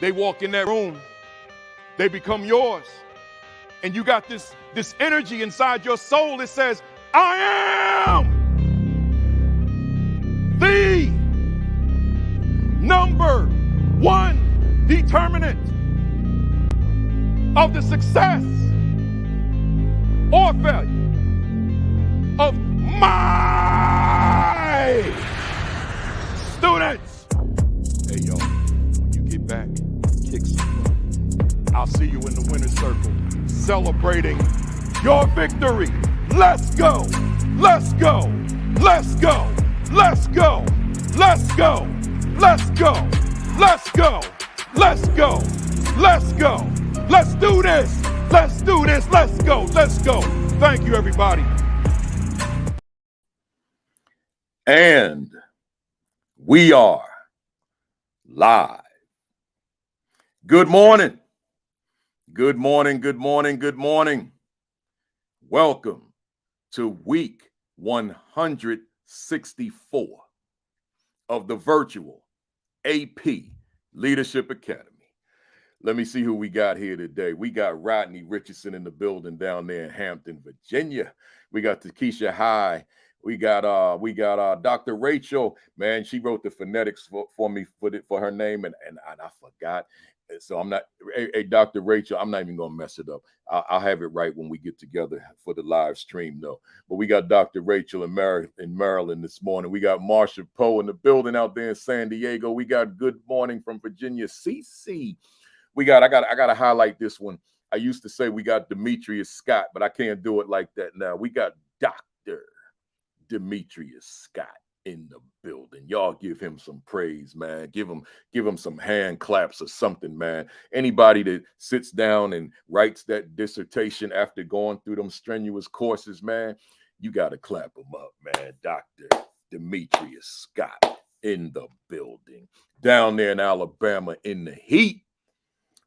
They walk in that room, they become yours. And you got this energy inside your soul that says, I am the number one determinant of the success or failure of my students. Hey, y'all, when you get back, kick some butt. I'll see you in the winner's circle, celebrating your victory. Let's go. Let's go. Let's go. Let's go. Let's go. Let's go. Let's go. Let's go. Let's go. Let's do this. Let's do this. Let's go. Let's go. Thank you, everybody. And we are live. Good morning. Good morning. Good morning. Good morning. Welcome to week 164 of the virtual AP Leadership Academy. Let me see who we got here today. We got Rodney Richardson in the building down there in Hampton, Virginia. We got Takesha High. We got Dr. Rachel. Man, she wrote the phonetics for me for her name, and I forgot. So I'm not, hey, Dr. Rachel, I'm not even going to mess it up. I'll have it right when we get together for the live stream, though. But we got Dr. Rachel in Maryland this morning. We got Marsha Poe in the building out there in San Diego. We got good morning from Virginia, CC. I got to highlight this one. I used to say we got Demetrius Scott, but I can't do it like that now. We got Dr. Demetrius Scott in the building. Y'all give him some praise, man. Give him some hand claps or something, man. Anybody that sits down and writes that dissertation after going through them strenuous courses, man, you got to clap him up, man. Dr. Demetrius Scott in the building. Down there in Alabama in the heat.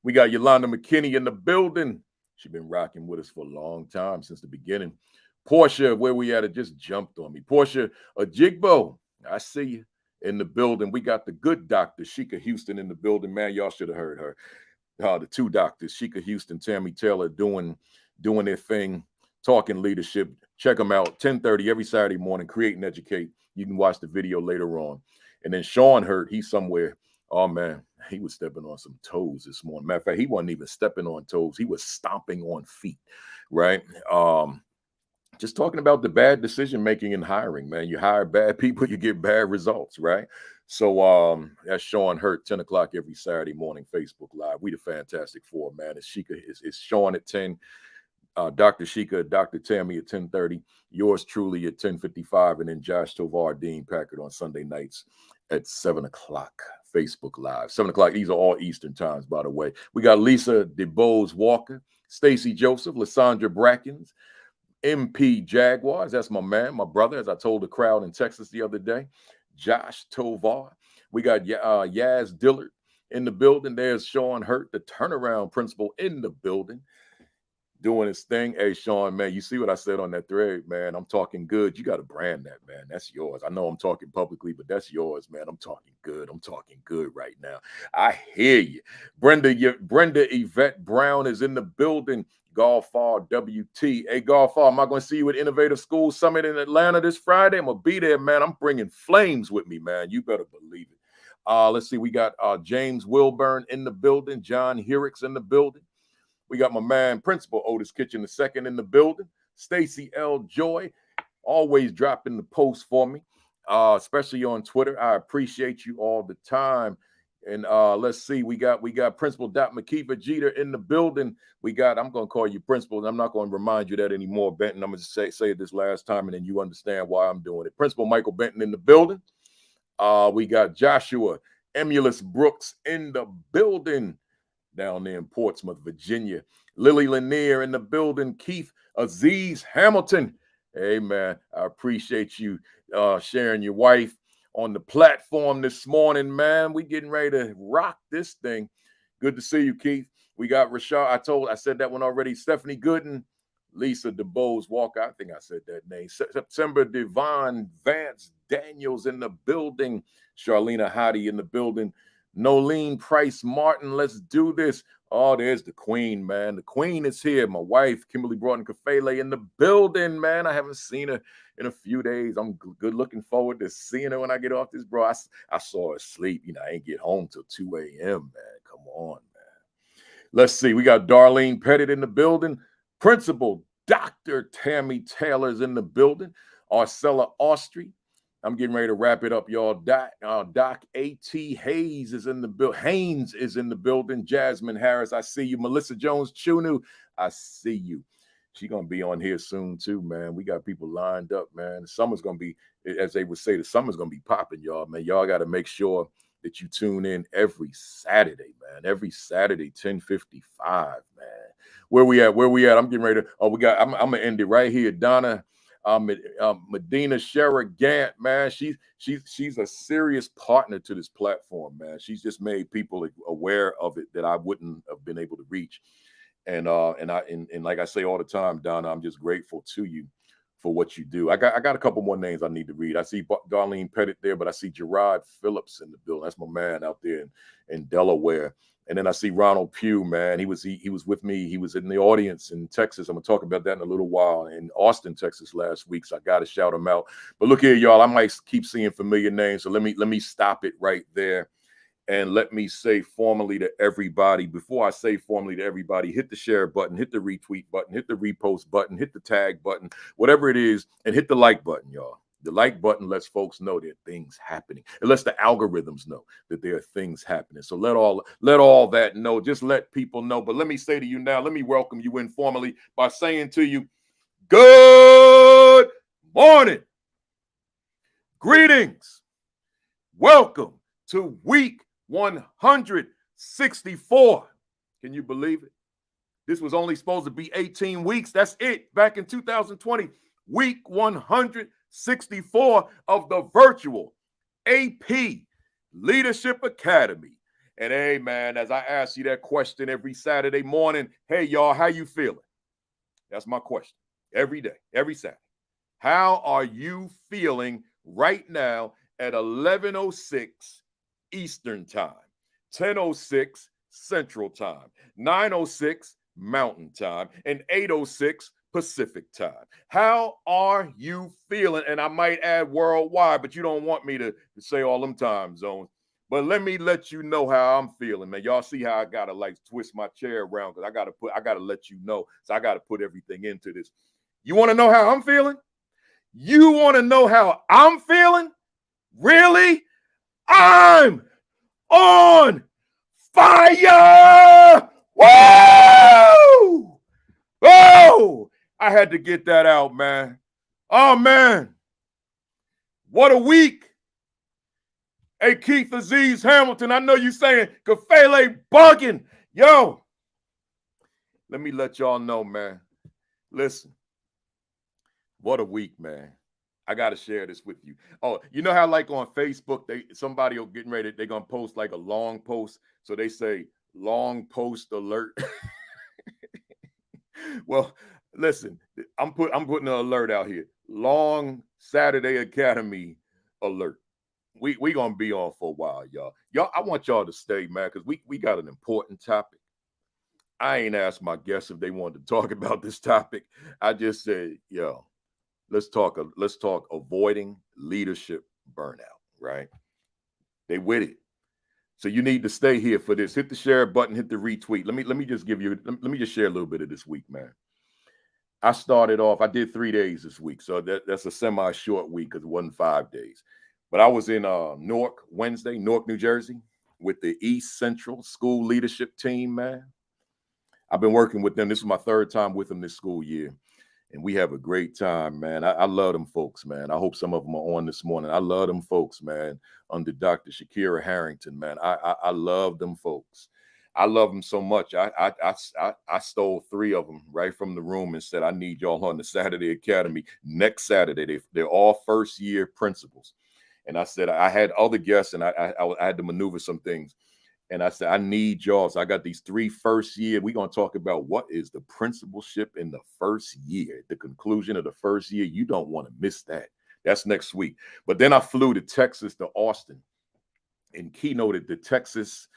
We got Yolanda McKinney in the building. She's been rocking with us for a long time, since the beginning. Portia, where we at, it just jumped on me. Portia Ajigbo, I see you in the building. We got the good doctor, Sheikah Houston, in the building. Man, y'all should have heard her. The two doctors, Sheikah Houston, Tammy Taylor, doing their thing, talking leadership. Check them out, 10:30 every Saturday morning, Create and Educate. You can watch the video later on. And then Sean Hurt, he's somewhere. Oh, man, he was stepping on some toes this morning. Matter of fact, he wasn't even stepping on toes. He was stomping on feet, right? Just talking about the bad decision-making and hiring, man. You hire bad people, you get bad results, right? So that's Sean Hurt, 10 o'clock every Saturday morning, Facebook Live. We the Fantastic Four, man. It's Sean at 10, Dr. Sheikah, Dr. Tammy at 10:30, yours truly at 10:55, and then Josh Tovar, Dean Packard on Sunday nights at 7 o'clock, Facebook Live. 7 o'clock, these are all Eastern times, by the way. We got Lisa DeBose Walker, Stacy Joseph, Lysandra Brackens, MP Jaguars, that's my man, my brother, as I told the crowd in Texas the other day. Josh Tovar. We got Yaz Dillard in the building. There's Sean Hurt, the turnaround principal, in the building, doing his thing. Hey, Sean, man, you see what I said on that thread, man? I'm talking good. You got to brand that, man. That's yours. I know I'm talking publicly, but that's yours, man. I'm talking good. I'm talking good right now. I hear you. Brenda Yvette Brown is in the building. Golfar WT. Hey, Golfar, am I going to see you at Innovative School Summit in Atlanta this Friday? I'm going to be there, man. I'm bringing flames with me, man. You better believe it. Let's see. We got James Wilburn in the building. John Herrick's in the building. We got my man, Principal Otis Kitchen II in the building. Stacy L. Joy, always dropping the post for me, especially on Twitter. I appreciate you all the time. And let's see, we got Principal Dot McKeever Jeter in the building. I'm going to call you Principal, and I'm not going to remind you that anymore, Benton. I'm going to say it this last time, and then you understand why I'm doing it. Principal Michael Benton in the building. We got Joshua Emulus Brooks in the building down there in Portsmouth, Virginia. Lily Lanier in the building. Keith Aziz Hamilton. Hey, man, I appreciate you sharing your wife on the platform this morning, man. We getting ready to rock this thing. Good to see you, Keith. We got Rashad. I said that one already. Stephanie Gooden, Lisa DeBose Walker. I think I said that name. September Devon Vance Daniels in the building. Charlena Hottie in the building. Nolene Price Martin, let's do this. Oh, there's the queen, man. The queen is here. My wife, Kimberly Broughton Kafele, in the building, man. I haven't seen her in a few days. I'm good looking forward to seeing her when I get off this, bro. I saw her sleep. You know, I ain't get home till 2 a.m., man. Come on, man. Let's see. We got Darlene Pettit in the building. Principal Dr. Tammy Taylor's in the building. Arcella Austri. I'm getting ready to wrap it up, y'all. Doc A.T. Haynes is in the building. Jasmine Harris, I see you. Melissa Jones Chunu, I see you. She's going to be on here soon, too, man. We got people lined up, man. The summer's going to be, as they would say, the summer's going to be popping, y'all, man. Y'all got to make sure that you tune in every Saturday, man. Every Saturday, 10:55, man. Where we at? I'm getting ready to, I'm going to end it right here. Donna Medina Sherragant, man, she's a serious partner to this platform, man. She's just made people aware of it that I wouldn't have been able to reach. And like I say all the time, Donna, I'm just grateful to you for what you do. I got a couple more names I need to read. I see Darlene Pettit there, but I see Gerard Phillips in the building. That's my man out there in Delaware. And then I see Ronald Pugh, man. He was with me. He was in the audience in Texas. I'm gonna talk about that in a little while. In Austin, Texas last week. So I gotta shout him out. But look here, y'all. I might keep seeing familiar names. So let me stop it right there. And let me say formally to everybody, before I say formally to everybody, hit the share button, hit the retweet button, hit the repost button, hit the tag button, whatever it is, and hit the like button, y'all. The like button lets folks know there are things happening. It lets the algorithms know that there are things happening. So let all that know. Just let people know. But let me say to you now, let me welcome you in formally by saying to you, good morning. Greetings. Welcome to week 164. Can you believe it? This was only supposed to be 18 weeks. That's it. Back in 2020, week 164 of the virtual AP Leadership Academy. And hey, man, as I ask you that question every Saturday morning, hey, y'all, how you feeling? That's my question every day, every Saturday. How are you feeling right now at 11:06 Eastern Time, 10:06 Central Time, 9:06 Mountain Time, and 8:06 Pacific Time? How are you feeling? And I might add worldwide, but you don't want me to say all them time zones. But let me let you know how I'm feeling, man. Y'all see how I gotta like twist my chair around because I gotta let you know. So I gotta put everything into this. You want to know how I'm feeling? You want to know how I'm feeling? Really? I'm on fire! Woo! Oh, I had to get that out, man. Oh, man. What a week. Hey, Keith Aziz Hamilton, I know you saying Kafele bugging. Yo, let me let y'all know, man. Listen, what a week, man. I got to share this with you. Oh, you know how like on Facebook, somebody will getting ready, they're going to post like a long post. So they say long post alert. Well, listen, I'm putting an alert out here. Long Saturday Academy alert. We going to be on for a while, y'all. I want y'all to stay, man, because we got an important topic. I ain't asked my guests if they wanted to talk about this topic. I just said, yo, let's talk avoiding leadership burnout, right? They with it. So you need to stay here for this. Hit the share button, hit the retweet. Let me just share a little bit of this week, man. I started off, I did 3 days this week. So that's a semi-short week because it wasn't 5 days. But I was in Newark, New Jersey, with the East Central School Leadership Team, man. I've been working with them. This is my third time with them this school year. And we have a great time, man. I love them folks, man. I hope some of them are on this morning. I love them folks, man, under Dr. Shakira Harrington, man. I love them folks. I love them so much. I stole 3 of them right from the room and said, I need y'all on the Saturday Academy next Saturday. They're all first-year principals. And I said, I had other guests, and I had to maneuver some things. And I said, I need y'all. So I got these 3 first year. We're going to talk about what is the principalship in the first year, the conclusion of the first year. You don't want to miss that. That's next week. But then I flew to Texas, to Austin. and keynoted the Texas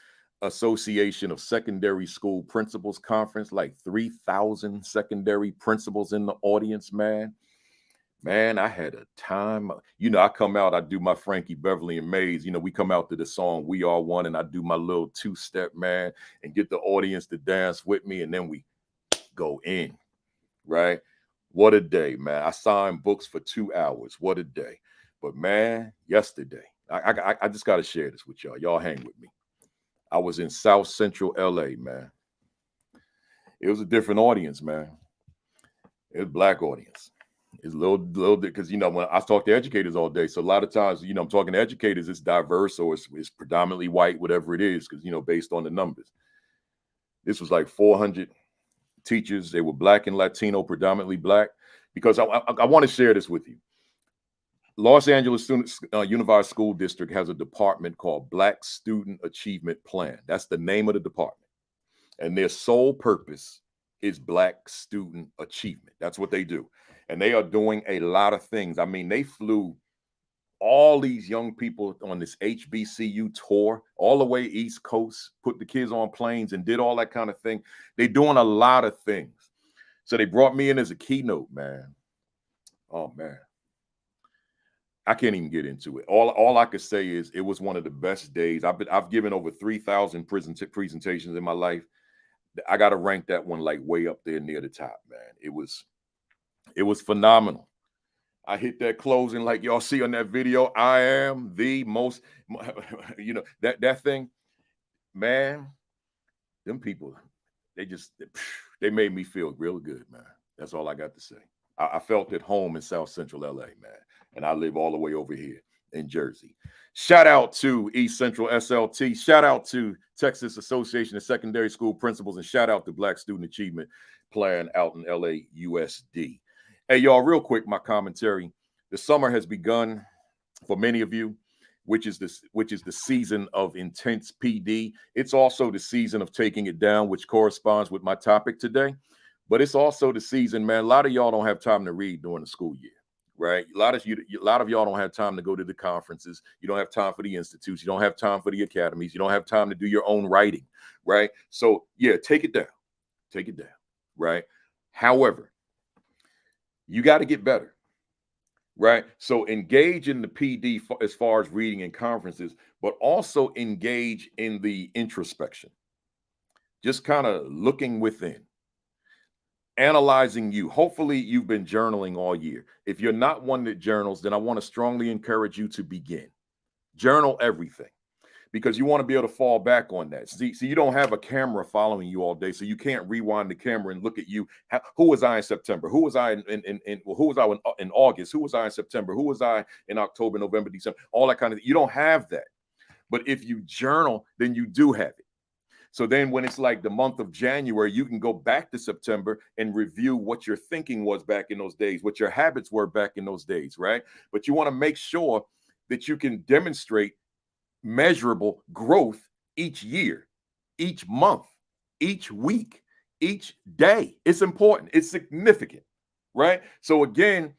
Association of Secondary School Principals Conference, like 3,000 secondary principals in the audience, man. Man, I had a time. You know, I come out, I do my Frankie Beverly and Mays. You know, we come out to the song We Are One, and I do my little two-step, man, and get the audience to dance with me, and then we go in, right? What a day, man. I signed books for 2 hours. What a day. But, man, yesterday, I just got to share this with y'all. Y'all hang with me. I was in South Central LA, man. It was a different audience, man. It was a Black audience. It's a little because, you know, when I talk to educators all day, so a lot of times, you know, I'm talking to educators, it's diverse or it's predominantly white, whatever it is, because, you know, based on the numbers. This was like 400 teachers. They were Black and Latino, predominantly Black, because I want to share this with you. Los Angeles Unified School District has a department called Black Student Achievement Plan. That's the name of the department. And their sole purpose is Black student achievement. That's what they do. And they are doing a lot of things. I mean, they flew all these young people on this HBCU tour all the way East Coast, put the kids on planes and did all that kind of thing. They're doing a lot of things. So they brought me in as a keynote, man. Oh, man. I can't even get into it. All I could say is it was one of the best days. I've given over 3,000 presentations in my life. I got to rank that one like way up there near the top, man. It was phenomenal. I hit that closing like y'all see on that video. I am the most, you know, that thing, man. Them people, they made me feel real good, man. That's all I got to say. I felt at home in South Central LA, man. And I live all the way over here in Jersey. Shout out to East Central SLT. Shout out to Texas Association of Secondary School Principals. And shout out to Black Student Achievement Plan out in LA, USD. Hey, y'all, real quick, my commentary. The summer has begun for many of you, which is the season of intense PD. It's also the season of taking it down, which corresponds with my topic today. But it's also the season, man. A lot of y'all don't have time to read during the school year, right? A lot of y'all don't have time to go to the conferences. You don't have time for the institutes. You don't have time for the academies. You don't have time to do your own writing, right? So yeah, take it down, right? However, you got to get better, right? So engage in the PD as far as reading and conferences, but also engage in the introspection. Just kind of looking within. Analyzing you. Hopefully you've been journaling all year. If you're not one that journals, then I want to strongly encourage you to begin. Journal everything because you want to be able to fall back on that. See, you don't have a camera following you all day, so you can't rewind the camera and look at you. Who was I in September? Who was I who was I in August? Who was I in September? Who was I in October, November, December? All that kind of thing. You don't have that. But if you journal, then you do have it. So then when it's like the month of January, you can go back to September and review what your thinking was back in those days, what your habits were back in those days, right? But you want to make sure that you can demonstrate measurable growth each year, each month, each week, each day. It's important. It's significant, right? So again,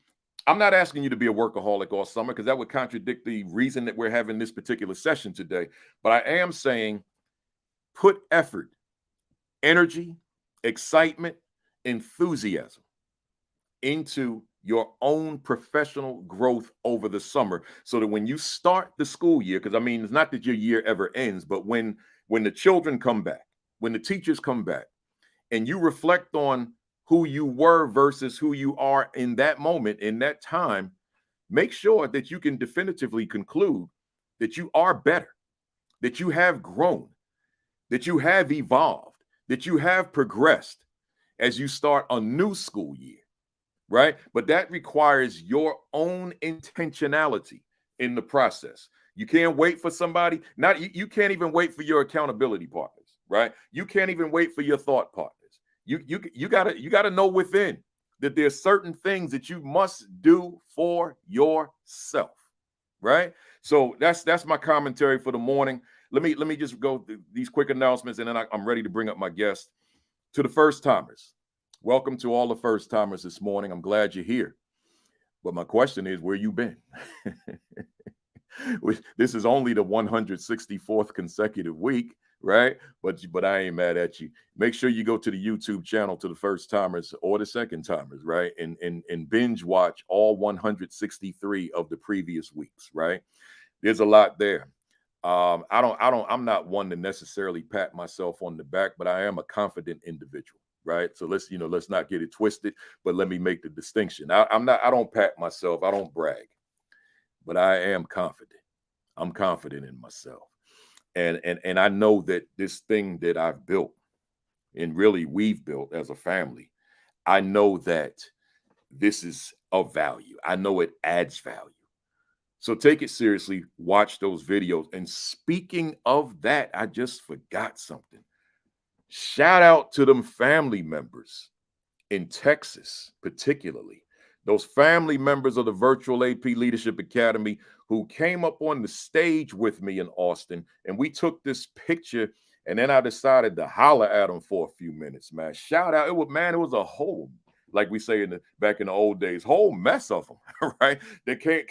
I'm not asking you to be a workaholic all summer because that would contradict the reason that we're having this particular session today. But I am saying put effort, energy, excitement, enthusiasm into your own professional growth over the summer so that when you start the school year, because I mean, it's not that your year ever ends, but when the children come back, when the teachers come back, and you reflect on who you were versus who you are in that moment, in that time, make sure that you can definitively conclude that you are better, that you have grown, that you have evolved, that you have progressed as you start a new school year, right? But that requires your own intentionality in the process. You can't wait for somebody, you can't even wait for your accountability partners, right? You can't even wait for your thought partners. You gotta know within that there's certain things that you must do for yourself, right? So that's my commentary for the morning. Let me just go through these quick announcements, and then I'm ready to bring up my guest. To the first timers, welcome to all the first timers this morning. I'm glad you're here. But my question is, where you been? This is only the 164th consecutive week, right? But I ain't mad at you. Make sure you go to the YouTube channel to the first timers or the second timers, right? And binge watch all 163 of the previous weeks, right? There's a lot there. I'm not one to necessarily pat myself on the back, but I am a confident individual, right? So let's not get it twisted, but let me make the distinction. I don't pat myself, I don't brag, but I am confident. I'm confident in myself. And I know that this thing that I've built, and really we've built as a family, I know that this is of value. I know it adds value. So take it seriously, watch those videos. And speaking of that, I just forgot something. Shout out to them family members in Texas, particularly those family members of the Virtual AP Leadership Academy who came up on the stage with me in Austin, and we took this picture, and then I decided to holler at them for a few minutes, man. Shout out. It was a whole, like we say back in the old days, whole mess of them, right? They came.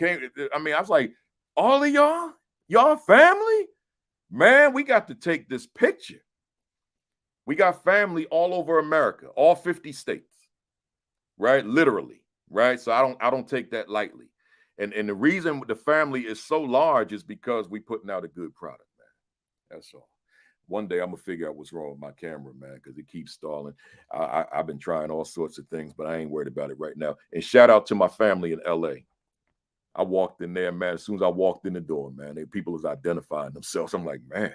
I mean, I was like, all of y'all family? Man, we got to take this picture. We got family all over America, all 50 states, right? Literally, right? So I don't take that lightly. And the reason the family is so large is because we putting out a good product, man. That's all. One day I'm gonna figure out what's wrong with my camera, man, because it keeps stalling. I've been trying all sorts of things, but I ain't worried about it right now. And shout out to my family in LA. I walked in there, man. As soon as I walked in the door, man, people was identifying themselves. I'm like, man.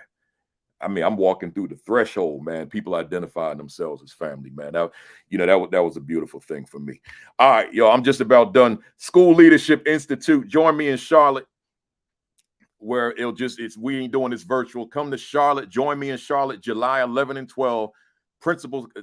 I mean, I'm walking through the threshold, man. People identifying themselves as family, man. That was a beautiful thing for me. All right, yo, I'm just about done. School Leadership Institute. Join me in Charlotte, where we ain't doing this virtual. Come to Charlotte. Join me in Charlotte, July 11 and 12.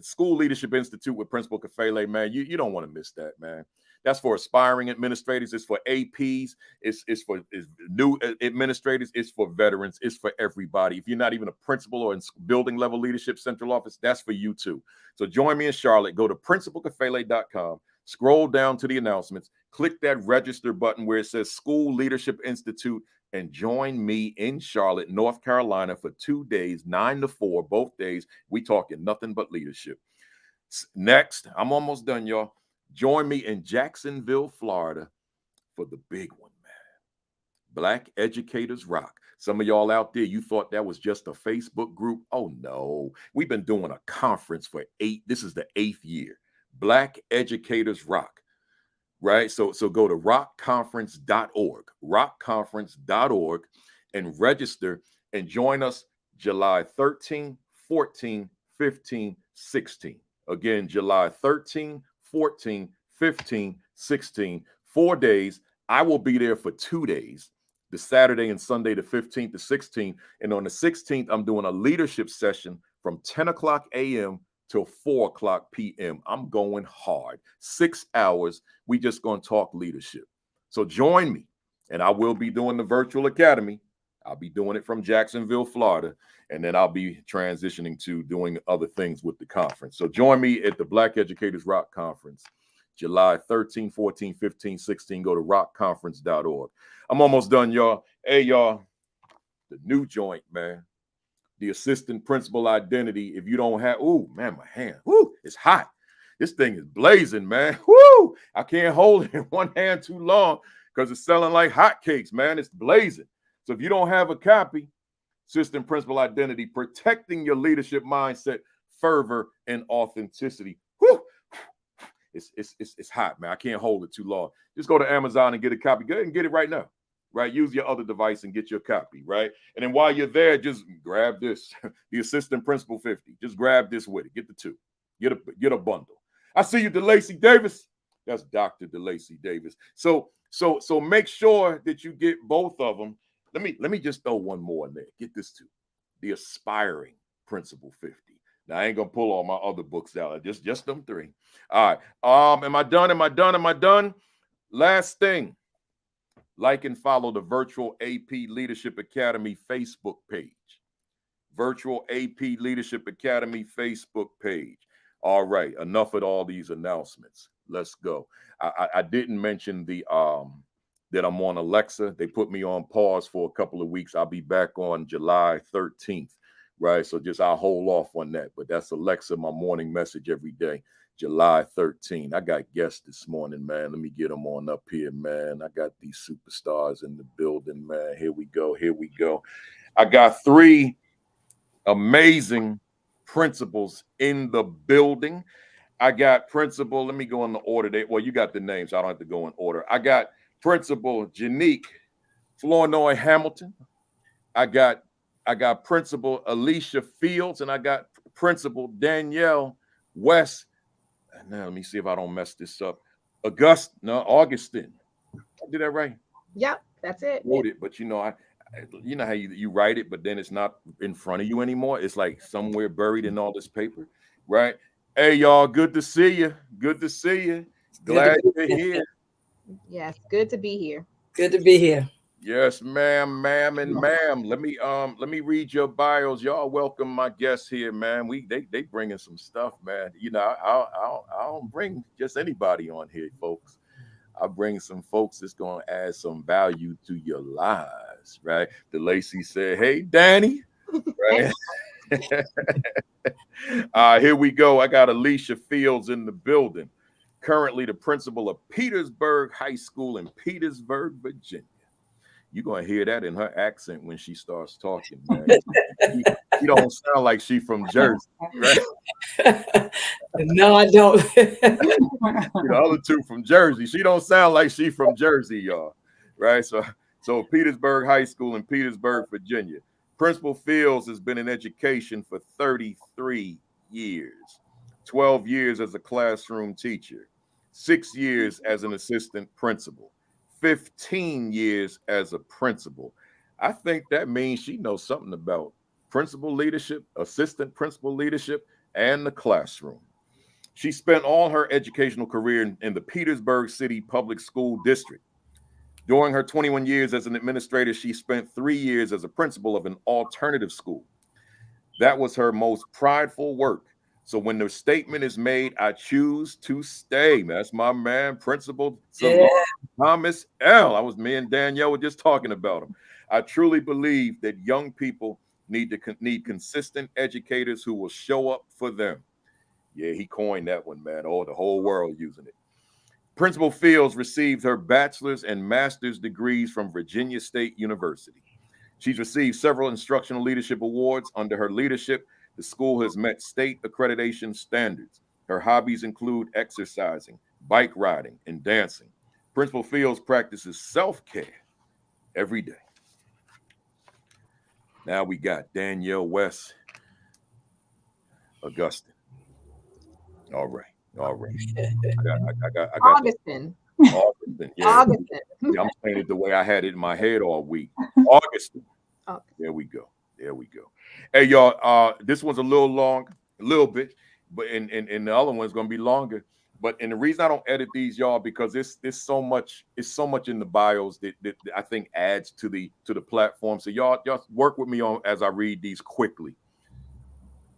School Leadership Institute with Principal Kafele, man. You don't want to miss that, man. That's for aspiring administrators. It's for APs. It's for new administrators. It's for veterans. It's for everybody. If you're not even a principal or in building level leadership central office, that's for you too. So join me in Charlotte. Go to principalkafele.com. Scroll down to the announcements. Click that register button where it says School Leadership Institute and join me in Charlotte, North Carolina for 2 days, 9 to 4, both days. We talking nothing but leadership. Next, I'm almost done, y'all. Join me in Jacksonville, Florida for the big one, man. Black Educators Rock. Some of y'all out there, you thought that was just a Facebook group. Oh, no. We've been doing a conference for this is the 8th year. Black Educators Rock, right? So go to rockconference.org, and register and join us July 13, 14, 15, 16. Again, July 13, 14, 15, 16, 4 days. I will be there for 2 days, the Saturday and Sunday, the 15th to 16th. And on the 16th, I'm doing a leadership session from 10 o'clock a.m. till 4 o'clock p.m. I'm going hard. 6 hours. We just going to talk leadership. So join me. And I will be doing the virtual academy. I'll be doing it from Jacksonville, Florida. And then I'll be transitioning to doing other things with the conference. So join me at the Black Educators Rock Conference, July 13, 14, 15, 16. Go to rockconference.org. I'm almost done, y'all. Hey, y'all, the new joint, man. The assistant principal identity. If you don't have, ooh, man, my hand, ooh, it's hot. This thing is blazing, man. Woo! I can't hold it in one hand too long because it's selling like hotcakes, man. It's blazing. So if you don't have a copy, Assistant Principal Identity, protecting your leadership mindset, fervor, and authenticity. Woo! It's hot, man. I can't hold it too long. Just go to Amazon and get a copy. Go ahead and get it right now. Right? Use your other device and get your copy, right? And then while you're there, just grab this, the Assistant Principal 50. Just grab this with it. Get the two. Get a bundle. I see you, DeLacy Davis. That's Dr. DeLacy Davis. So make sure that you get both of them. Let me just throw one more in there. Get this too. The Aspiring Principal 50. Now, I ain't gonna pull all my other books out. Just them three. All right. Am I done? Last thing. Like and follow the Virtual AP Leadership Academy Facebook page. Virtual AP Leadership Academy Facebook page. All right, enough of all these announcements. Let's go. I didn't mention the that I'm on Alexa. They put me on pause for a couple of weeks. I'll be back on July 13th, right? So just I'll hold off on that. But that's Alexa, my morning message every day, July 13th. I got guests this morning, man. Let me get them on up here, man. I got these superstars in the building, man. Here we go. Here we go. I got 3 amazing principals in the building. I got principal. Let me go in the order. Well, you got the names. So I don't have to go in order. I got Principal Genique Flournoy Hamilton. I got Principal Alicia Fields, and I got Principal Danielle West. Now let me see if I don't mess this up. Augustine. I did that right? Yep, that's it. Wrote it, but you know how you write it, but then it's not in front of you anymore. It's like somewhere buried in all this paper, right? Hey, y'all, good to see you. Good to see you. Glad you're here. Yes, good to be here. Good to be here. Yes, ma'am, and ma'am. Let me read your bios. Y'all welcome my guests here, man. They bringing some stuff, man. You know, I don't bring just anybody on here, folks. I bring some folks that's gonna add some value to your lives, right? DeLacy said, "Hey, Danny." Right. Here we go. I got Alicia Fields in the building. Currently the principal of Petersburg High School in Petersburg, Virginia. You're going to hear that in her accent when she starts talking, man. She don't sound like she from Jersey, right? No, I don't. The other 2 from Jersey. She don't sound like she from Jersey, y'all, right? So Petersburg High School in Petersburg, Virginia. Principal Fields has been in education for 33 years, 12 years as a classroom teacher, 6 years as an assistant principal, 15 years as a principal. I think that means she knows something about principal leadership, assistant principal leadership, and the classroom. She spent all her educational career in the Petersburg City Public School District. During her 21 years as an administrator, she spent 3 years as a principal of an alternative school. That was her most prideful work. So when the statement is made, I choose to stay. That's my man, Principal Thomas L. Me and Danielle were just talking about him. I truly believe that young people need consistent educators who will show up for them. Yeah, he coined that one, man. Oh, the whole world using it. Principal Fields received her bachelor's and master's degrees from Virginia State University. She's received several instructional leadership awards. Under her leadership, the school has met state accreditation standards. Her hobbies include exercising, bike riding, and dancing. Principal Fields practices self-care every day. Now we got Danielle West, Augustine. All right. I got Augustine. Augustine. Yeah. Augustine. Yeah, I'm saying it the way I had it in my head all week. Augustine. Okay. There we go. Hey, y'all, this one's a little long, a little bit, but and the other one's gonna be longer. But the reason I don't edit these, y'all, because it's so much in the bios that I think adds to the platform. So y'all work with me on as I read these quickly.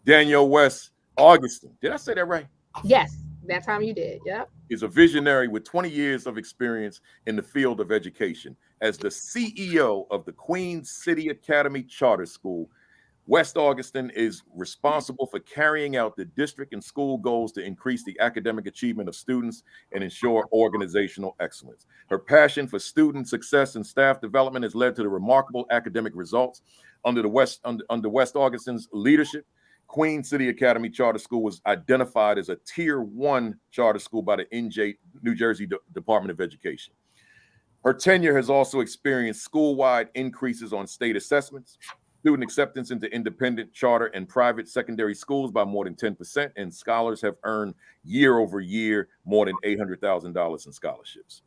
Danielle West, Augustine. Did I say that right? Yes, that time you did. Yep. Is a visionary with 20 years of experience in the field of education. As the CEO of the Queen City Academy Charter School, West Augustine is responsible for carrying out the district and school goals to increase the academic achievement of students and ensure organizational excellence. Her passion for student success and staff development has led to the remarkable academic results. Under West Augustine's leadership, Queen City Academy Charter School was identified as a Tier 1 charter school by the New Jersey Department of Education. Her tenure has also experienced school-wide increases on state assessments, student acceptance into independent, charter, and private secondary schools by more than 10%, and scholars have earned year over year more than $800,000 in scholarships.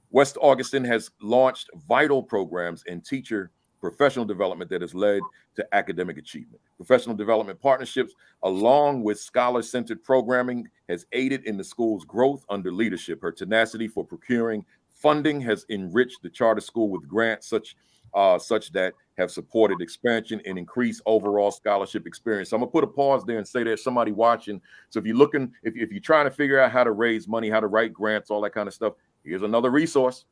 West Augustine has launched vital programs in teacher professional development that has led to academic achievement. Professional development partnerships, along with scholar-centered programming, has aided in the school's growth under leadership. Her tenacity for procuring funding has enriched the charter school with grants such that have supported expansion and increased overall scholarship experience. So I'm gonna put a pause there and say there's somebody watching. So if you're trying to figure out how to raise money, how to write grants, all that kind of stuff, here's another resource.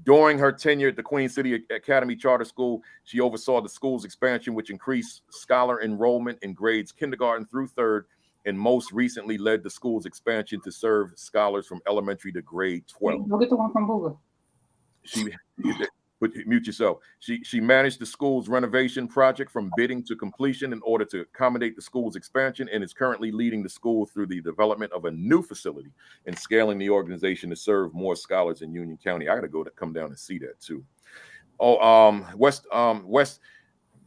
During her tenure at the Queen City Academy Charter School, she oversaw the school's expansion, which increased scholar enrollment in grades kindergarten through third, and most recently led the school's expansion to serve scholars from elementary to grade 12. Go get the one from Google. Mute yourself. She managed the school's renovation project from bidding to completion in order to accommodate the school's expansion, and is currently leading the school through the development of a new facility and scaling the organization to serve more scholars in Union County. I got to come down and see that too.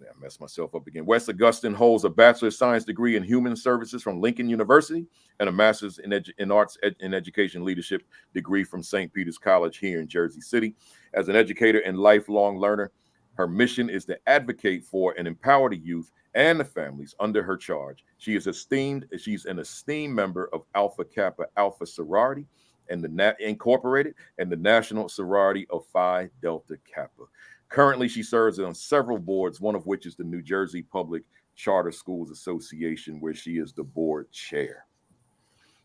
I messed myself up again. West Augustine holds a Bachelor of Science degree in Human Services from Lincoln University and a Master's in Arts and Education Leadership degree from St. Peter's College here in Jersey City. As an educator and lifelong learner, her mission is to advocate for and empower the youth and the families under her charge. She's an esteemed member of Alpha Kappa Alpha Sorority and the Incorporated and the National Sorority of Phi Delta Kappa. Currently, she serves on several boards, one of which is the New Jersey Public Charter Schools Association, where she is the board chair.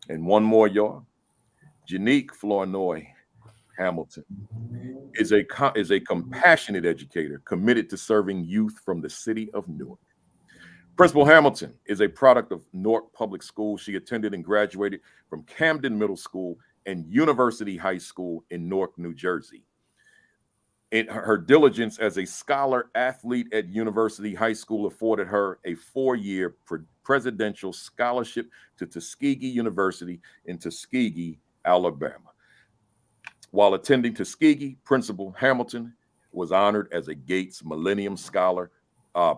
And one more, y'all. Genique Flournoy Hamilton is a compassionate educator committed to serving youth from the city of Newark. Principal Hamilton is a product of Newark Public Schools. She attended and graduated from Camden Middle School and University High School in Newark, New Jersey. Her diligence as a scholar athlete at University High School afforded her a 4-year presidential scholarship to Tuskegee University in Tuskegee, Alabama. While attending Tuskegee, Principal Hamilton was honored as a Gates Millennium Scholar,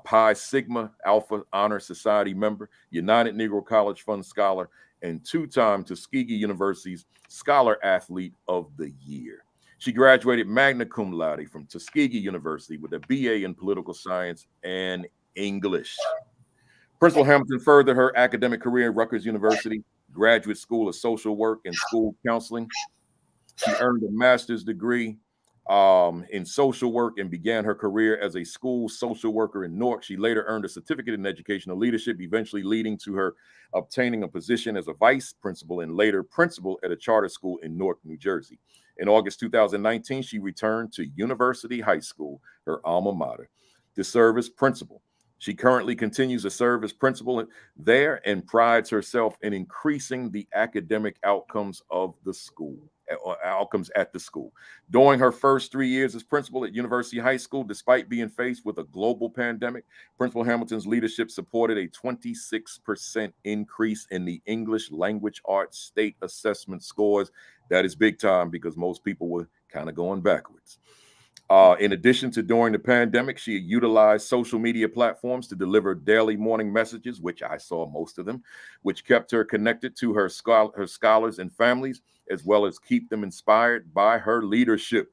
Pi Sigma Alpha Honor Society member, United Negro College Fund Scholar, and 2-time Tuskegee University's Scholar Athlete of the Year. She graduated magna cum laude from Tuskegee University with a BA in political science and English. Principal Hamilton furthered her academic career at Rutgers University Graduate School of Social Work and School Counseling. She earned a master's degree in social work and began her career as a school social worker in Newark. She later earned a certificate in educational leadership, eventually leading to her obtaining a position as a vice principal and later principal at a charter school in Newark, New Jersey. In August 2019, she returned to University High School, her alma mater, to serve as principal. She currently continues to serve as principal there and prides herself in increasing the academic outcomes of the school. Outcomes at the school. During her first 3 years as principal at University High School, despite being faced with a global pandemic, Principal Hamilton's leadership supported a 26% increase in the English language arts state assessment scores. That is big time because most people were kind of going backwards. In addition to during the pandemic, she utilized social media platforms to deliver daily morning messages, which I saw most of them, which kept her connected to her scholars and families, as well as keep them inspired by her leadership.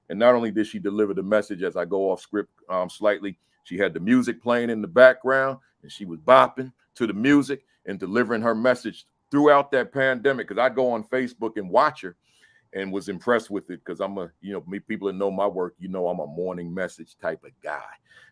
And not only did she deliver the message, as I go off script slightly, she had the music playing in the background and she was bopping to the music and delivering her message throughout that pandemic. Because I'd go on Facebook and watch her and was impressed with it because people that know my work, I'm a morning message type of guy,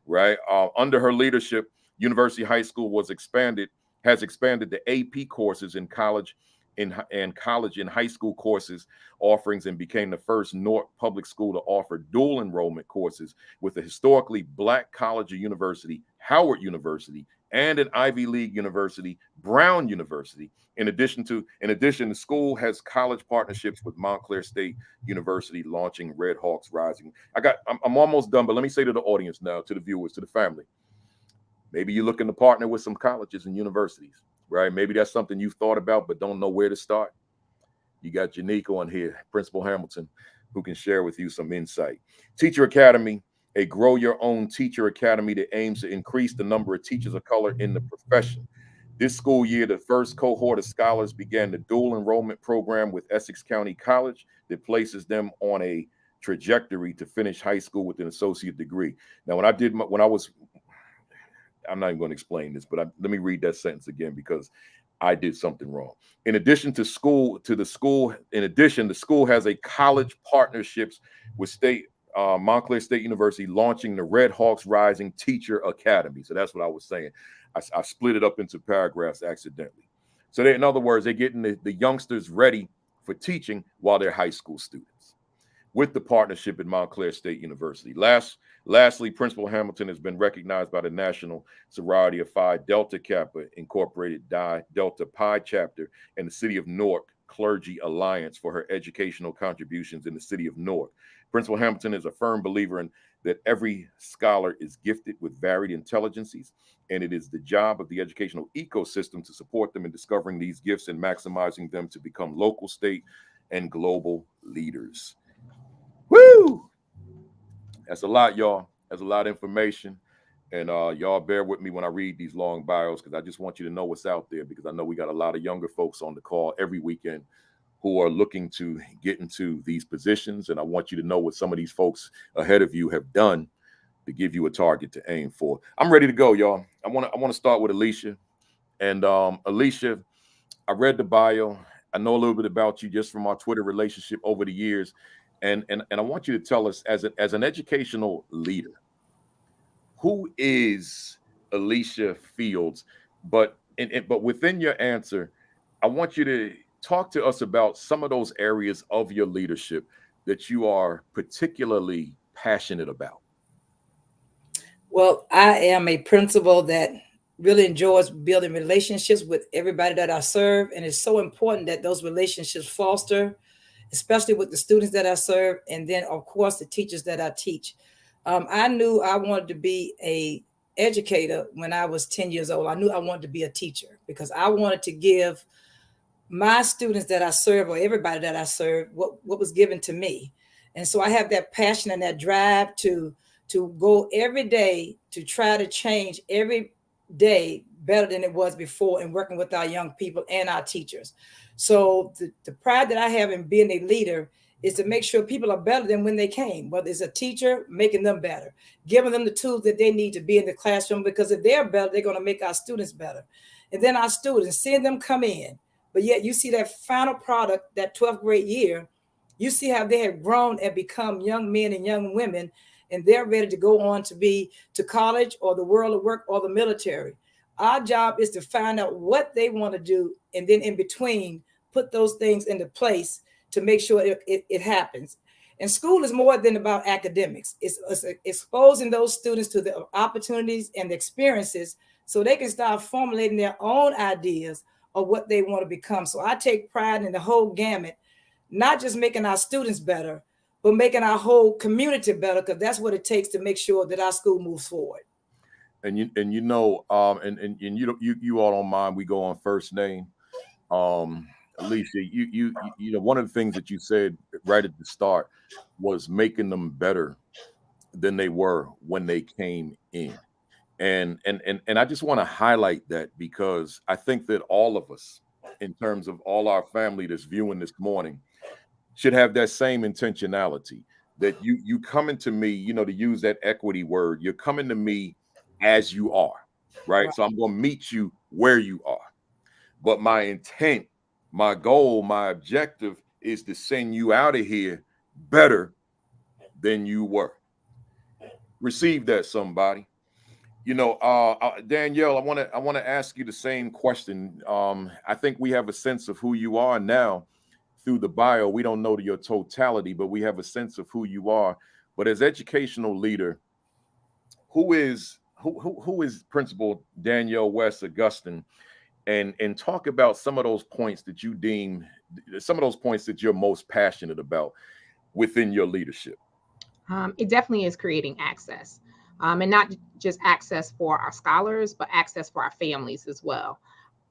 right? Under her leadership, University High School has expanded the AP courses in college and college and high school courses offerings and became the first Newark public school to offer dual enrollment courses with a historically Black college or university, Howard University, and an Ivy League university, Brown University. In addition, the school has college partnerships with Montclair State University, launching Red Hawks Rising. I'm almost done, but let me say to the audience now, to the viewers, to the family, maybe you're looking to partner with some colleges and universities, right? Maybe that's something you've thought about, but don't know where to start. You got Genique on here, Principal Hamilton, who can share with you some insight. Teacher Academy, a grow your own teacher academy that aims to increase the number of teachers of color in the profession. This school year, the first cohort of scholars began the dual enrollment program with Essex County College that places them on a trajectory to finish high school with an associate degree. Now, I'm not even going to explain this, but let me read that sentence again because I did something wrong. The school has a college partnerships with Montclair State University, launching the Red Hawks Rising Teacher Academy. So that's what I was saying. I split it up into paragraphs accidentally. So in other words, they're getting the youngsters ready for teaching while they're high school students. with the partnership at Montclair State University. Lastly, Principal Hamilton has been recognized by the National Sorority of Phi Delta Kappa Incorporated Di Delta Pi chapter and the City of Newark Clergy Alliance for her educational contributions in the city of Newark. Principal Hamilton is a firm believer in that every scholar is gifted with varied intelligences, and it is the job of the educational ecosystem to support them in discovering these gifts and maximizing them to become local, state, and global leaders. Woo! That's a lot, y'all. That's a lot of information. And y'all bear with me when I read these long bios, because I just want you to know what's out there, because I know we got a lot of younger folks on the call every weekend who are looking to get into these positions. And I want you to know what some of these folks ahead of you have done to give you a target to aim for. I'm ready to go, y'all. I want to start with Alicia. And Alicia, I read the bio. I know a little bit about you just from our Twitter relationship over the years. And I want you to tell us, as an educational leader, who is Alicia Fields? But within your answer, I want you to talk to us about some of those areas of your leadership that you are particularly passionate about. Well, I am a principal that really enjoys building relationships with everybody that I serve. And it's so important that those relationships foster, especially with the students that I serve. And then, of course, the teachers that I teach. I knew I wanted to be an educator when I was 10 years old. I knew I wanted to be a teacher because I wanted to give my students that I serve, or everybody that I serve, what was given to me. And so I have that passion and that drive to go every day to try to change every day better than it was before, and working with our young people and our teachers. So the pride that I have in being a leader is to make sure people are better than when they came, whether it's a teacher, making them better, giving them the tools that they need to be in the classroom, because if they're better, they're going to make our students better. And then our students, seeing them come in, but yet you see that final product, that 12th grade year, you see how they have grown and become young men and young women, and they're ready to go on to be to college or the world of work or the military. Our job is to find out what they want to do, and then in between, put those things into place to make sure it happens. And school is more than about academics. It's exposing those students to the opportunities and the experiences so they can start formulating their own ideas of what they want to become. So I take pride in the whole gamut, not just making our students better, but making our whole community better, because that's what it takes to make sure that our school moves forward. And you all don't mind, we go on first name. Alicia, you know, one of the things that you said right at the start was making them better than they were when they came in. And I just want to highlight that, because I think that all of us, in terms of all our family that's viewing this morning, should have that same intentionality, that you coming to me, you know, to use that equity word, you're coming to me as you are, right? So I'm going to meet you where you are. But my intent, my goal, my objective is to send you out of here better than you were. Receive that, somebody. You know, Danielle, I want to ask you the same question. I think we have a sense of who you are now through the bio. We don't know your totality, but we have a sense of who you are. But as educational leader, who is Principal Danielle West Augustine? And talk about some of those points that you deem, some of those points that you're most passionate about within your leadership. It definitely is creating access, and not just access for our scholars, but access for our families as well.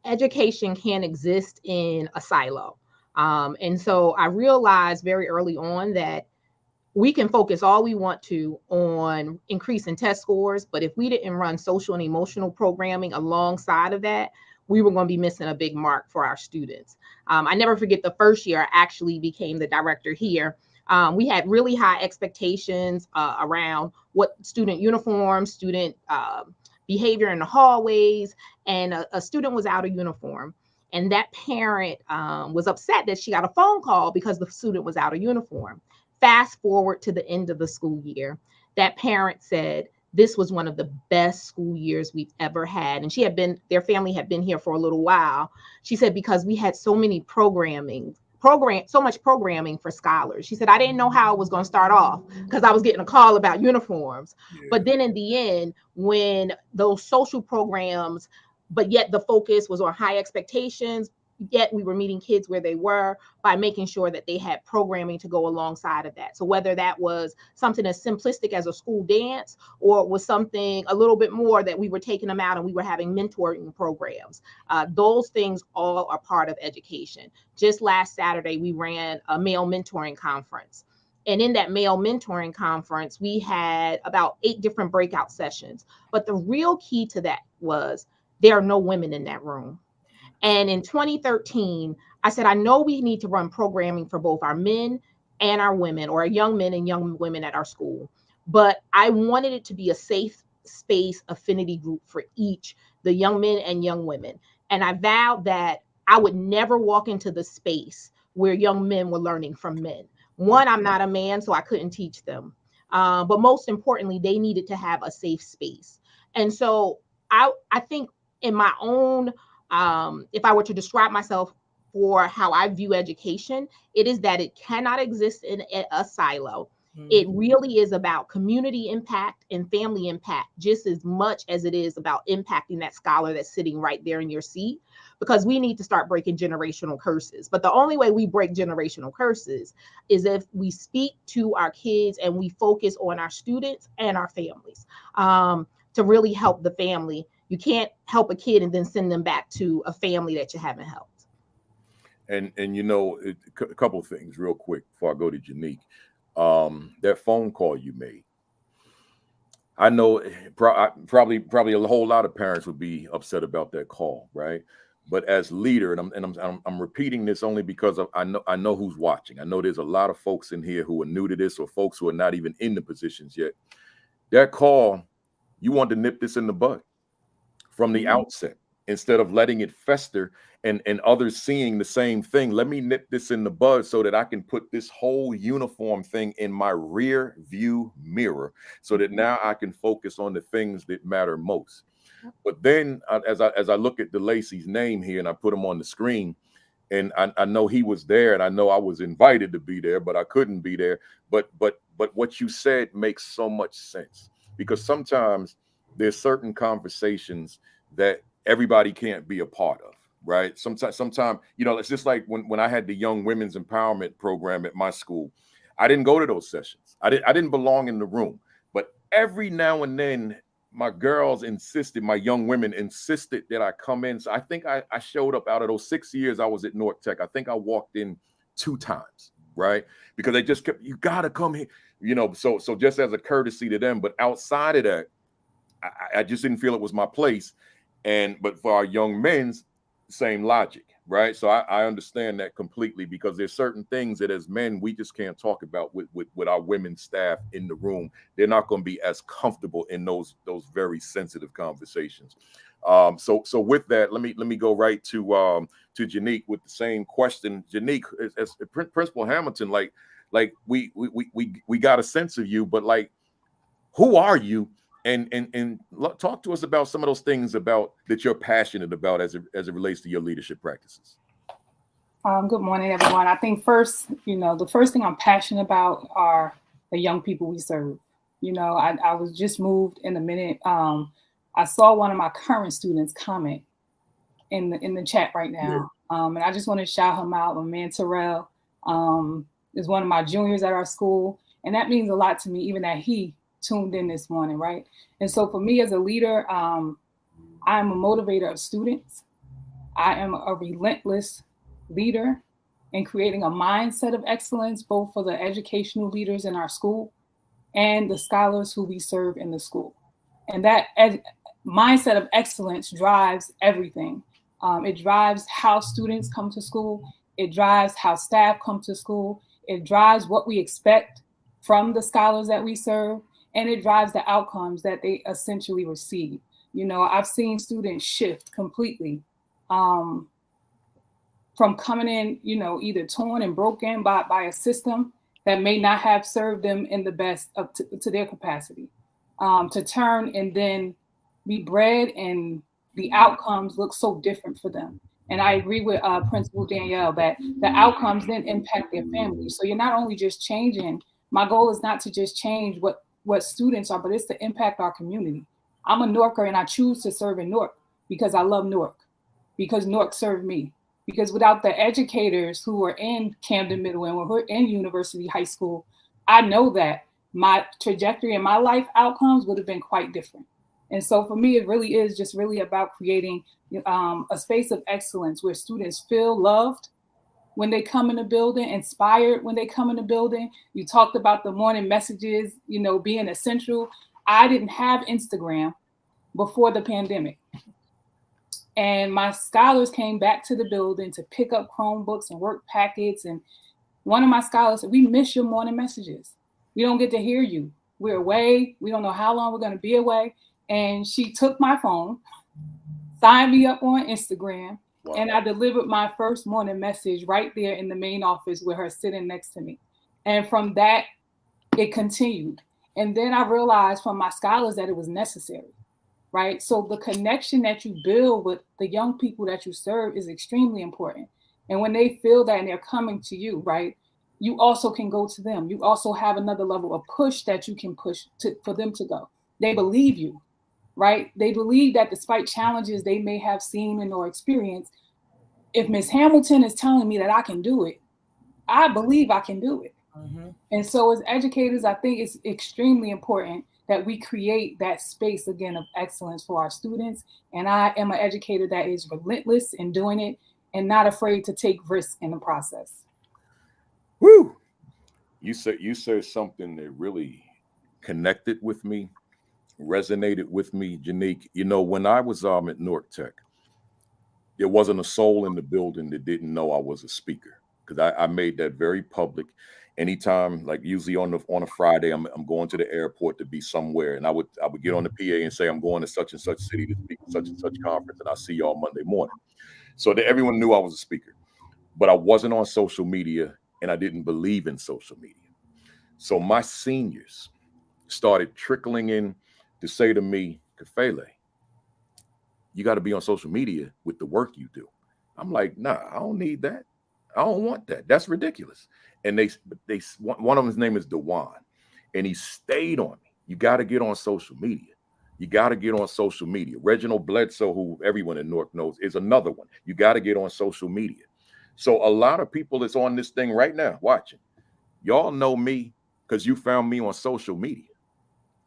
Education can't exist in a silo. And so I realized very early on that we can focus all we want to on increasing test scores, but if we didn't run social and emotional programming alongside of that, we were going to be missing a big mark for our students. I never forget the first year I actually became the director here. We had really high expectations around what student uniforms, student behavior in the hallways, and a student was out of uniform. And that parent was upset that she got a phone call because the student was out of uniform. Fast forward to the end of the school year, that parent said, this was one of the best school years we've ever had. And their family had been here for a little while. She said, because we had so many so much programming for scholars. She said, I didn't know how it was going to start off because I was getting a call about uniforms. Yeah. But then in the end, when those social programs, but yet the focus was on high expectations, yet we were meeting kids where they were by making sure that they had programming to go alongside of that. So whether that was something as simplistic as a school dance, or it was something a little bit more that we were taking them out and we were having mentoring programs, those things all are part of education. Just last Saturday, we ran a male mentoring conference. And in that male mentoring conference, we had about 8 different breakout sessions. But the real key to that was there are no women in that room. And in 2013, I said, I know we need to run programming for both our men and our women, or our young men and young women at our school. But I wanted it to be a safe space affinity group for each, the young men and young women. And I vowed that I would never walk into the space where young men were learning from men. One, I'm not a man, so I couldn't teach them. But most importantly, they needed to have a safe space. And so I think in my own, if I were to describe myself for how I view education, it is that it cannot exist in a silo. It really is about community impact and family impact just as much as it is about impacting that scholar that's sitting right there in your seat, because we need to start breaking generational curses. But the only way we break generational curses is if we speak to our kids and we focus on our students and our families, to really help the family. You can't help a kid and then send them back to a family that you haven't helped. And you know, a couple of things real quick before I go to Genique. That phone call you made, I know probably a whole lot of parents would be upset about that call, right? But as leader, and I'm repeating this only because I know who's watching. I know there's a lot of folks in here who are new to this, or folks who are not even in the positions yet. That call, you want to nip this in the bud from the outset, instead of letting it fester and others seeing the same thing. Let me nip this in the bud so that I can put this whole uniform thing in my rear view mirror, so that now I can focus on the things that matter most. But then as I look at DeLacy's name here and I put him on the screen, and I know he was there, and I know I was invited to be there, but I couldn't be there. But what you said makes so much sense, because sometimes there's certain conversations that everybody can't be a part of, right? Sometimes, you know, it's just like when I had the young women's empowerment program at my school. I didn't go to those sessions. I didn't belong in the room. But every now and then, my girls insisted, my young women insisted that I come in. So I think I showed up. Out of those 6 years I was at North Tech, I think I walked in 2 times, right? Because they just kept, you gotta come here, you know. So just as a courtesy to them. But outside of that, I just didn't feel it was my place. But for our young men's, same logic, right? So I understand that completely, because there's certain things that as men we just can't talk about with our women's staff in the room. They're not going to be as comfortable in those very sensitive conversations. So with that, let me go right to Genique with the same question. Genique, as Principal Hamilton, like we got a sense of you, but like, who are you? And talk to us about some of those things about that you're passionate about as it relates to your leadership practices. Good morning, everyone. I think first, the first thing I'm passionate about are the young people we serve. I was just moved in a minute. I saw one of my current students comment in the chat right now. And I just want to shout him out. My man Terrell is one of my juniors at our school. And that means a lot to me, even that he tuned in this morning, right? And so for me as a leader, I'm a motivator of students. I am a relentless leader in creating a mindset of excellence, both for the educational leaders in our school and the scholars who we serve in the school. And that mindset of excellence drives everything. It drives how students come to school. It drives how staff come to school. It drives what we expect from the scholars that we serve. And it drives the outcomes that they essentially receive. I've seen students shift completely from coming in, either torn and broken by a system that may not have served them in the best up to their capacity, to turn and then be bred, and the outcomes look so different for them. And I agree with Principal Danielle that the outcomes then impact their families. So you're not only just changing, my goal is not to just change what students are, but it's to impact our community. I'm a Newarker and I choose to serve in Newark because I love Newark, because Newark served me. Because without the educators who were in Camden Middle and who were in University High School, I know that my trajectory and my life outcomes would have been quite different. And so for me, it really is just really about creating a space of excellence where students feel loved when they come in the building, inspired when they come in the building. You talked about the morning messages, being essential. I didn't have Instagram before the pandemic. And my scholars came back to the building to pick up Chromebooks and work packets. And one of my scholars said, "We miss your morning messages. We don't get to hear you. We're away. We don't know how long we're going to be away." And she took my phone, signed me up on Instagram, wow. And I delivered my first morning message right there in the main office with her sitting next to me. And from that, it continued. And then I realized from my scholars that it was necessary, right? So the connection that you build with the young people that you serve is extremely important. And when they feel that and they're coming to you, right, you also can go to them. You also have another level of push that you can push for them to go. They believe you. Right? They believe that despite challenges they may have seen and or experienced, if Ms. Hamilton is telling me that I can do it, I believe I can do it. Mm-hmm. And so as educators, I think it's extremely important that we create that space again of excellence for our students. And I am an educator that is relentless in doing it and not afraid to take risks in the process. Woo! You said something that really connected with me, resonated with me, Genique. When I was at Newark Tech, there wasn't a soul in the building that didn't know I was a speaker, because I made that very public. Anytime, like usually on a Friday, I'm going to the airport to be somewhere, and I would get on the PA and say I'm going to such and such city to speak at such and such conference, and I'll see y'all Monday morning. So that everyone knew I was a speaker, but I wasn't on social media, and I didn't believe in social media. So my seniors started trickling in to say to me, "Kafele, you got to be on social media with the work you do." I'm like, "Nah, I don't need that. I don't want that. That's ridiculous." And one of them, his name is Dewan, and he stayed on me. "You got to get on social media. You got to get on social media." Reginald Bledsoe, who everyone in Newark knows, is another one. You got to get on social media. So a lot of people that's on this thing right now watching, y'all know me because you found me on social media.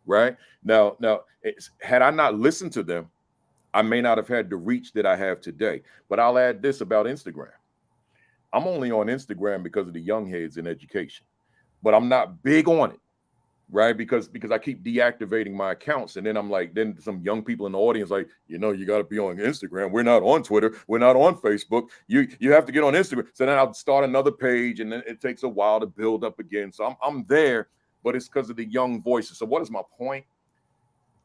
Right now, had I not listened to them, I may not have had the reach that I have today. But I'll add this about Instagram. I'm only on Instagram because of the young heads in education, but I'm not big on it, right? Because I keep deactivating my accounts, and then I'm like, then some young people in the audience like, you got to be on Instagram. We're not on Twitter. We're not on Facebook. You have to get on Instagram. So then I'll start another page, and then it takes a while to build up again. So I'm there. But it's because of the young voices. So what is my point?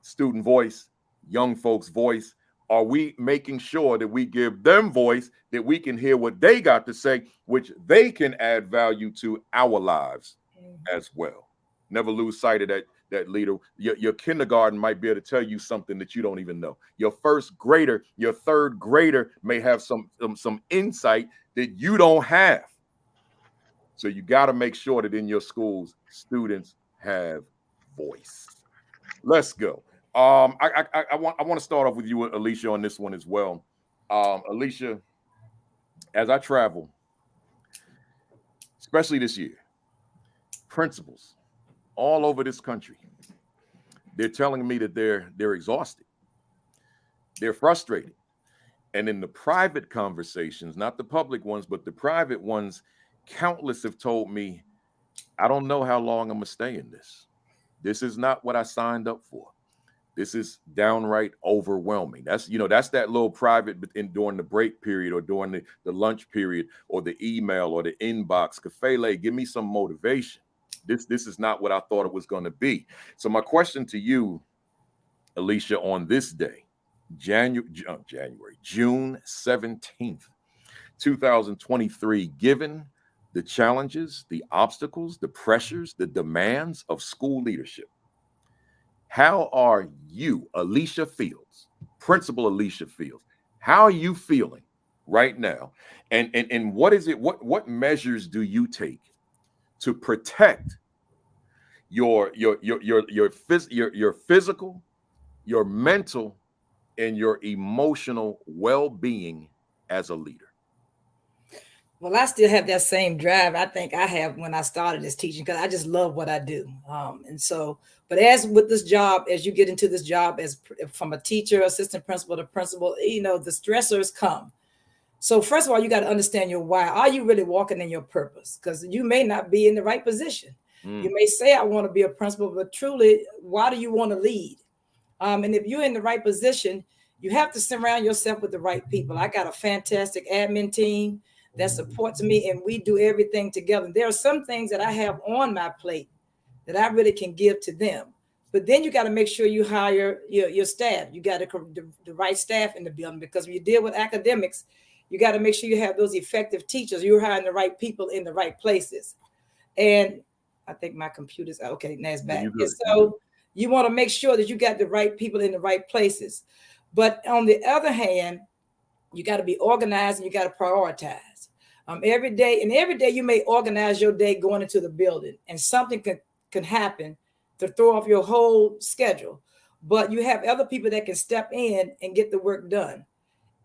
Student voice, young folks' voice. Are we making sure that we give them voice, that we can hear what they got to say, which they can add value to our lives as well? Never lose sight of that leader. Your kindergarten might be able to tell you something that you don't even know. Your first grader, your third grader may have some insight that you don't have. So you got to make sure that in your schools, students have voice. Let's go. I want to start off with you, Alicia, on this one as well. Alicia, as I travel, especially this year, principals all over this country, they're telling me that they're exhausted, they're frustrated, and in the private conversations, not the public ones, but the private ones, countless have told me, "I don't know how long I'm gonna stay in this. This is not what I signed up for. This is downright overwhelming." That's that little private during the break period or during the lunch period or the email or the inbox. Kafele, give me some motivation. This is not what I thought it was going to be. So my question to you, Alicia, on this day, June 17th, 2023, given the challenges, the obstacles, the pressures, the demands of school leadership, how are you, Alicia Fields, Principal Alicia Fields, how are you feeling right now. And what is it? What measures do you take to protect your physical, your mental, and your emotional well-being as a leader? Well, I still have that same drive I think I have when I started this teaching, because I just love what I do. But as with this job, as you get into this job as from a teacher, assistant principal to principal, the stressors come. So first of all, you got to understand your why. Are you really walking in your purpose? Because you may not be in the right position. You may say, I want to be a principal, but truly, why do you want to lead? And if you're in the right position, you have to surround yourself with the right people. I got a fantastic admin team that supports me, and we do everything together. There are some things that I have on my plate that I really can give to them. But then you got to make sure you hire your staff. You got the right staff in the building, because when you deal with academics, you got to make sure you have those effective teachers. You're hiring the right people in the right places. And I think my computer's okay. Now it's back. Yeah, so you want to make sure that you got the right people in the right places. But on the other hand, you got to be organized and you got to prioritize. Every day you may organize your day going into the building, and something can happen to throw off your whole schedule. But you have other people that can step in and get the work done.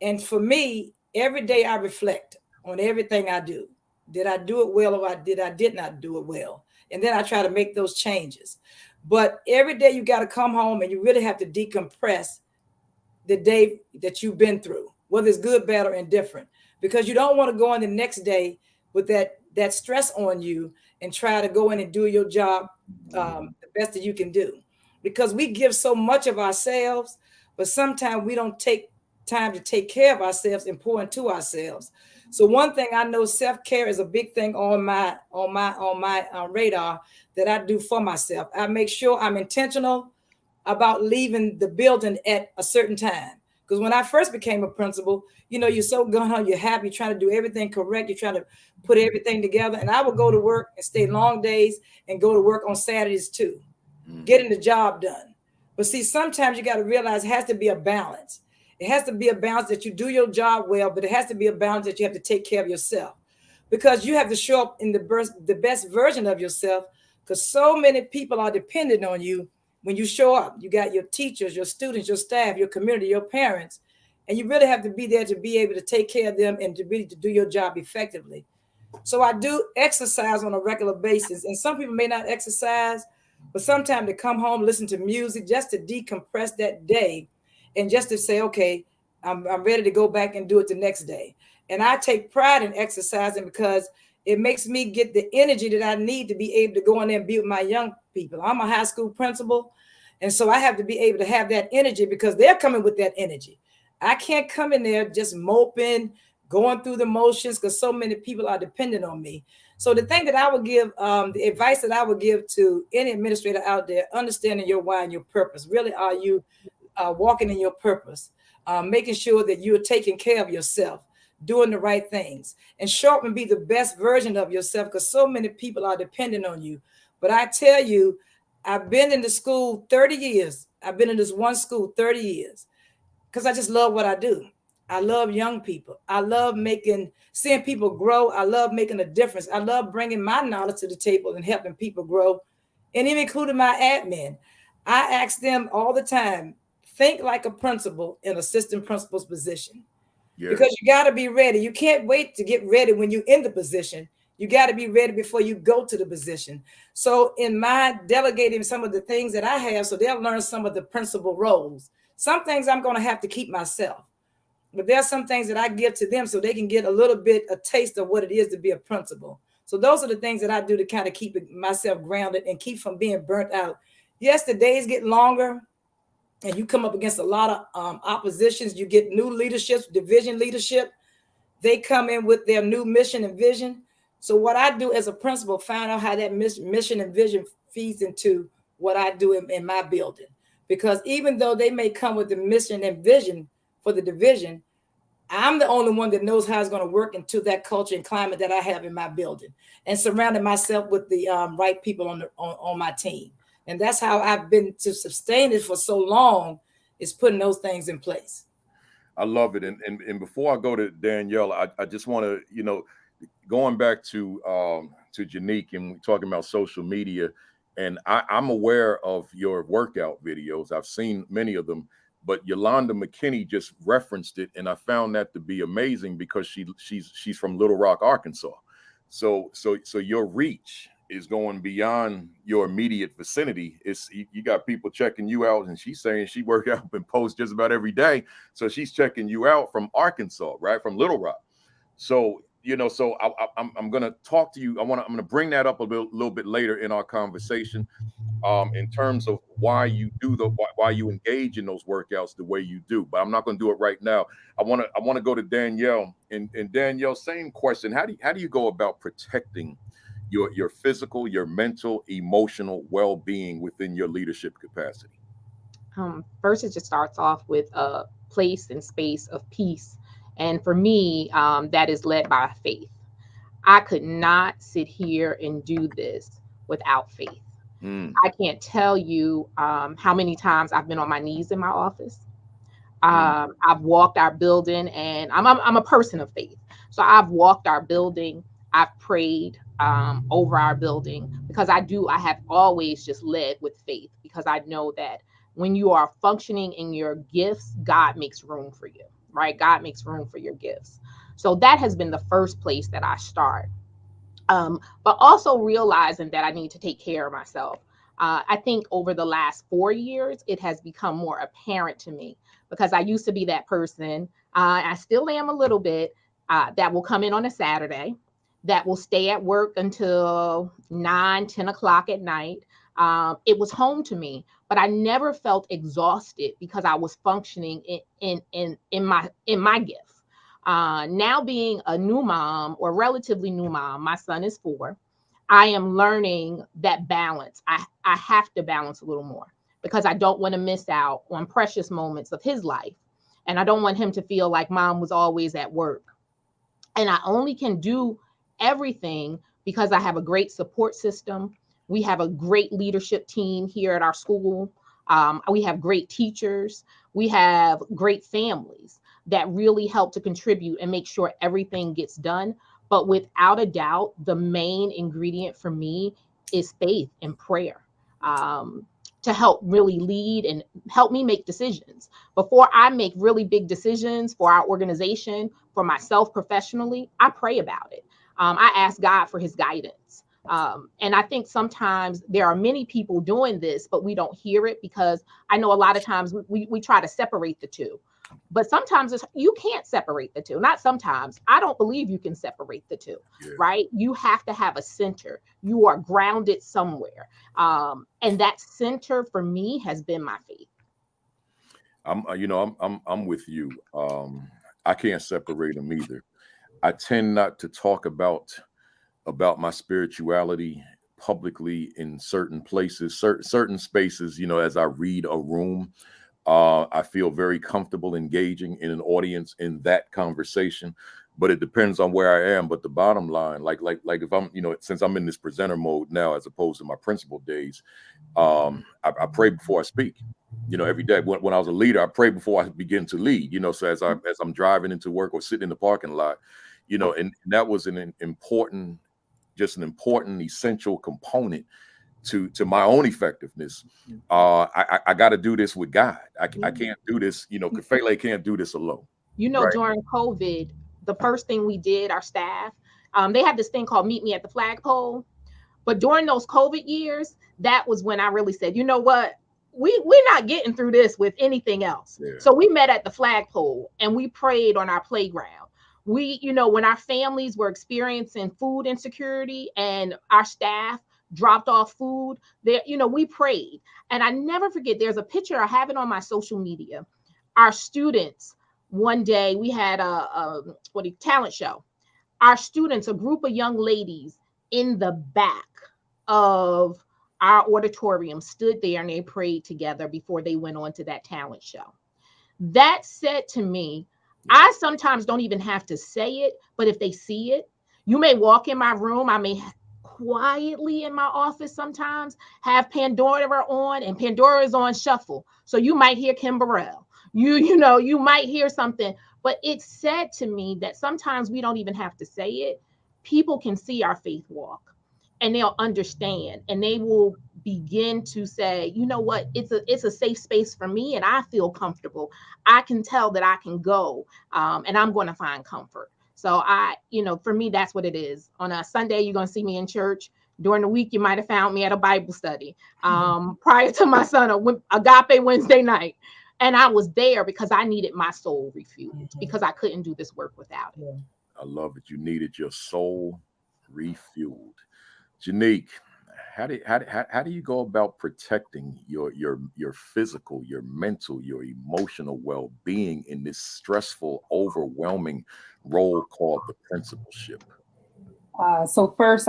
And for me, every day I reflect on everything I do. Did I do it well, or did not do it well? And then I try to make those changes. But every day you got to come home and you really have to decompress the day that you've been through, whether it's good, bad, or indifferent, because you don't want to go in the next day with that stress on you and try to go in and do your job the best that you can do. Because we give so much of ourselves, but sometimes we don't take time to take care of ourselves and pour into ourselves. So one thing I know, self-care is a big thing on my radar that I do for myself. I make sure I'm intentional about leaving the building at a certain time. Because when I first became a principal, you're so gung-ho, you're happy, you're trying to do everything correct, you're trying to put everything together. And I would go to work and stay long days and go to work on Saturdays too, getting the job done. But see, sometimes you got to realize it has to be a balance. It has to be a balance that you do your job well, but it has to be a balance that you have to take care of yourself, because you have to show up in the best version of yourself, because so many people are dependent on you when you show up. You got your teachers, your students, your staff, your community, your parents, and you really have to be there to be able to take care of them and to do your job effectively. So I do exercise on a regular basis, and some people may not exercise, but sometimes they come home, listen to music just to decompress that day, and just to say, okay, I'm ready to go back and do it the next day. And I take pride in exercising because it makes me get the energy that I need to be able to go in there and be with my young people. I'm a high school principal, and so I have to be able to have that energy because they're coming with that energy. I can't come in there just moping, going through the motions, because so many people are dependent on me. So the thing that I would give, the advice that I would give to any administrator out there, understanding your why and your purpose. Really, are you walking in your purpose, making sure that you're taking care of yourself, doing the right things, and show up and be the best version of yourself, because so many people are dependent on you. But I tell you, I've been in the school 30 years. I've been in this one school 30 years because I just love what I do. I love young people. I love seeing people grow. I love making a difference. I love bringing my knowledge to the table and helping people grow, and even including my admin. I ask them all the time, think like a principal in assistant principal's position. Yeah. Because you got to be ready. You can't wait to get ready when you're in the position. You got to be ready before you go to the position. So in my delegating some of the things that I have, so they'll learn some of the principal roles. Some things I'm going to have to keep myself, but there are some things that I give to them so they can get a taste of what it is to be a principal. So those are the things that I do to kind of keep myself grounded and keep from being burnt out. Yes, the days get longer and you come up against a lot of oppositions. You get new leaderships, division leadership. They come in with their new mission and vision. So what I do as a principal, find out how that mission and vision feeds into what I do in my building. Because even though they may come with the mission and vision for the division, I'm the only one that knows how it's going to work into that culture and climate that I have in my building, and surrounding myself with the right people on my team. And that's how I've been to sustain it for so long, is putting those things in place. I love it. And before I go to Danielle, I just want to, going back to Genique and talking about social media, and I'm aware of your workout videos. I've seen many of them, but Yolanda McKinney just referenced it, and I found that to be amazing because she's from Little Rock, Arkansas. So your reach is going beyond your immediate vicinity. It's you got people checking you out, and she's saying she work out and posts just about every day. So she's checking you out from Arkansas, right? From Little Rock. So I'm going to talk to you. I'm going to bring that up a little bit later in our conversation, in terms of why you why you engage in those workouts the way you do. But I'm not going to do it right now. I want to go to Danielle, and Danielle, same question. How do you go about protecting your physical, your mental, emotional well-being within your leadership capacity? First, it just starts off with a place and space of peace. And for me, that is led by faith. I could not sit here and do this without faith. I can't tell you how many times I've been on my knees in my office. I've walked our building, and I'm a person of faith. So I've walked our building. I've prayed over our building because I have always just led with faith, because I know that when you are functioning in your gifts, God makes room for you, right? God makes room for your gifts. So that has been the first place that I start. But also realizing that I need to take care of myself. I think over the last 4 years, it has become more apparent to me, because I used to be that person. I still am a little bit, that will come in on a Saturday, that will stay at work until 9-10 o'clock at night. It was home to me, but I never felt exhausted because I was functioning in my gift. Now being a new mom, or relatively new mom, my son is 4. I am learning that balance. I have to balance a little more, because I don't want to miss out on precious moments of his life. And I don't want him to feel like mom was always at work. And I only can do everything because I have a great support system. We have a great leadership team here at our school. We have great teachers. We have great families that really help to contribute and make sure everything gets done. But without a doubt, the main ingredient for me is faith and prayer, to help really lead and help me make decisions. Before I make really big decisions for our organization, for myself professionally, I pray about it. I ask God for his guidance. And I think sometimes there are many people doing this, but we don't hear it, because I know a lot of times we try to separate the two. But sometimes you can't separate the two. Not sometimes. I don't believe you can separate the two, right? You have to have a center. You are grounded somewhere. And that center for me has been my faith. I'm with you. I can't separate them either. I tend not to talk about my spirituality publicly in certain places, certain spaces. As I read a room, I feel very comfortable engaging in an audience in that conversation, but it depends on where I am. But the bottom line, like if I'm, since I'm in this presenter mode now, as opposed to my principal days, I pray before I speak. Every day. When I was a leader, I pray before I begin to lead. So as I'm driving into work or sitting in the parking lot, and that was an important, essential component to my own effectiveness. I got to do this with God. I can't do this. Kafele can't do this alone. Right? During COVID, the first thing we did, our staff, they had this thing called Meet Me at the Flagpole. But during those COVID years, that was when I really said, you know what? We're not getting through this with anything else. Yeah. So we met at the flagpole and we prayed on our playground. We, when our families were experiencing food insecurity and our staff dropped off food there, we prayed. And I never forget, there's a picture, I have it on my social media. Our students, one day we had a talent show. Our students, a group of young ladies in the back of our auditorium, stood there and they prayed together before they went on to that talent show. That said to me, I sometimes don't even have to say it, but if they see it, you may walk in my room, I may quietly in my office sometimes have Pandora on, and Pandora is on shuffle. So you might hear Kim Burrell. You might hear something, but it's said to me that sometimes we don't even have to say it. People can see our faith walk and they'll understand and they will begin to say, you know what, it's a safe space for me and I feel comfortable. I can tell that I can go, and I'm going to find comfort. So for me, that's what it is. On a Sunday, you're going to see me in church. During the week, you might have found me at a Bible study. Prior to my son, Agape Wednesday night. And I was there because I needed my soul refueled, because I couldn't do this work without it. I love it. You needed your soul refueled. Genique, how do you go about protecting your physical, your mental, your emotional well-being in this stressful, overwhelming role called the principalship? So first,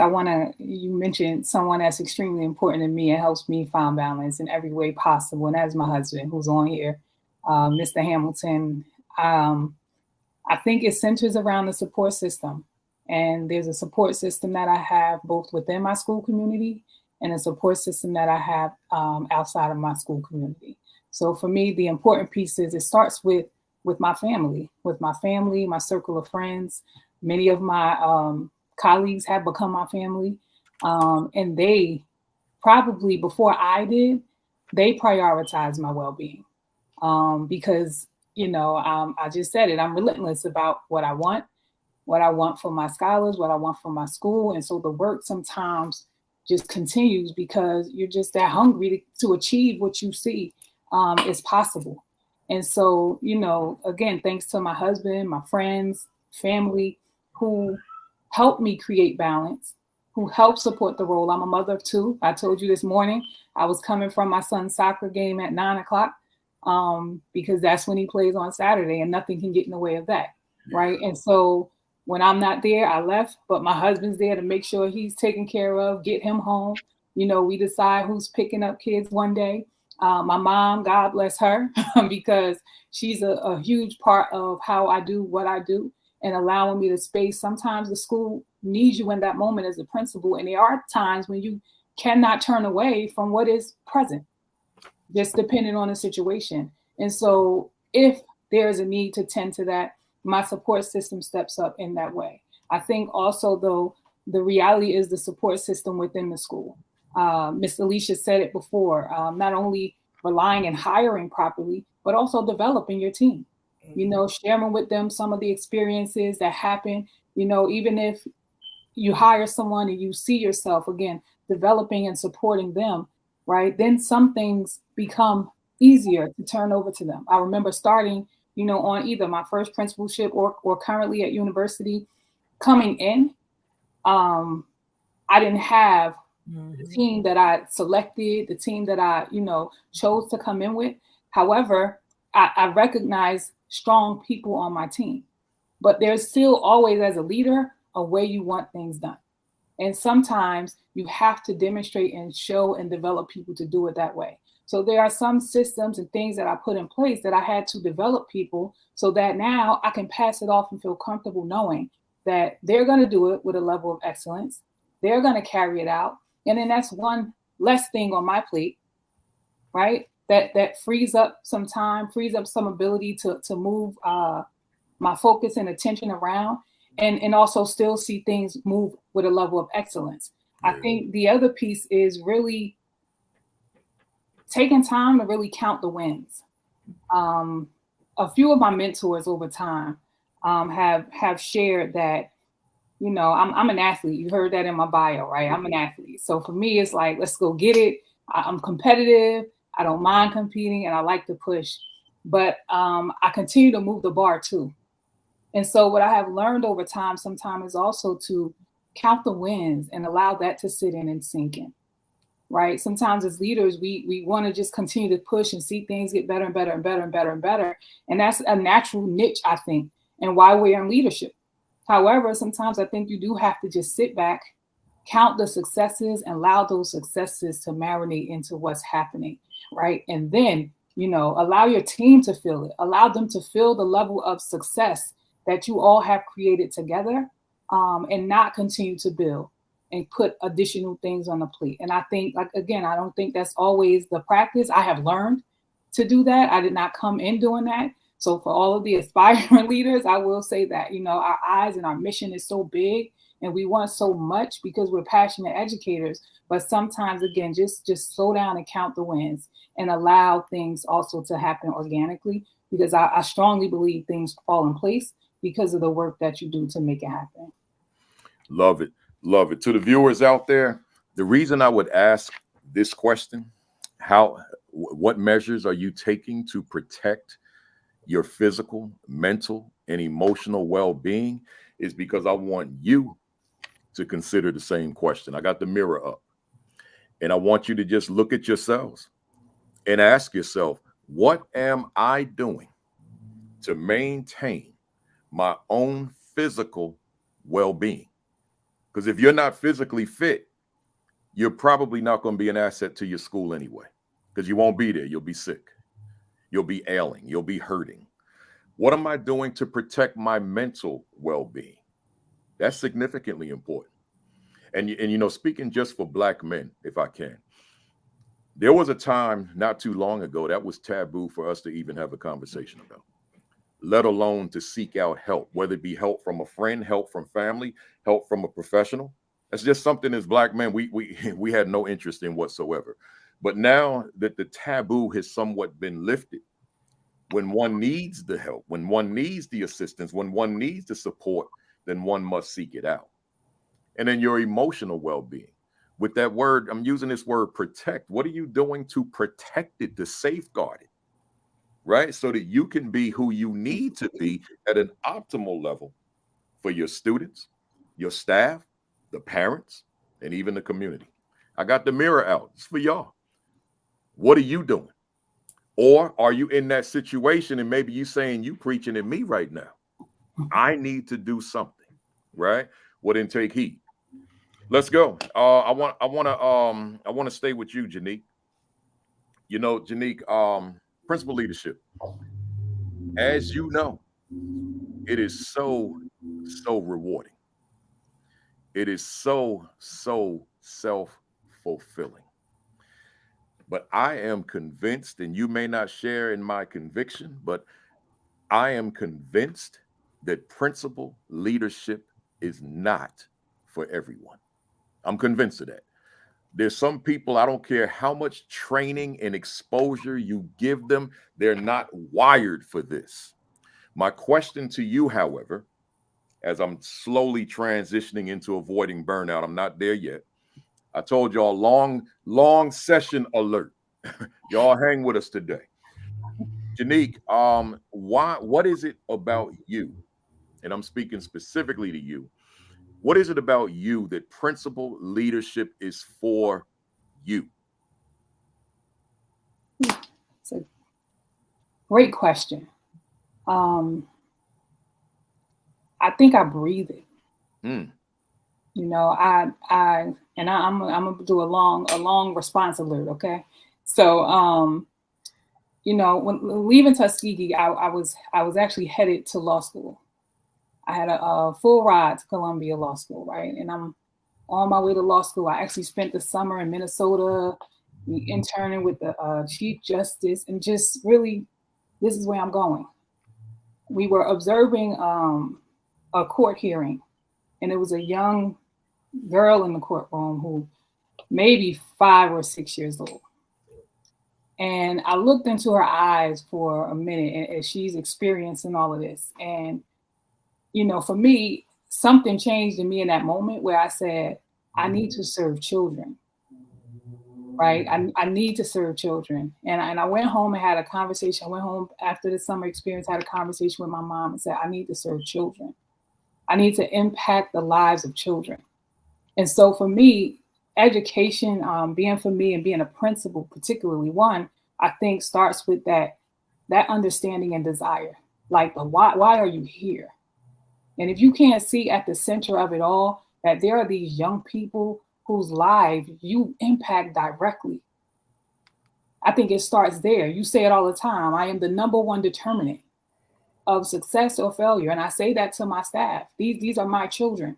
you mentioned someone that's extremely important to me and helps me find balance in every way possible. And that's my husband, who's on here, Mr. Hamilton. I think it centers around the support system. And there's a support system that I have both within my school community and a support system that I have outside of my school community. So for me, the important piece is it starts with my family, my circle of friends. Many of my colleagues have become my family. And they probably, before I did, they prioritized my well-being because, I just said it, I'm relentless about what I want for my scholars, what I want for my school. And so the work sometimes just continues because you're just that hungry to achieve what you see is possible. And so, again, thanks to my husband, my friends, family, who helped me create balance, who helped support the role. I'm a mother of two. I told you this morning, I was coming from my son's soccer game at 9:00 because that's when he plays on Saturday and nothing can get in the way of that. Yeah. Right. And so when I'm not there, I left, but my husband's there to make sure he's taken care of, get him home. We decide who's picking up kids one day. My mom, God bless her, because she's a huge part of how I do what I do and allowing me the space. Sometimes the school needs you in that moment as a principal. And there are times when you cannot turn away from what is present, just depending on the situation. And so if there is a need to tend to that, my support system steps up in that way. I think also, though, the reality is the support system within the school. Miss Alicia said it before, not only relying and hiring properly, but also developing your team. Sharing with them some of the experiences that happen, even if you hire someone and you see yourself, again, developing and supporting them, right? Then some things become easier to turn over to them. I remember starting, on either my first principalship or currently at university, coming in, I didn't have the team that I selected, the team that I, chose to come in with. However, I recognize strong people on my team, but there's still always, as a leader, a way you want things done. And sometimes you have to demonstrate and show and develop people to do it that way. So there are some systems and things that I put in place that I had to develop people so that now I can pass it off and feel comfortable knowing that they're going to do it with a level of excellence. They're going to carry it out. And then that's one less thing on my plate, right? That frees up some time, frees up some ability to move my focus and attention around and also still see things move with a level of excellence. Yeah. I think the other piece is really taking time to really count the wins. A few of my mentors over time have shared that, I'm an athlete. You heard that in my bio, right? I'm an athlete. So for me, it's like, let's go get it. I'm competitive. I don't mind competing and I like to push, but I continue to move the bar too. And so what I have learned over time sometimes is also to count the wins and allow that to sit in and sink in, right? Sometimes as leaders, we want to just continue to push and see things get better and better and better and better and better. And that's a natural niche, I think, and why we're in leadership. However, sometimes I think you do have to just sit back, count the successes and allow those successes to marinate into what's happening, right? And then, allow your team to feel it, allow them to feel the level of success that you all have created together, and not continue to build and put additional things on the plate. And I think, I don't think that's always the practice. I have learned to do that. I did not come in doing that. So for all of the aspiring leaders, I will say that, our eyes and our mission is so big and we want so much because we're passionate educators. But sometimes, again, just slow down and count the wins and allow things also to happen organically, because I strongly believe things fall in place because of the work that you do to make it happen. Love it. Love it. To the viewers out there, the reason I would ask this question, what measures are you taking to protect your physical, mental, and emotional well-being, is because I want you to consider the same question. I got the mirror up, and I want you to just look at yourselves and ask yourself, what am I doing to maintain my own physical well-being? Because if you're not physically fit, you're probably not going to be an asset to your school anyway, because you won't be there. You'll be sick. You'll be ailing. You'll be hurting. What am I doing to protect my mental well-being? That's significantly important. And speaking just for Black men, if I can, there was a time not too long ago that was taboo for us to even have a conversation about, let alone to seek out help, whether it be help from a friend, help from family, help from a professional. That's just something as Black men we had no interest in whatsoever. But now that the taboo has somewhat been lifted, when one needs the help, when one needs the assistance, when one needs the support, then one must seek it out. And then your emotional well-being. With that word, I'm using this word protect. What are you doing to protect it, to safeguard it, right? So that you can be who you need to be at an optimal level for your students, your staff, the parents, and even the community. I got the mirror out. It's for y'all. What are you doing? Or are you in that situation and maybe you saying, you preaching at me right now? I need to do something, right? Well, then take heed. Let's go. I want to stay with you, Genique. Genique, principal leadership. As you know, it is so rewarding. It is so self-fulfilling. But I am convinced, and you may not share in my conviction, but I am convinced that principal leadership is not for everyone. I'm convinced of that. There's some people, I don't care how much training and exposure you give them, they're not wired for this. My question to you, however, as I'm slowly transitioning into avoiding burnout, I'm not there yet. I told y'all long session alert. Y'all hang with us today. Genique, what is it about you? And I'm speaking specifically to you. What is it about you that principal leadership is for you? It's a great question. I think I breathe it. I'm gonna do a long response alert. Okay, so when leaving Tuskegee, I was actually headed to law school. I had a full ride to Columbia Law School, right? And I'm on my way to law school. I actually spent the summer in Minnesota, interning with the Chief Justice, and just really, this is where I'm going. We were observing a court hearing, and it was a young girl in the courtroom who maybe 5 or 6 years old. And I looked into her eyes for a minute as she's experiencing all of this. And for me, something changed in me in that moment where I said, I need to serve children, right? I need to serve children. And I went home and had a conversation. I went home after the summer experience, had a conversation with my mom and said, I need to serve children. I need to impact the lives of children. And so for me, education, being for me and being a principal, particularly one, I think starts with that understanding and desire. Like why are you here? And if you can't see at the center of it all, that there are these young people whose lives you impact directly, I think it starts there. You say it all the time. I am the number one determinant of success or failure. And I say that to my staff. These are my children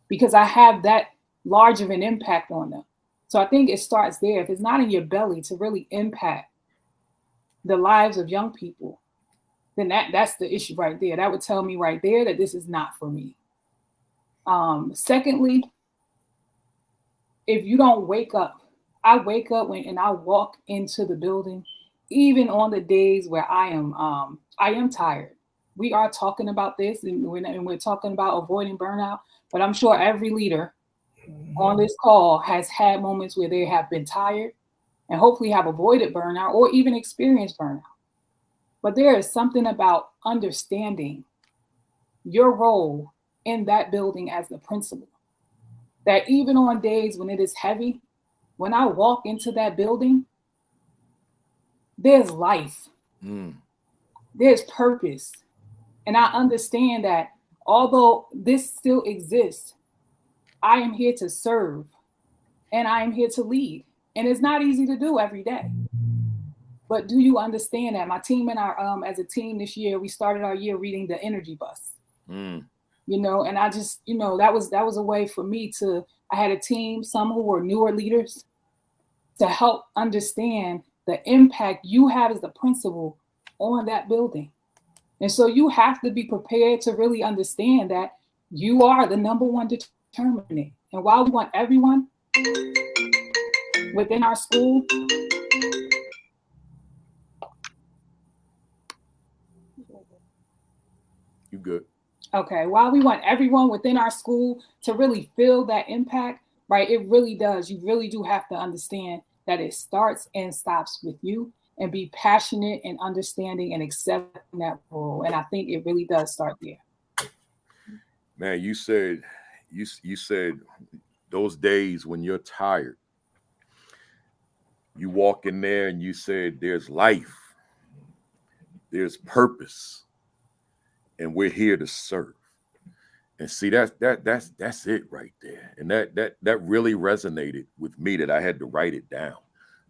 because I have that large of an impact on them. So I think it starts there. If it's not in your belly to really impact the lives of young people, then that's the issue right there. That would tell me right there that this is not for me. Secondly, if you don't wake up, I wake up and I walk into the building, even on the days where I am tired. We are talking about this, and we're talking about avoiding burnout. But I'm sure every leader on this call has had moments where they have been tired, and hopefully have avoided burnout or even experienced burnout. But there is something about understanding your role in that building as the principal, that even on days when it is heavy, when I walk into that building, there's life, there's purpose. And I understand that although this still exists, I am here to serve and I am here to lead. And it's not easy to do every day. But do you understand that my team and our as a team this year, we started our year reading The Energy Bus. You know, and I just, you know, that was a way for me to, I had a team, some who were newer leaders, to help understand the impact you have as the principal on that building. And so you have to be prepared to really understand that you are the number one determinant. And while we want everyone within our school, You good? okay, while we want everyone within our school to really feel that impact, right, it really does. You really do have to understand that it starts and stops with you, and be passionate and understanding and accepting that role. And I think it really does start there. Man, you said those days when you're tired, you walk in there and you said there's life, there's purpose, and we're here to serve. And see, that's it right there. And that really resonated with me, that I had to write it down.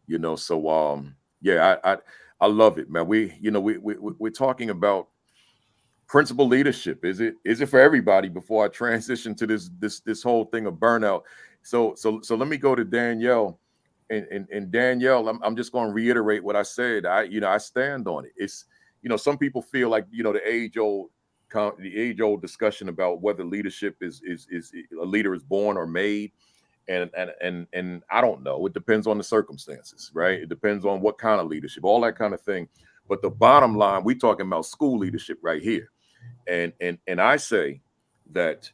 You know, so yeah, I love it, man. We're talking about principal leadership. Is it for everybody? Before I transition to this whole thing of burnout, so let me go to Danielle, and Danielle, I'm just going to reiterate what I said. I stand on it. It's, some people feel like, the age old discussion about whether leadership is a leader is born or made. And I don't know. It depends on the circumstances, right? It depends on what kind of leadership, all that kind of thing. But the bottom line, we talking about school leadership right here. And I say that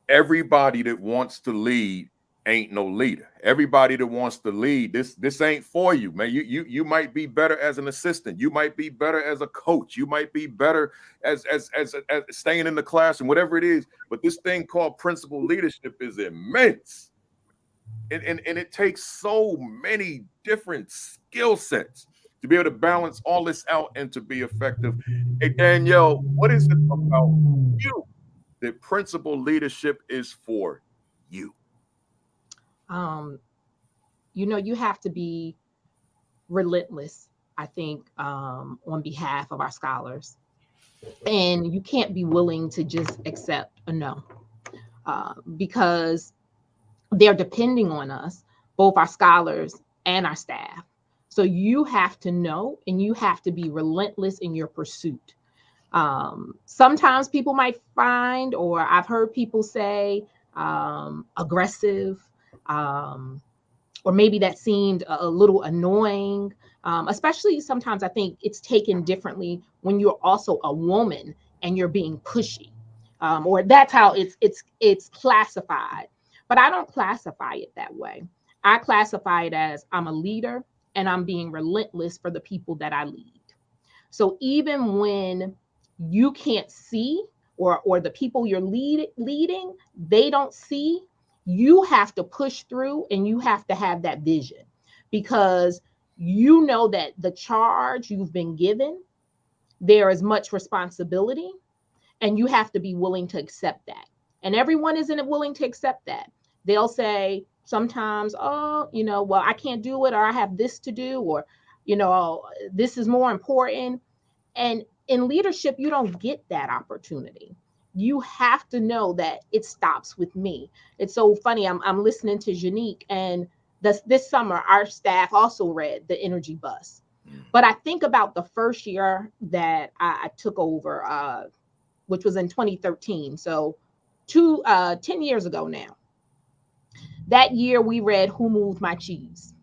everybody that wants to lead ain't no leader. Everybody that wants to lead, this ain't for you, man. You might be better as an assistant. You might be better as a coach. You might be better as staying in the classroom, whatever it is. But this thing called principal leadership is immense. And it takes so many different skill sets to be able to balance all this out and to be effective. Hey, Danielle, what is it about you that principal leadership is for you? You have to be relentless, I think, on behalf of our scholars. And you can't be willing to just accept a no, because they're depending on us, both our scholars and our staff. So you have to know, and you have to be relentless in your pursuit. Sometimes people might find, or I've heard people say, aggressive, or maybe that seemed a little annoying. Especially sometimes I think it's taken differently when you're also a woman and you're being pushy, or that's how it's classified. But I don't classify it that way. I classify it as I'm a leader and I'm being relentless for the people that I lead. So even when you can't see, or the people you're leading, they don't see, you have to push through, and you have to have that vision, because you know that the charge you've been given, there is much responsibility, and you have to be willing to accept that. And everyone isn't willing to accept that. They'll say sometimes, oh, well, I can't do it, or I have this to do, or, this is more important. And in leadership, you don't get that opportunity. You have to know that it stops with me. It's so funny. I'm listening to Genique, and this summer, our staff also read The Energy Bus. But I think about the first year that I took over, which was in 2013. So 10 years ago now. That year we read Who Moved My Cheese?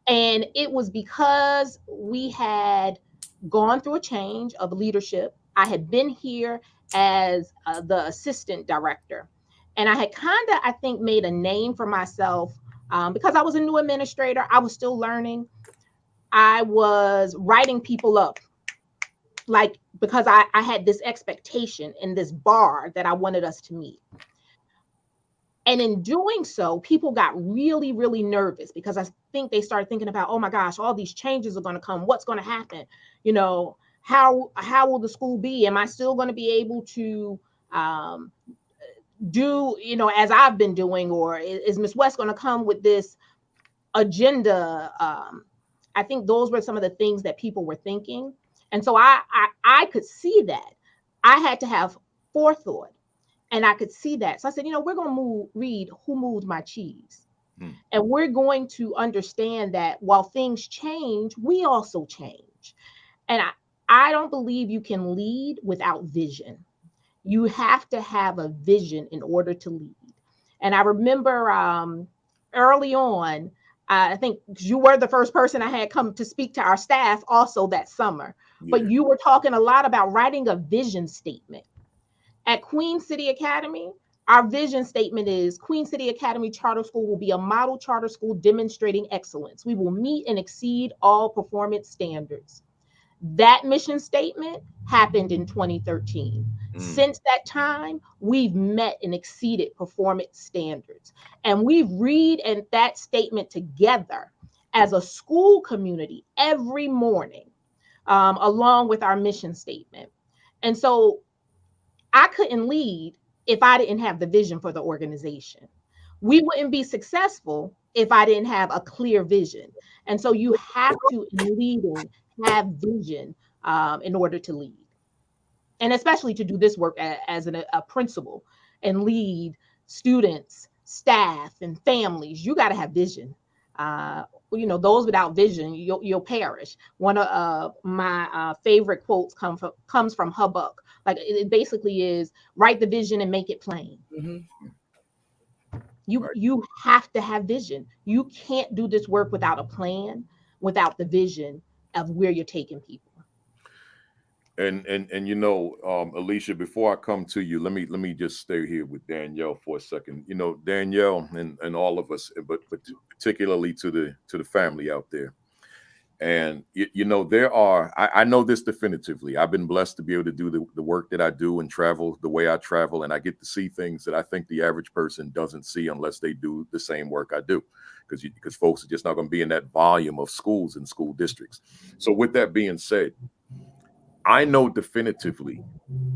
And it was because we had gone through a change of leadership. I had been here as the assistant director. And I had kind of, I think, made a name for myself because I was a new administrator. I was still learning. I was writing people up, like, because I had this expectation and this bar that I wanted us to meet. And in doing so, people got really, really nervous because I think they started thinking about, oh my gosh, all these changes are going to come. What's going to happen? You know, how will the school be? Am I still going to be able to do, you know, as I've been doing, or is Miss West going to come with this agenda? I think those were some of the things that people were thinking. And so I could see that. I had to have forethought. And I could see that. So I said, you know, we're going to read Who Moved My Cheese? And we're going to understand that while things change, we also change. And I don't believe you can lead without vision. You have to have a vision in order to lead. And I remember early on, I think you were the first person I had come to speak to our staff also that summer. Yeah. But you were talking a lot about writing a vision statement. At Queen City Academy, our vision statement is Queen City Academy Charter School will be a model charter school demonstrating excellence. We will meet and exceed all performance standards. That mission statement happened in 2013. Since that time, we've met and exceeded performance standards. And we've read and that statement together as a school community every morning, along with our mission statement. And so I couldn't lead if I didn't have the vision for the organization. We wouldn't be successful if I didn't have a clear vision. And so you have to, in leading, have vision in order to lead. And especially to do this work as a principal and lead students, staff, and families, you got to have vision. You know, those without vision, you'll perish. One of my favorite quotes comes from Hubbub. Like, it basically is, write the vision and make it plain. You have to have vision. You can't do this work without a plan, without the vision of where you're taking people. And you know, Alicia, before I come to you, let me just stay here with Danielle for a second. You know, Danielle and all of us, but particularly to the family out there. And you know, I know this definitively. I've been blessed to be able to do the work that I do and travel the way I travel, and I get to see things that I think the average person doesn't see unless they do the same work I do, because folks are just not going to be in that volume of schools and school districts. So with that being said, I know definitively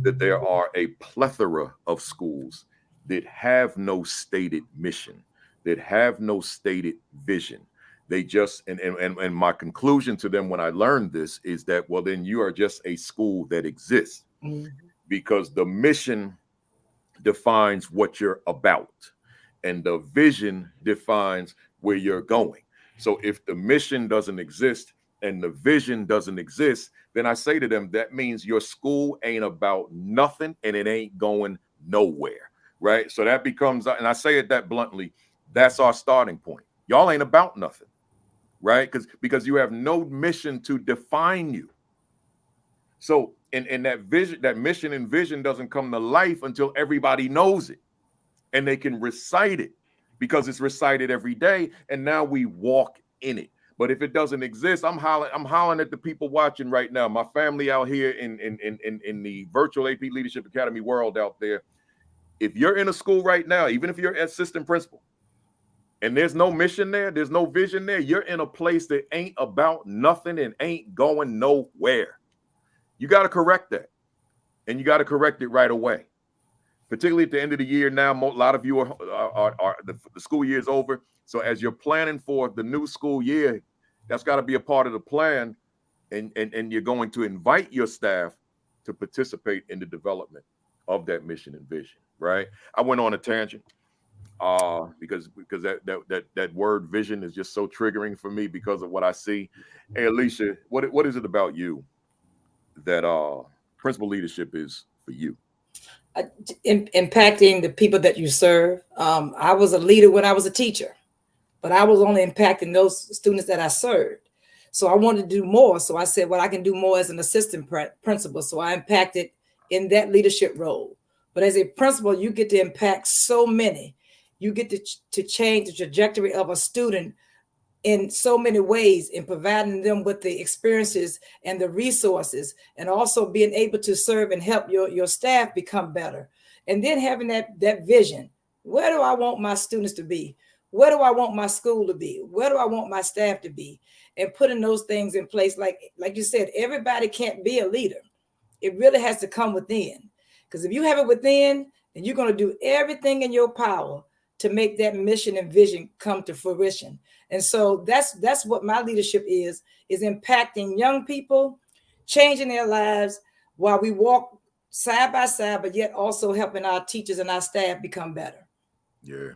that there are a plethora of schools that have no stated mission, that have no stated vision. They just, and my conclusion to them when I learned this is that, well, then you are just a school that exists, because the mission defines what you're about and the vision defines where you're going. So if the mission doesn't exist and the vision doesn't exist, then I say to them, that means your school ain't about nothing and it ain't going nowhere, right? So that becomes, and I say it that bluntly, that's our starting point. Y'all ain't about nothing, right? Because you have no mission to define you. So and that vision, that mission and vision doesn't come to life until everybody knows it and they can recite it, because it's recited every day, and now we walk in it. But if it doesn't exist, I'm hollering at the people watching right now, my family out here in the virtual AP Leadership Academy world out there. If you're in a school right now, even if you're assistant principal, and there's no mission there, there's no vision there, you're in a place that ain't about nothing and ain't going nowhere. You got to correct that, and you got to correct it right away. Particularly at the end of the year now, a lot of you are the school year is over. So as you're planning for the new school year, that's got to be a part of the plan, and you're going to invite your staff to participate in the development of that mission and vision, right? I went on a tangent. because that word vision is just so triggering for me because of what I see. Hey, Alicia, what is it about you that principal leadership is for you? Impacting the people that you serve. I was a leader when I was a teacher, but I was only impacting those students that I served. So I wanted to do more. So I said, well, I can do more as an assistant principal. So I impacted in that leadership role. But as a principal, you get to impact so many. You get to change the trajectory of a student in so many ways, in providing them with the experiences and the resources, and also being able to serve and help your staff become better. And then having that vision. Where do I want my students to be? Where do I want my school to be? Where do I want my staff to be? And putting those things in place, like you said, everybody can't be a leader. It really has to come within. Because if you have it within, then you're going to do everything in your power to make that mission and vision come to fruition. And so that's what my leadership is impacting young people, changing their lives while we walk side by side, but yet also helping our teachers and our staff become better. Yeah,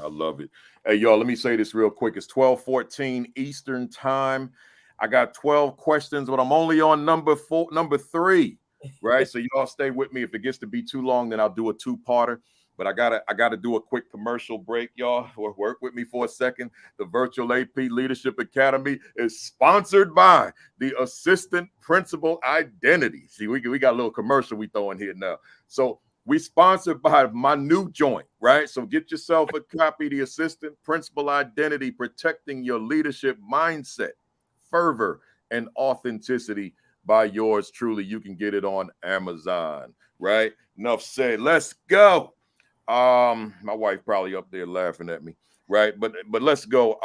I love it. Hey, y'all, let me say this real quick. It's 12:14 Eastern time. I got 12 questions, but I'm only on number 3, right? So y'all stay with me. If it gets to be too long, then I'll do a 2-parter. But I gotta do a quick commercial break, y'all. Work with me for a second. The Virtual AP Leadership Academy is sponsored by the Assistant Principal Identity. See, we got a little commercial we throw in here now. So we sponsored by my new joint, right? So get yourself a copy of the Assistant Principal Identity, protecting your leadership mindset, fervor, and authenticity by yours truly. You can get it on Amazon, right? Enough said. Let's go. My wife probably up there laughing at me, right? But let's go.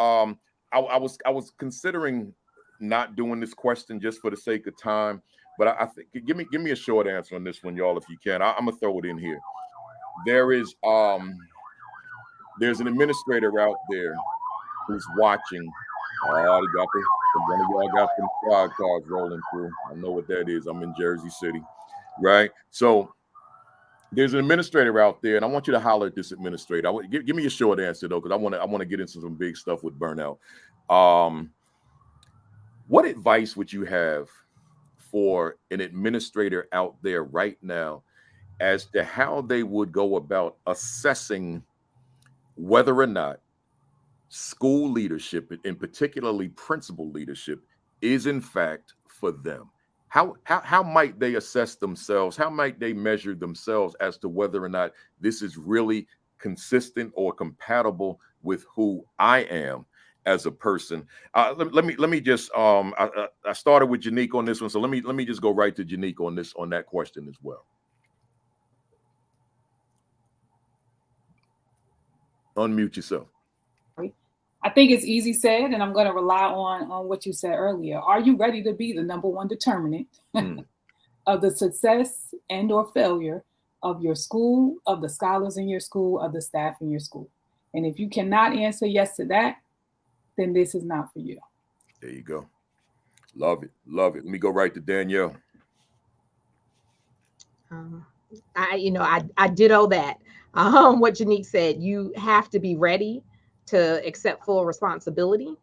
I was considering not doing this question just for the sake of time, but I think give me a short answer on this one, y'all, if you can. I'm gonna throw it in here. There's an administrator out there who's watching. One of y'all got some squad cars rolling through. I know what that is. I'm in Jersey City, right? So there's an administrator out there, and I want you to holler at this administrator. Give me a short answer though, because I want to get into some big stuff with burnout. What advice would you have for an administrator out there right now as to how they would go about assessing whether or not school leadership, and particularly principal leadership, is in fact for them? How might they assess themselves? How might they measure themselves as to whether or not this is really consistent or compatible with who I am as a person? Let me just I started with Genique on this one, so let me just go right to Genique on that question as well. Unmute yourself. I think it's easy said, and I'm going to rely on what you said earlier. Are you ready to be the number one determinant of the success and or failure of your school, of the scholars in your school, of the staff in your school? And if you cannot answer yes to that, then this is not for you. There you go. Love it. Love it. Let me go right to Danielle. I ditto that. What Genique said, you have to be ready to accept full responsibility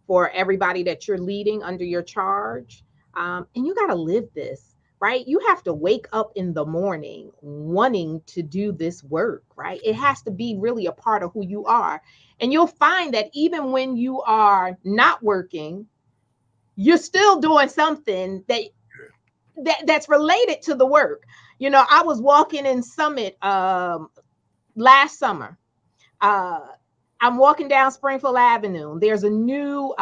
for everybody that you're leading under your charge. And you got to live this, right? You have to wake up in the morning wanting to do this work, right? It has to be really a part of who you are. And you'll find that even when you are not working, you're still doing something that's related to the work. I was walking in Summit last summer. I'm walking down Springfield Avenue. There's a new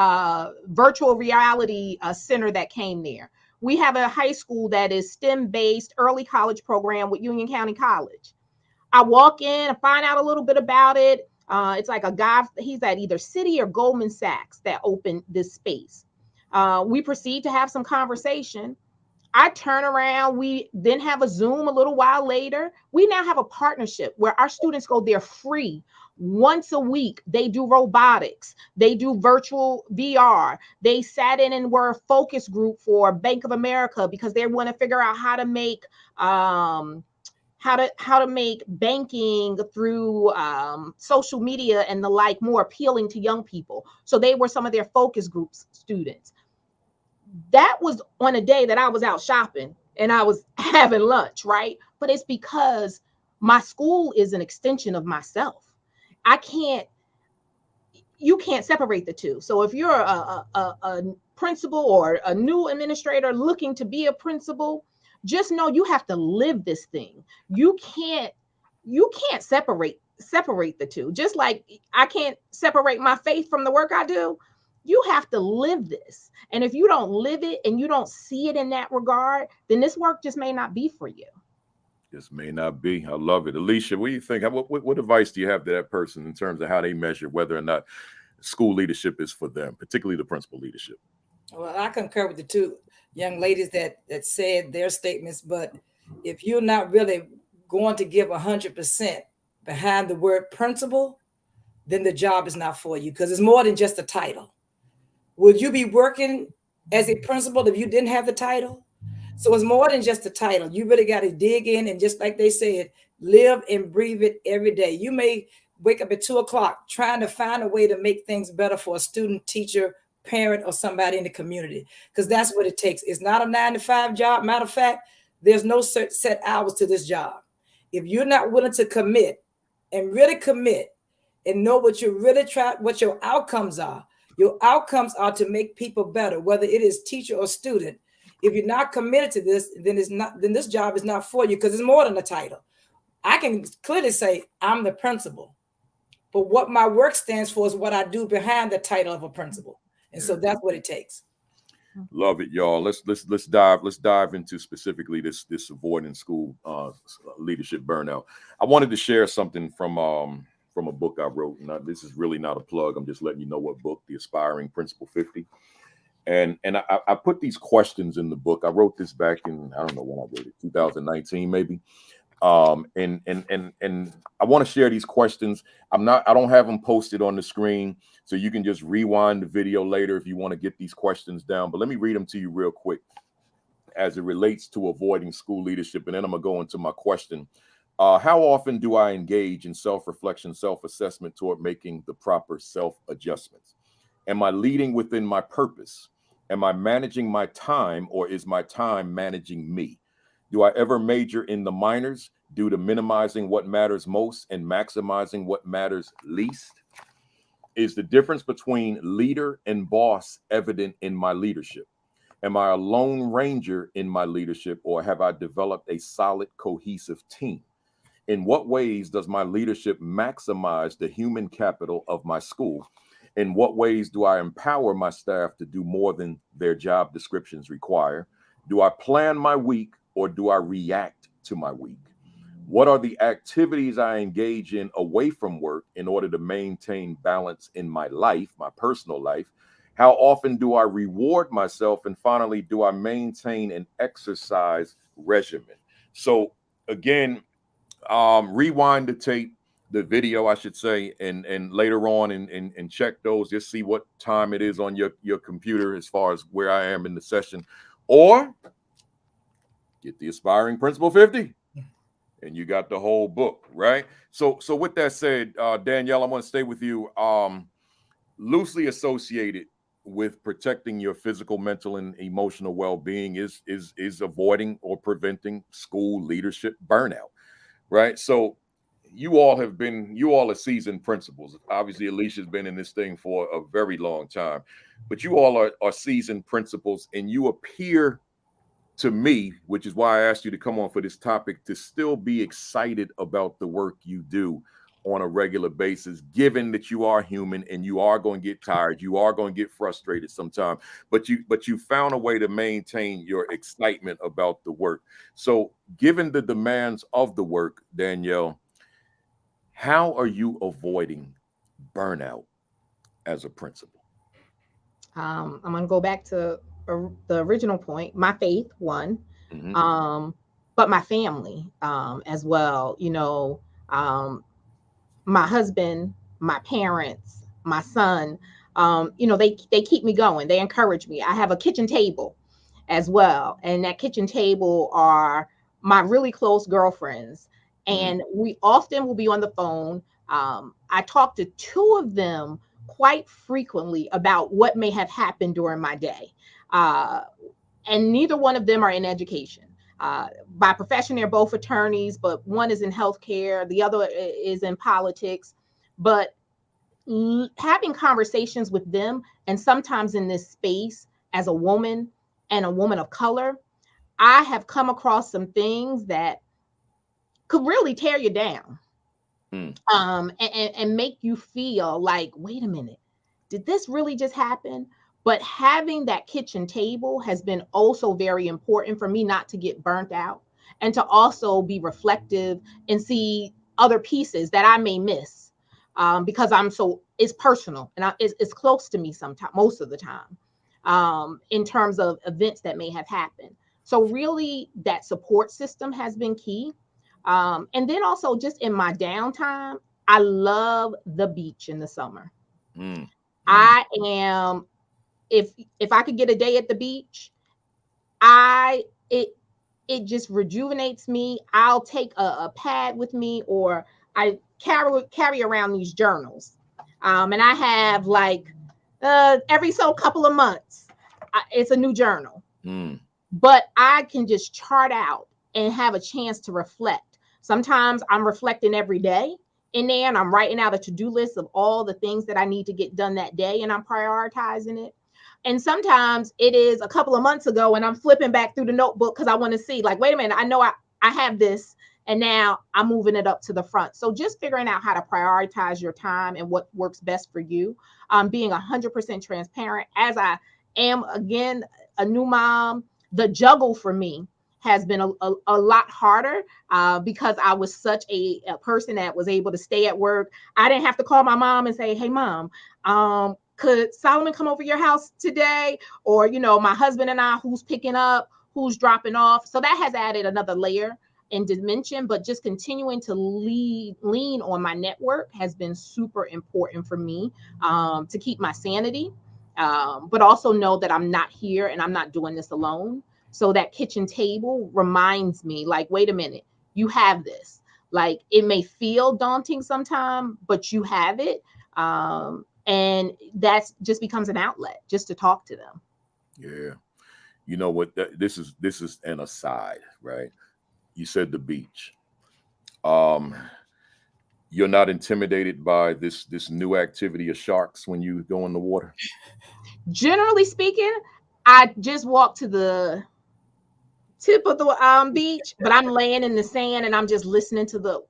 virtual reality center that came there. We have a high school that is STEM-based early college program with Union County College. I walk in and find out a little bit about it. It's like a guy, he's at either Citi or Goldman Sachs that opened this space. We proceed to have some conversation. I turn around. We then have a Zoom a little while later. We now have a partnership where our students go there free. Once a week, they do robotics. They do virtual VR. They sat in and were a focus group for Bank of America because they want to figure out how to make how to make banking through social media and the like more appealing to young people. So they were some of their focus groups students. That was on a day that I was out shopping and I was having lunch, right? But it's because my school is an extension of myself. You can't separate the two. So if you're a principal or a new administrator looking to be a principal, just know you have to live this thing. You can't separate the two. Just like I can't separate my faith from the work I do, you have to live this. And if you don't live it and you don't see it in that regard, then this work just may not be for you. This may not be. I love it. Alicia, what do you think? What advice do you have to that person in terms of how they measure whether or not school leadership is for them, particularly the principal leadership? Well, I concur with the two young ladies that said their statements, but if you're not really going to give 100% behind the word principal, then the job is not for you, because it's more than just a title. Would you be working as a principal if you didn't have the title? So it's more than just a title. You really got to dig in and, just like they said, live and breathe it every day. You may wake up at 2 o'clock trying to find a way to make things better for a student, teacher, parent, or somebody in the community, because that's what it takes. It's not a 9-to-5 job. Matter of fact, there's no set hours to this job. If you're not willing to commit and really commit and know what you really try, what your outcomes are to make people better, whether it is teacher or student. If you're not committed to this, then this job is not for you, because it's more than a title. I can clearly say I'm the principal, but what my work stands for is what I do behind the title of a principal. And so that's what it takes. Love it, y'all. Let's dive into specifically this avoiding school leadership burnout. I wanted to share something from a book I wrote. Now, this is really not a plug. I'm just letting you know what book, The Aspiring Principal 50. And I put these questions in the book. I wrote this back in, I don't know when I wrote it, 2019 maybe. And I want to share these questions. I don't have them posted on the screen, so you can just rewind the video later if you want to get these questions down. But let me read them to you real quick as it relates to avoiding school leadership. And then I'm gonna go into my question. How often do I engage in self-reflection, self-assessment toward making the proper self-adjustments? Am I leading within my purpose? Am I managing my time, or is my time managing me? Do I ever major in the minors due to minimizing what matters most and maximizing what matters least? Is the difference between leader and boss evident in my leadership? Am I a lone ranger in my leadership, or have I developed a solid, cohesive team? In what ways does my leadership maximize the human capital of my school? In what ways do I empower my staff to do more than their job descriptions require? Do I plan my week, or do I react to my week? What are the activities I engage in away from work in order to maintain balance in my life, my personal life? How often do I reward myself? And finally, do I maintain an exercise regimen? So again, rewind the tape, the video, I should say, and later on and check those, just see what time it is on your computer as far as where I am in the session, or get the Aspiring Principal 50 and you got the whole book, right? So with that said, Danielle, I want to stay with you. Loosely associated with protecting your physical, mental, and emotional well-being is avoiding or preventing school leadership burnout, right? So you all are seasoned principals. Obviously, Alicia's been in this thing for a very long time, but you all are seasoned principals, and you appear to me, which is why I asked you to come on for this topic, to still be excited about the work you do on a regular basis, given that you are human and you are going to get tired, you are going to get frustrated sometimes, but you found a way to maintain your excitement about the work. So given the demands of the work, Danielle, how are you avoiding burnout as a principal? I'm going to go back to the original point, my faith, one, but my family as well. You know, my husband, my parents, my son, you know, they keep me going. They encourage me. I have a kitchen table as well. And that kitchen table are my really close girlfriends And we often will be on the phone. I talk to two of them quite frequently about what may have happened during my day. And neither one of them are in education. By profession, they're both attorneys, but one is in healthcare, the other is in politics. But having conversations with them, and sometimes in this space as a woman and a woman of color, I have come across some things that could really tear you down. And make you feel like, wait a minute, did this really just happen? But having that kitchen table has been also very important for me not to get burnt out, and to also be reflective and see other pieces that I may miss, because it's personal, and it's close to me sometimes, most of the time, in terms of events that may have happened. So really that support system has been key. And then also just in my downtime, I love the beach in the summer. I am, if I could get a day at the beach, it just rejuvenates me. I'll take a pad with me, or I carry around these journals. And I have like every so couple of months, it's a new journal. But I can just chart out and have a chance to reflect. Sometimes I'm reflecting every day in there, and I'm writing out a to-do list of all the things that I need to get done that day, and I'm prioritizing it. And sometimes it is a couple of months ago, and I'm flipping back through the notebook because I want to see, like, wait a minute, I know I have this, and now I'm moving it up to the front. So just figuring out how to prioritize your time and what works best for you. Being 100% transparent, as I am, again, a new mom, the juggle for me has been a lot harder, because I was such a person that was able to stay at work. I didn't have to call my mom and say, hey, mom, could Solomon come over your house today? Or, my husband and I, who's picking up, who's dropping off. So that has added another layer and dimension, but just continuing to lean on my network has been super important for me, to keep my sanity, but also know that I'm not here and I'm not doing this alone. So that kitchen table reminds me, like, wait a minute, you have this. Like, it may feel daunting sometimes, but you have it. And that just becomes an outlet just to talk to them. Yeah. You know what? This is an aside, right? You said the beach. You're not intimidated by this new activity of sharks when you go in the water? Generally speaking, I just walk to the tip of the beach, but I'm laying in the sand and I'm just listening to the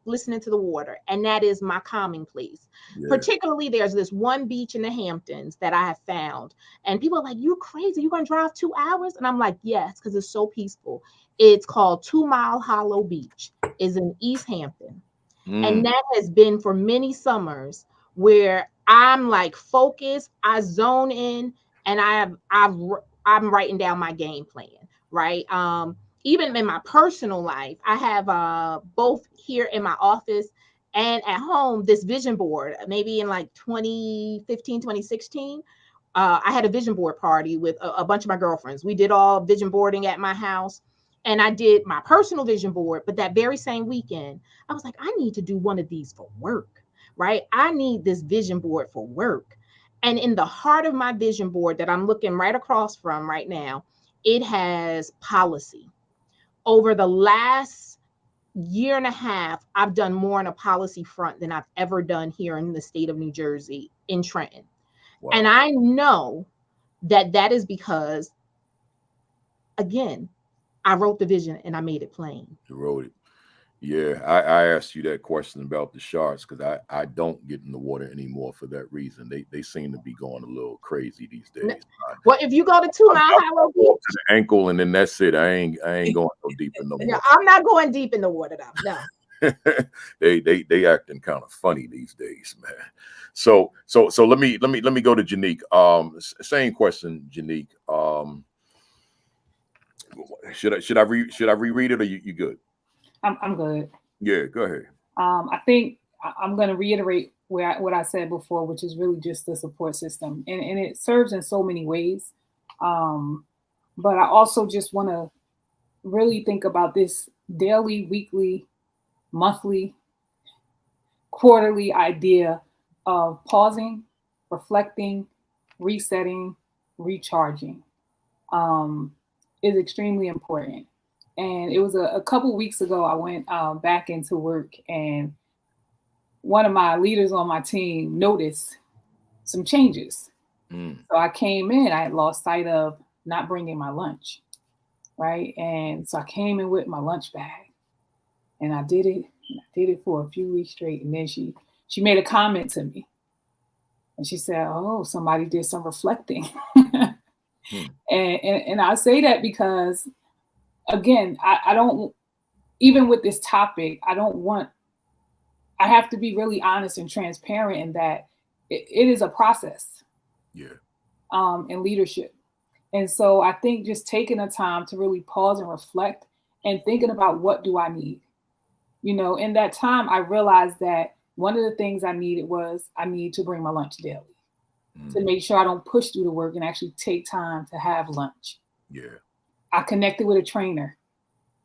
water, and that is my calming place. Yeah. Particularly, there's this one beach in the Hamptons that I have found, and people are like, "You crazy? You're gonna drive 2 hours?" And I'm like, "Yes, because it's so peaceful." It's called 2 Mile Hollow Beach. It's in East Hampton, and that has been for many summers where I'm like focused, I zone in, and I'm writing down my game plan. Right. Even in my personal life, I have both here in my office and at home this vision board. Maybe in like 2015, 2016, I had a vision board party with a bunch of my girlfriends. We did all vision boarding at my house, and I did my personal vision board. But that very same weekend, I was like, I need to do one of these for work, right? I need this vision board for work. And in the heart of my vision board that I'm looking right across from right now, it has policy. Over the last year and a half, I've done more on a policy front than I've ever done here in the state of New Jersey, in Trenton. Wow. And I know that is because, again, I wrote the vision and I made it plain. You wrote it. Yeah, I asked you that question about the sharks because I don't get in the water anymore for that reason. They seem to be going a little crazy these days. Well, if you go to 2 Mile Hollow Beach, to the ankle, and then that's it. I ain't going no deep in the water. Yeah, I'm not going deep in the water though. No. they acting kind of funny these days, man. So let me go to Genique. Same question, Genique. Should I reread it, or you good? I'm good. Yeah, go ahead. I think I'm going to reiterate what I said before, which is really just the support system, and it serves in so many ways. But I also just want to really think about this daily, weekly monthly, quarterly idea of pausing, reflecting, resetting, recharging is extremely important. And it was a couple weeks ago, I went back into work, and one of my leaders on my team noticed some changes. So I came in, I had lost sight of not bringing my lunch, right? And so I came in with my lunch bag, and I did it for a few weeks straight. And then she made a comment to me, and she said, "Oh, somebody did some reflecting." And I say that because, again, I don't, even with this topic, I have to be really honest and transparent in that it is a process. Yeah. In leadership. And so I think just taking the time to really pause and reflect and thinking about, what do I need? You know, in that time, I realized that one of the things I needed was I need to bring my lunch daily to make sure I don't push through the work and actually take time to have lunch. Yeah. I connected with a trainer,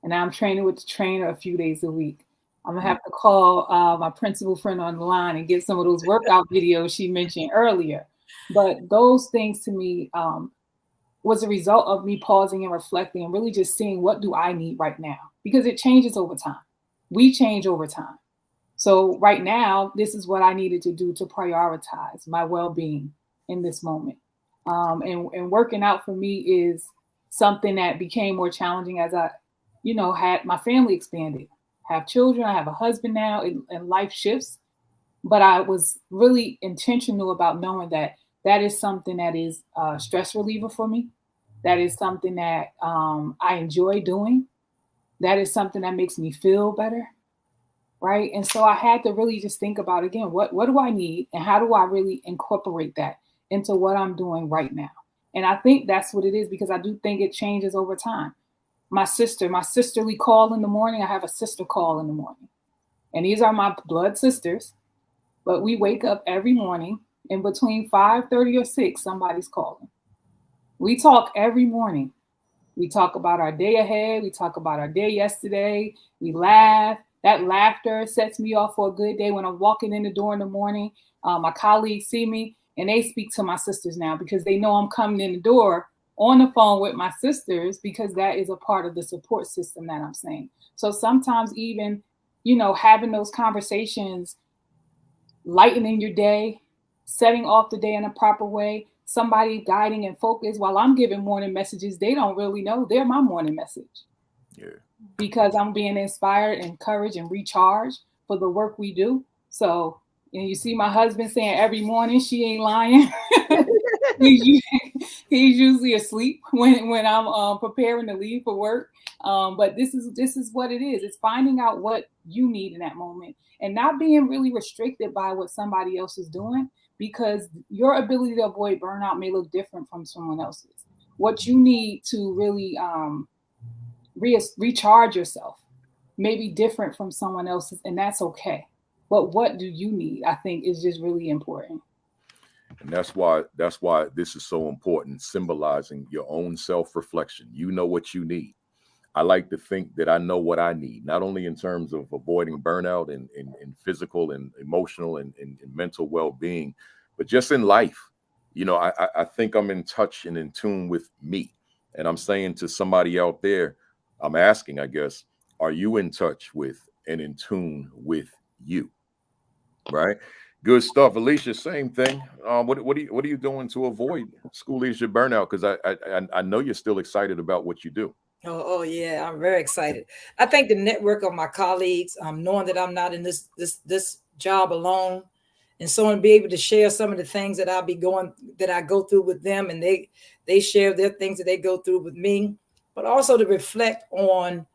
and now I'm training with the trainer a few days a week. I'm gonna have to call my principal friend on the line and get some of those workout videos she mentioned earlier. But those things to me was a result of me pausing and reflecting and really just seeing, what do I need right now? Because it changes over time. We change over time. So right now, this is what I needed to do to prioritize my well-being in this moment. And working out for me is something that became more challenging as I, had my family expanded, have children, I have a husband now, and life shifts. But I was really intentional about knowing that is something that is a stress reliever for me. That is something that I enjoy doing. That is something that makes me feel better. Right. And so I had to really just think about, again, what do I need, and how do I really incorporate that into what I'm doing right now? And I think that's what it is, because I do think it changes over time. My sisterly call in the morning, I have a sister call in the morning. And these are my blood sisters. But we wake up every morning, and between 5:30 or 6, somebody's calling. We talk every morning. We talk about our day ahead. We talk about our day yesterday. We laugh. That laughter sets me off for a good day. When I'm walking in the door in the morning, my colleagues see me, and they speak to my sisters now, because they know I'm coming in the door on the phone with my sisters, because that is a part of the support system that I'm saying. So sometimes even, having those conversations, lightening your day, setting off the day in a proper way, somebody guiding and focus while I'm giving morning messages, they don't really know they're my morning message. Yeah. Because I'm being inspired, encouraged, and recharged for the work we do. So, and you see my husband saying every morning, she ain't lying. He's usually asleep when I'm preparing to leave for work. But this is what it is. It's finding out what you need in that moment, and not being really restricted by what somebody else is doing, because your ability to avoid burnout may look different from someone else's. What you need to really recharge yourself may be different from someone else's, and that's okay. But what do you need, I think, is just really important. And that's why this is so important, symbolizing your own self-reflection. You know what you need. I like to think that I know what I need, not only in terms of avoiding burnout and physical and emotional and mental well-being, but just in life. I think I'm in touch and in tune with me. And I'm saying to somebody out there, I'm asking, I guess, are you in touch with and in tune with you? Right? Good stuff. Alicia, same thing. What are you doing to avoid school leadership burnout? Because I know you're still excited about what you do. Oh yeah, I'm very excited. I think the network of my colleagues, knowing that I'm not in this job alone, and so to be able to share some of the things that I go through with them, and they share their things that they go through with me, but also to reflect on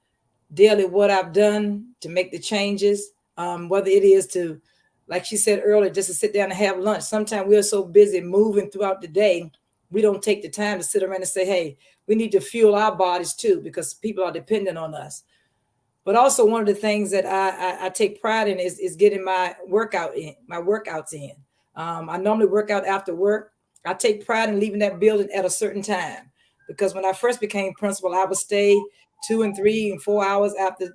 daily what I've done to make the changes, whether it is to, like she said earlier, just to sit down and have lunch. Sometimes we're so busy moving throughout the day, we don't take the time to sit around and say, hey, we need to fuel our bodies too, because people are dependent on us. But also one of the things that I take pride in is getting my workouts in. I normally work out after work. I take pride in leaving that building at a certain time, because when I first became principal, I would stay 2 and 3 and 4 hours after,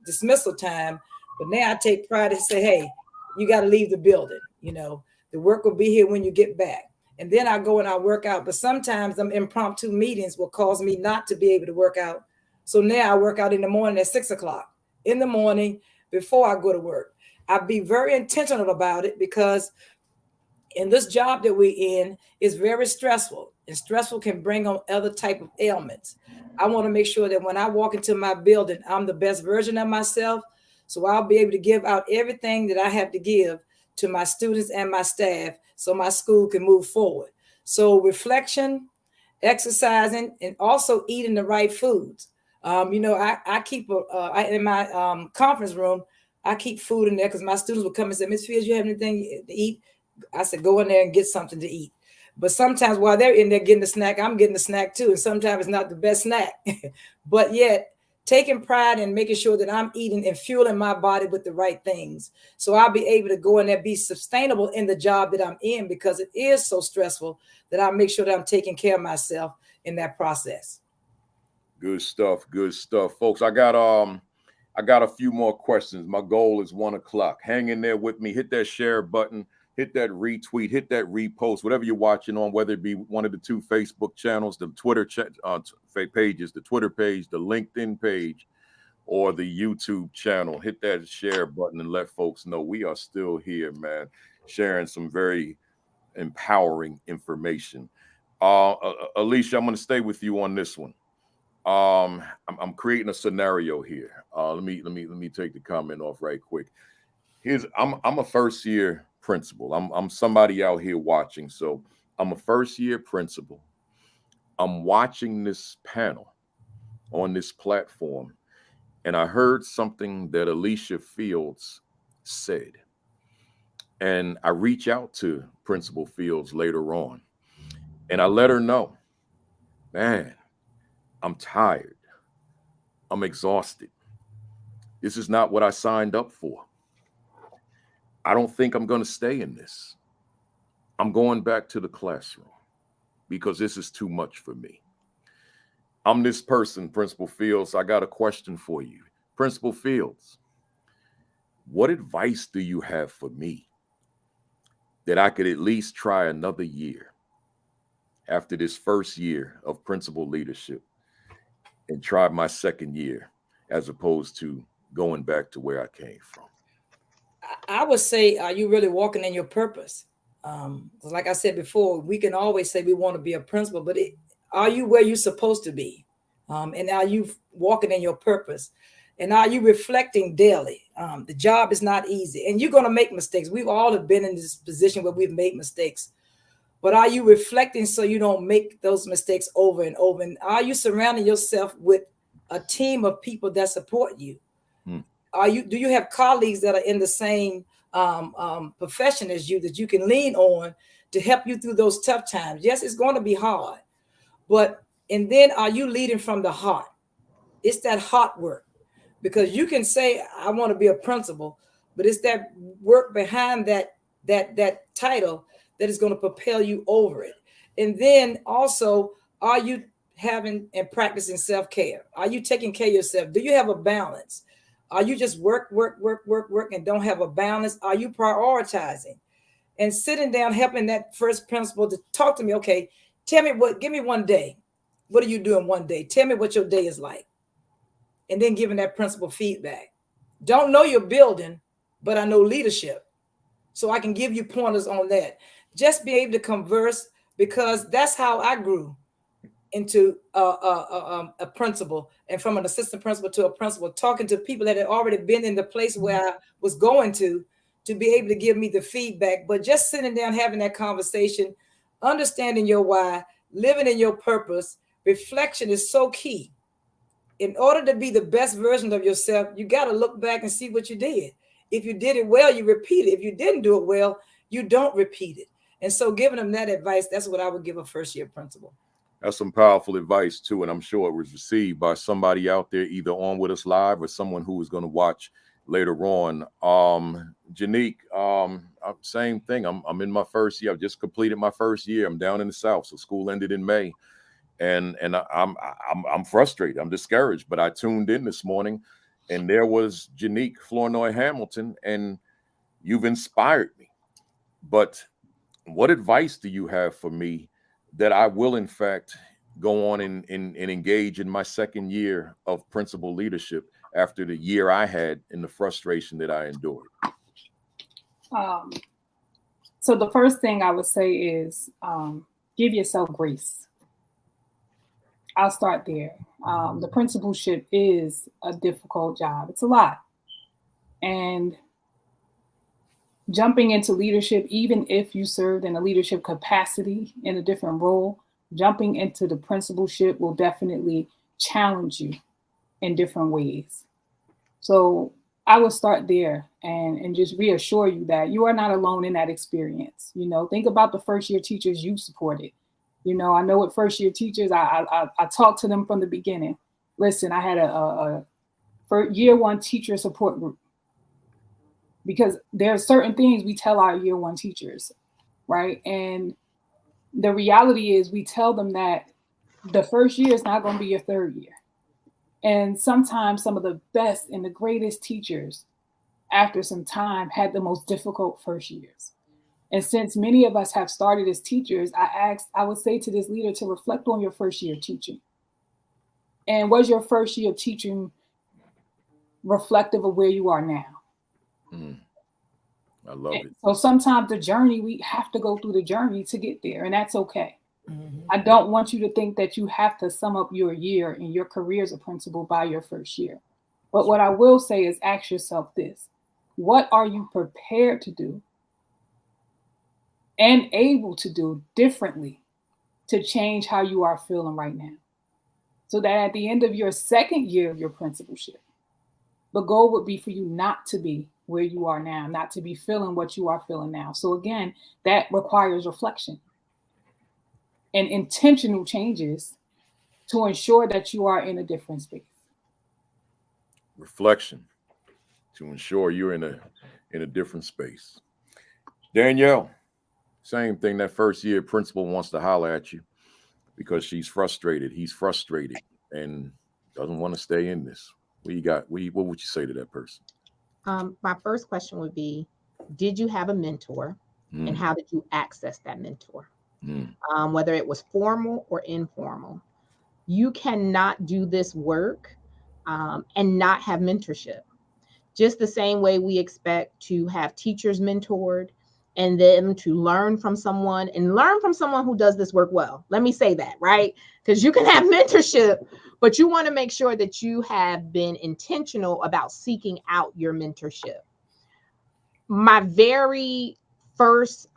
dismissal time. But now I take pride and say, hey, you got to leave the building. You know, the work will be here when you get back. And then I go and I work out. But sometimes them impromptu meetings will cause me not to be able to work out. So now I work out in the morning at 6 o'clock in the morning before I go to work. I be very intentional about it because in this job that we're in is very stressful, and stressful can bring on other type of ailments. I want to make sure that when I walk into my building, I'm the best version of myself. So I'll be able to give out everything that I have to give to my students and my staff so my school can move forward. So reflection, exercising, and also eating the right foods. You know, I keep in my conference room, I keep food in there because my students will come and say, Ms. Fields, you have anything to eat? I said, go in there and get something to eat. But sometimes while they're in there getting the snack, I'm getting the snack too. And sometimes it's not the best snack. But yet, taking pride in making sure that I'm eating and fueling my body with the right things. So I'll be able to go in there, be sustainable in the job that I'm in, because it is so stressful that I make sure that I'm taking care of myself in that process. Good stuff. Good stuff, folks. I got a few more questions. My goal is 1 o'clock. Hang in there with me. Hit that share button. Hit that retweet. Hit that repost. Whatever you're watching on, whether it be one of the 2 Facebook channels, the Twitter pages, the Twitter page, the LinkedIn page, or the YouTube channel. Hit that share button and let folks know we are still here, man, sharing some very empowering information. Alicia, I'm going to stay with you on this one. I'm creating a scenario here. Let me take the comment off right quick. I'm a first year principal. I'm somebody out here watching. So I'm a first year principal. I'm watching this panel on this platform, and I heard something that Alicia Fields said. And I reach out to Principal Fields later on, and I let her know, man, I'm tired. I'm exhausted. This is not what I signed up for. I don't think I'm going to stay in this. I'm going back to the classroom because this is too much for me. I'm this person, Principal Fields. I got a question for you. Principal Fields, what advice do you have for me that I could at least try another year after this first year of principal leadership and try my second year as opposed to going back to where I came from? I would say, are you really walking in your purpose? Like I said before, we can always say we want to be a principal, but are you where you're supposed to be? And are you walking in your purpose? And are you reflecting daily? The job is not easy, and you're going to make mistakes. We've all have been in this position where we've made mistakes. But are you reflecting so you don't make those mistakes over and over? And are you surrounding yourself with a team of people that support you? Do you have colleagues that are in the same profession as you that you can lean on to help you through those tough times? Yes, it's going to be hard, and then are you leading from the heart? It's that heart work, because you can say, I want to be a principal, but it's that work behind that title that is going to propel you over it. And then also, are you having and practicing self-care? Are you taking care of yourself? Do you have a balance? Are you just work, and don't have a balance? Are you prioritizing? And sitting down, helping that first principal to talk to me, okay, give me one day. What are you doing one day? Tell me what your day is like. And then giving that principal feedback. Don't know your building, but I know leadership. So I can give you pointers on that. Just be able to converse, because that's how I grew into a principal, and from an assistant principal to a principal, talking to people that had already been in the place where I was going to be able to give me the feedback. But just sitting down, having that conversation, understanding your why, living in your purpose, reflection is so key. In order to be the best version of yourself, you got to look back and see what you did. If you did it well, you repeat it. If you didn't do it well, you don't repeat it. And so giving them that advice, that's what I would give a first year principal. That's some powerful advice too, and I'm sure it was received by somebody out there either on with us live or someone who is going to watch later on. Genique, same thing. I'm in my first year. I've just completed my first year. I'm down in the South, so school ended in May, and I'm frustrated. I'm discouraged. But I tuned in this morning, and there was Genique Flournoy Hamilton, and you've inspired me. But what advice do you have for me that I will, in fact, go on and engage in my second year of principal leadership after the year I had and the frustration that I endured? So the first thing I would say is give yourself grace. I'll start there. The principalship is a difficult job. It's a lot. And jumping into leadership, even if you served in a leadership capacity in a different role, jumping into the principalship will definitely challenge you in different ways. So I would start there and just reassure you that you are not alone in that experience. You know, think about the first year teachers you supported. You know, I know with first year teachers, I talked to them from the beginning. Listen, I had a year one teacher support group, because there are certain things we tell our year one teachers, right? And the reality is we tell them that the first year is not going to be your third year. And sometimes some of the best and the greatest teachers after some time had the most difficult first years. And since many of us have started as teachers, I would say to this leader to reflect on your first year of teaching. And was your first year of teaching reflective of where you are now? I love it. So sometimes the journey, we have to go through the journey to get there, and that's okay. I don't want you to think that you have to sum up your year and your career as a principal by your first year. But what I will say is ask yourself this: what are you prepared to do and able to do differently to change how you are feeling right now? So that at the end of your second year of your principalship, the goal would be for you not to be where you are now, not to be feeling what you are feeling now. So again, that requires reflection and intentional changes to ensure that you are in a different space. Reflection to ensure you're in a different space. Danielle, same thing. That first year principal wants to holler at you because she's frustrated. He's frustrated and doesn't want to stay in this. What you got? What would you say to that person? My first question would be, did you have a mentor, and how did you access that mentor? Whether it was formal or informal. You cannot do this work and not have mentorship. Just the same way we expect to have teachers mentored and them to learn from someone who does this work well. Let me say that, right? Because you can have mentorship, but you want to make sure that you have been intentional about seeking out your mentorship. My very first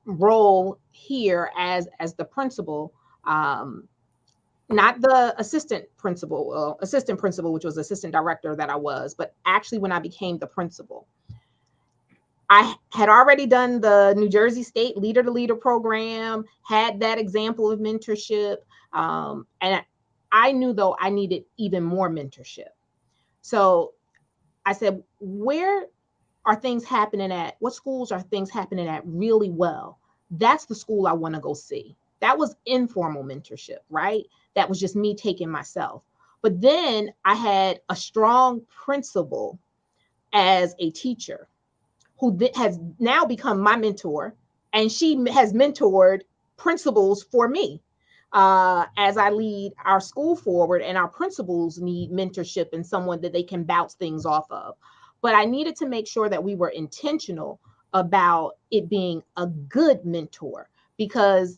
role here as the principal, not the assistant principal, which was assistant director that I was, but actually when I became the principal, I had already done the New Jersey State Leader to Leader program, had that example of mentorship. And I knew, though, I needed even more mentorship. So I said, where are things happening at? What schools are things happening at really well? That's the school I want to go see. That was informal mentorship, right? That was just me taking myself. But then I had a strong principal as a teacher who has now become my mentor, and she has mentored principals for me as I lead our school forward, and our principals need mentorship and someone that they can bounce things off of. But I needed to make sure that we were intentional about it being a good mentor, because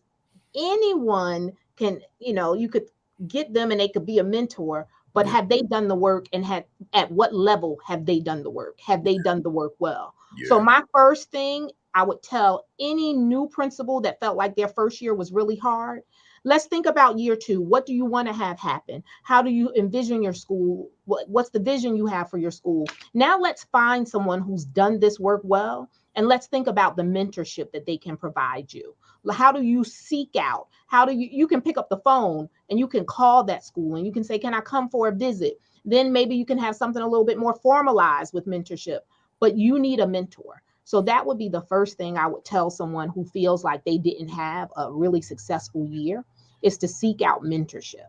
anyone can, you could get them and they could be a mentor, but have they done the work, and at what level have they done the work? Have they done the work well? Yeah. So my first thing I would tell any new principal that felt like their first year was really hard, let's think about year two. What do you want to have happen? How do you envision your school? What's the vision you have for your school? Now let's find someone who's done this work well, and let's think about the mentorship that they can provide you. How do you seek out? How do you can pick up the phone and you can call that school and you can say, can I come for a visit? Then maybe you can have something a little bit more formalized with mentorship, but you need a mentor. So that would be the first thing I would tell someone who feels like they didn't have a really successful year, is to seek out mentorship.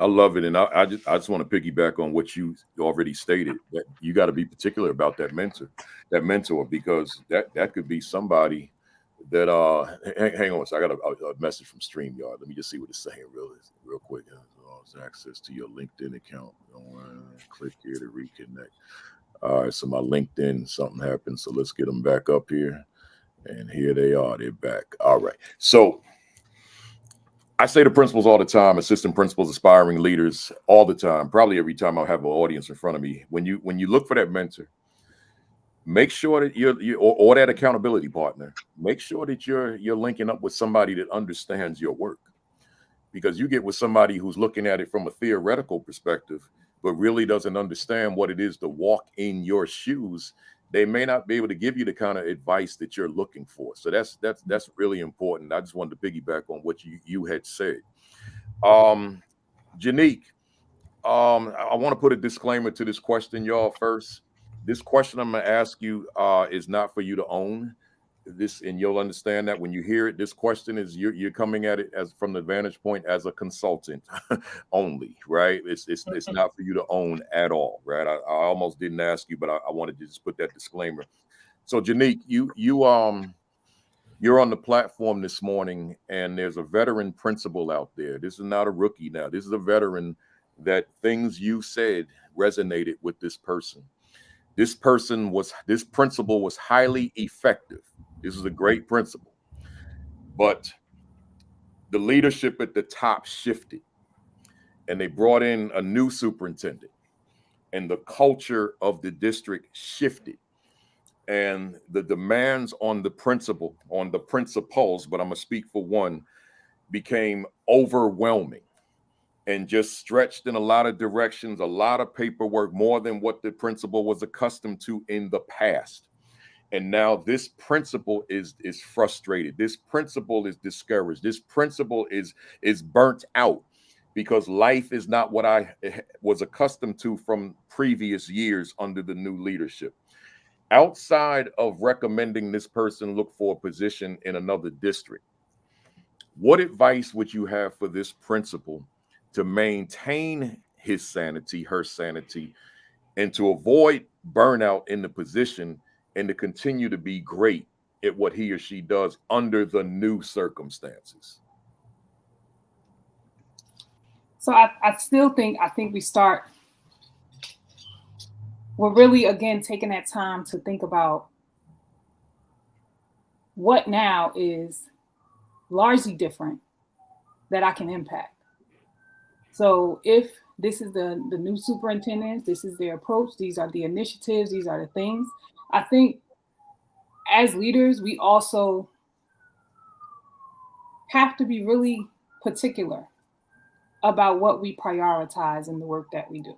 I love it. And I just want to piggyback on what you already stated, that you got to be particular about that mentor, because that could be somebody that hang on. So I got a message from StreamYard. Let me just see what it's saying real quick. Access to your LinkedIn account. Click here to reconnect. All right, so my LinkedIn, something happened. So let's get them back up here. And here they are. They're back. All right. So I say to principals all the time, assistant principals, aspiring leaders all the time, probably every time I have an audience in front of me. When you look for that mentor, make sure that or that accountability partner, make sure that you're linking up with somebody that understands your work. Because you get with somebody who's looking at it from a theoretical perspective, but really doesn't understand what it is to walk in your shoes, they may not be able to give you the kind of advice that you're looking for. So that's really important. I just wanted to piggyback on what you had said. Genique, I want to put a disclaimer to this question, y'all. First, this question I'm going to ask you is not for you to own this, and you'll understand that when you hear it. This question is you're coming at it as from the vantage point as a consultant only, right? It's not for you to own at all, right? I almost didn't ask you, but I wanted to just put that disclaimer. So Genique, you're on the platform this morning, and there's a veteran principal out there. This is not a rookie now. This is a veteran that things you said resonated with this person. This principal was highly effective. This is a great principal, but the leadership at the top shifted, and they brought in a new superintendent, and the culture of the district shifted, and the demands on the principals, but I'm gonna speak for one, became overwhelming and just stretched in a lot of directions, a lot of paperwork, more than what the principal was accustomed to in the past. And now this principal is frustrated. This principal is discouraged. This principal is burnt out because life is not what I was accustomed to from previous years under the new leadership. Outside of recommending this person look for a position in another district, what advice would you have for this principal to maintain his sanity, her sanity, and to avoid burnout in the position, and to continue to be great at what he or she does under the new circumstances? So I think we're really, again, taking that time to think about what now is largely different that I can impact. So if this is the new superintendent, this is their approach, these are the initiatives, these are the things, I think as leaders, we also have to be really particular about what we prioritize in the work that we do.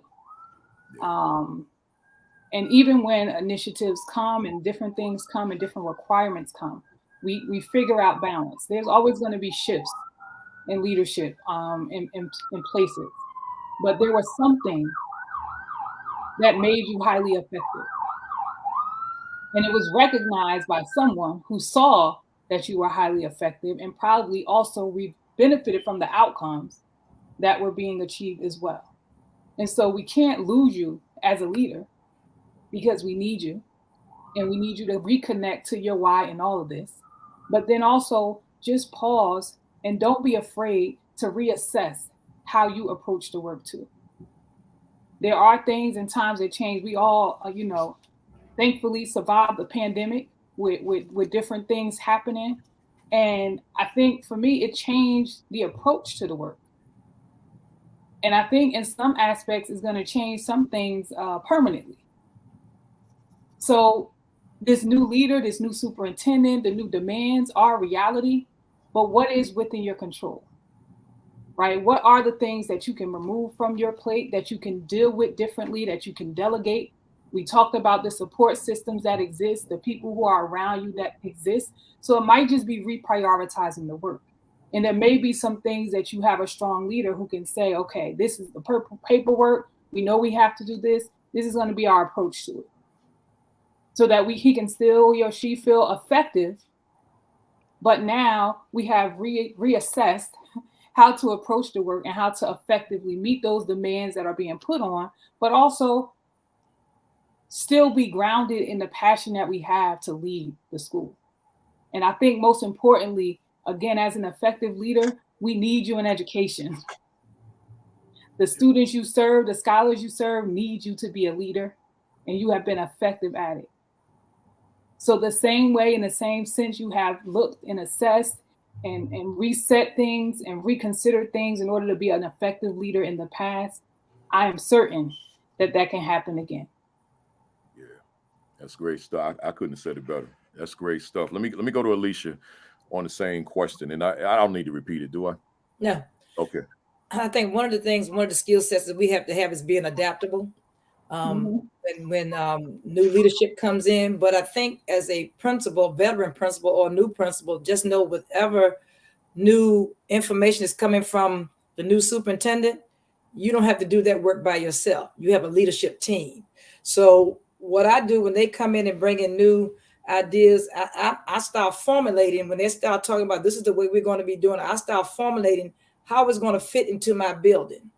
And even when initiatives come and different things come and different requirements come, we figure out balance. There's always going to be shifts in leadership in places. But there was something that made you highly effective. And it was recognized by someone who saw that you were highly effective and probably also benefited from the outcomes that were being achieved as well. And so we can't lose you as a leader because we need you, and we need you to reconnect to your why in all of this. But then also just pause and don't be afraid to reassess how you approach the work too. There are things and times that change. We all, thankfully survived the pandemic with different things happening. And I think for me, it changed the approach to the work. And I think in some aspects, it's going to change some things permanently. So this new leader, this new superintendent, the new demands are reality, but what is within your control, right? What are the things that you can remove from your plate, that you can deal with differently, that you can delegate? We talked about the support systems that exist, the people who are around you that exist. So it might just be reprioritizing the work. And there may be some things that you have a strong leader who can say, okay, this is the paperwork. We know we have to do this. This is going to be our approach to it. So that he can still, he or she feel effective. But now we have reassessed how to approach the work and how to effectively meet those demands that are being put on, but also still be grounded in the passion that we have to lead the school. And I think most importantly, again, as an effective leader, we need you in education. The students you serve, the scholars you serve need you to be a leader, and you have been effective at it. So the same way, in the same sense, you have looked and assessed and reset things and reconsidered things in order to be an effective leader in the past, I am certain that that can happen again. Yeah, that's great stuff. I couldn't have said it better. That's great stuff. Let me go to Alicia on the same question, and I don't need to repeat it, do I? No. Okay. I think one of the skill sets that we have to have is being adaptable. When new leadership comes in. But I think as a principal, veteran principal or new principal, just know whatever new information is coming from the new superintendent, you don't have to do that work by yourself. You have a leadership team. So what I do when they come in and bring in new ideas, I start formulating. When they start talking about this is the way we're going to be doing it, I start formulating how it's going to fit into my building.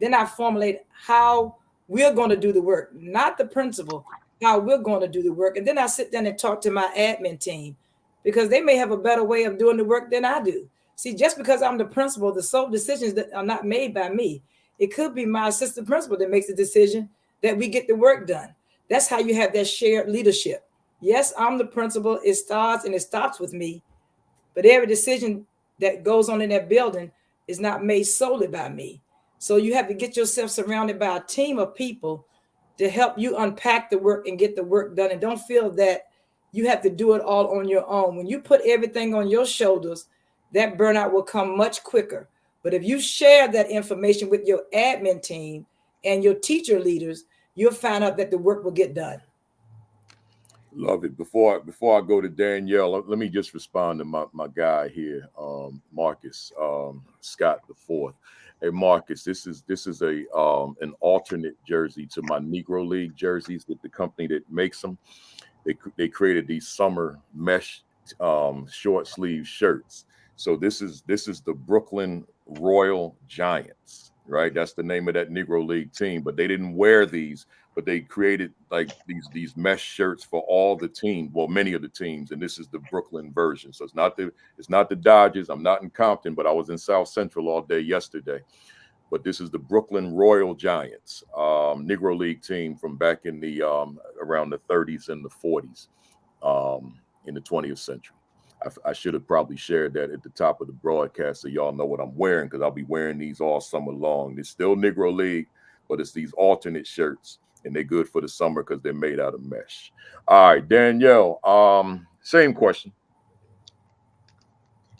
Then I formulate how we're going to do the work, not the principal, how we're going to do the work. And then I sit down and talk to my admin team because they may have a better way of doing the work than I do. See, just because I'm the principal, the sole decisions that are not made by me. It could be my assistant principal that makes the decision that we get the work done. That's how you have that shared leadership. Yes, I'm the principal. It starts and it stops with me. But every decision that goes on in that building is not made solely by me. So you have to get yourself surrounded by a team of people to help you unpack the work and get the work done. And don't feel that you have to do it all on your own. When you put everything on your shoulders, that burnout will come much quicker. But if you share that information with your admin team and your teacher leaders, you'll find out that the work will get done. Love it. Before I go to Danielle, let me just respond to my guy here, Marcus Scott IV. Hey Marcus, this is a an alternate jersey to my Negro League jerseys with the company that makes them. They created these summer mesh short sleeve shirts. So this is the Brooklyn Royal Giants, right? That's the name of that Negro League team. But they didn't wear these, but they created like these mesh shirts for all the teams, well, many of the teams, and this is the Brooklyn version. So it's not the Dodgers. I'm not in Compton, but I was in South Central all day yesterday. But this is the Brooklyn Royal Giants, Negro League team from back in the around the 30s and the 40s in the 20th century. I should have probably shared that at the top of the broadcast so y'all know what I'm wearing, because I'll be wearing these all summer long. It's still Negro League, but it's these alternate shirts, and they're good for the summer because they're made out of mesh. All right, Danielle, same question.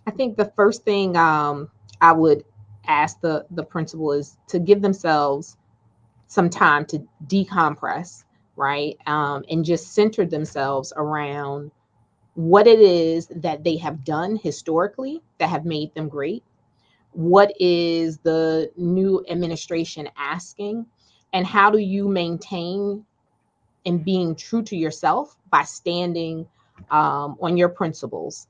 I think the first thing I would ask the principal is to give themselves some time to decompress, right? And just center themselves around what it is that they have done historically that have made them great. What is the new administration asking? And how do you maintain and being true to yourself by standing on your principles,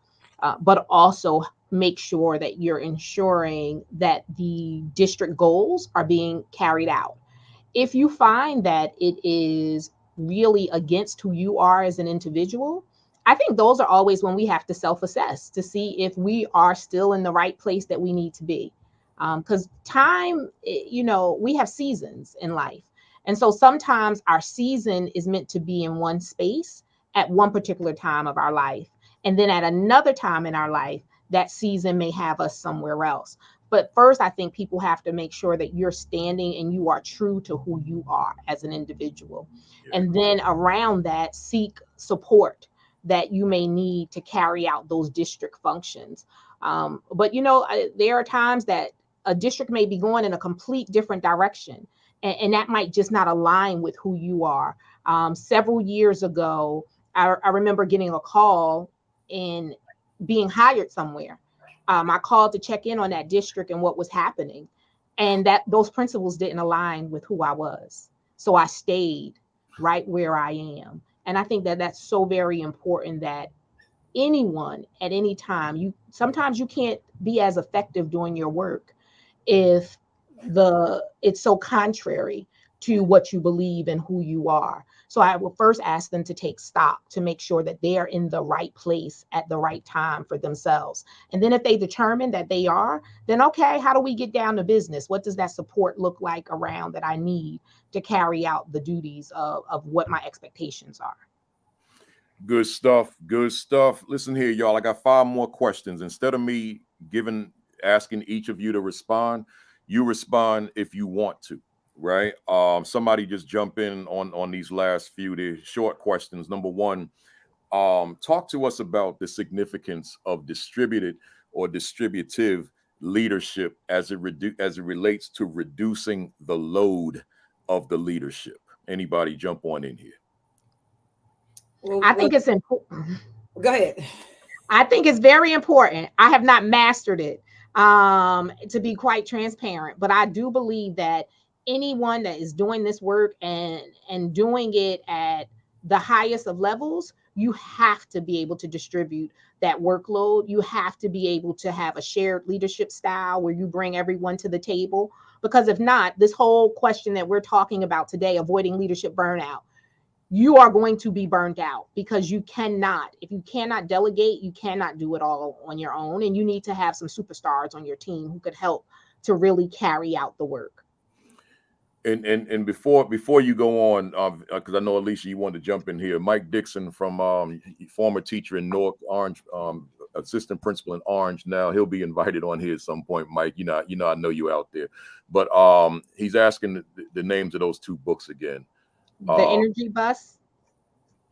but also make sure that you're ensuring that the district goals are being carried out. If you find that it is really against who you are as an individual, I think those are always when we have to self-assess to see if we are still in the right place that we need to be. Because time, we have seasons in life. And so sometimes our season is meant to be in one space at one particular time of our life. And then at another time in our life, that season may have us somewhere else. But first, I think people have to make sure that you're standing and you are true to who you are as an individual. Yeah. And then around that, seek support that you may need to carry out those district functions. But there are times that a district may be going in a complete different direction, and that might just not align with who you are. Several years ago, I remember getting a call and being hired somewhere. I called to check in on that district and what was happening, and that those principles didn't align with who I was. So I stayed right where I am. And I think that that's so very important, that anyone at any time. Sometimes you can't be as effective doing your work if it's so contrary to what you believe and who you are. So I will first ask them to take stock to make sure that they are in the right place at the right time for themselves. And then if they determine that they are, then okay, how do we get down to business? What does that support look like around that I need to carry out the duties of what my expectations are? Good stuff. Good stuff. Listen here, y'all. I got 5 more questions. Instead of me asking each of you to respond, you respond if you want to, right? Somebody just jump in on these last few. They're short questions. Number 1, talk to us about the significance of distributed or distributive leadership as it relates to reducing the load of the leadership. Anybody jump on in here? I think it's important. Go ahead. I think it's very important. I have not mastered it, to be quite transparent, but I do believe that anyone that is doing this work and doing it at the highest of levels, you have to be able to distribute that workload. You have to be able to have a shared leadership style where you bring everyone to the table. Because if not, this whole question that we're talking about today, avoiding leadership burnout, you are going to be burned out because if you cannot delegate, you cannot do it all on your own. And you need to have some superstars on your team who could help to really carry out the work. And before you go on, because I know Alicia, you wanted to jump in here. Mike Dixon, from former teacher in Newark, Orange, assistant principal in Orange. Now he'll be invited on here at some point. Mike, I know you out there, but he's asking the names of those 2 books again. The Energy Bus.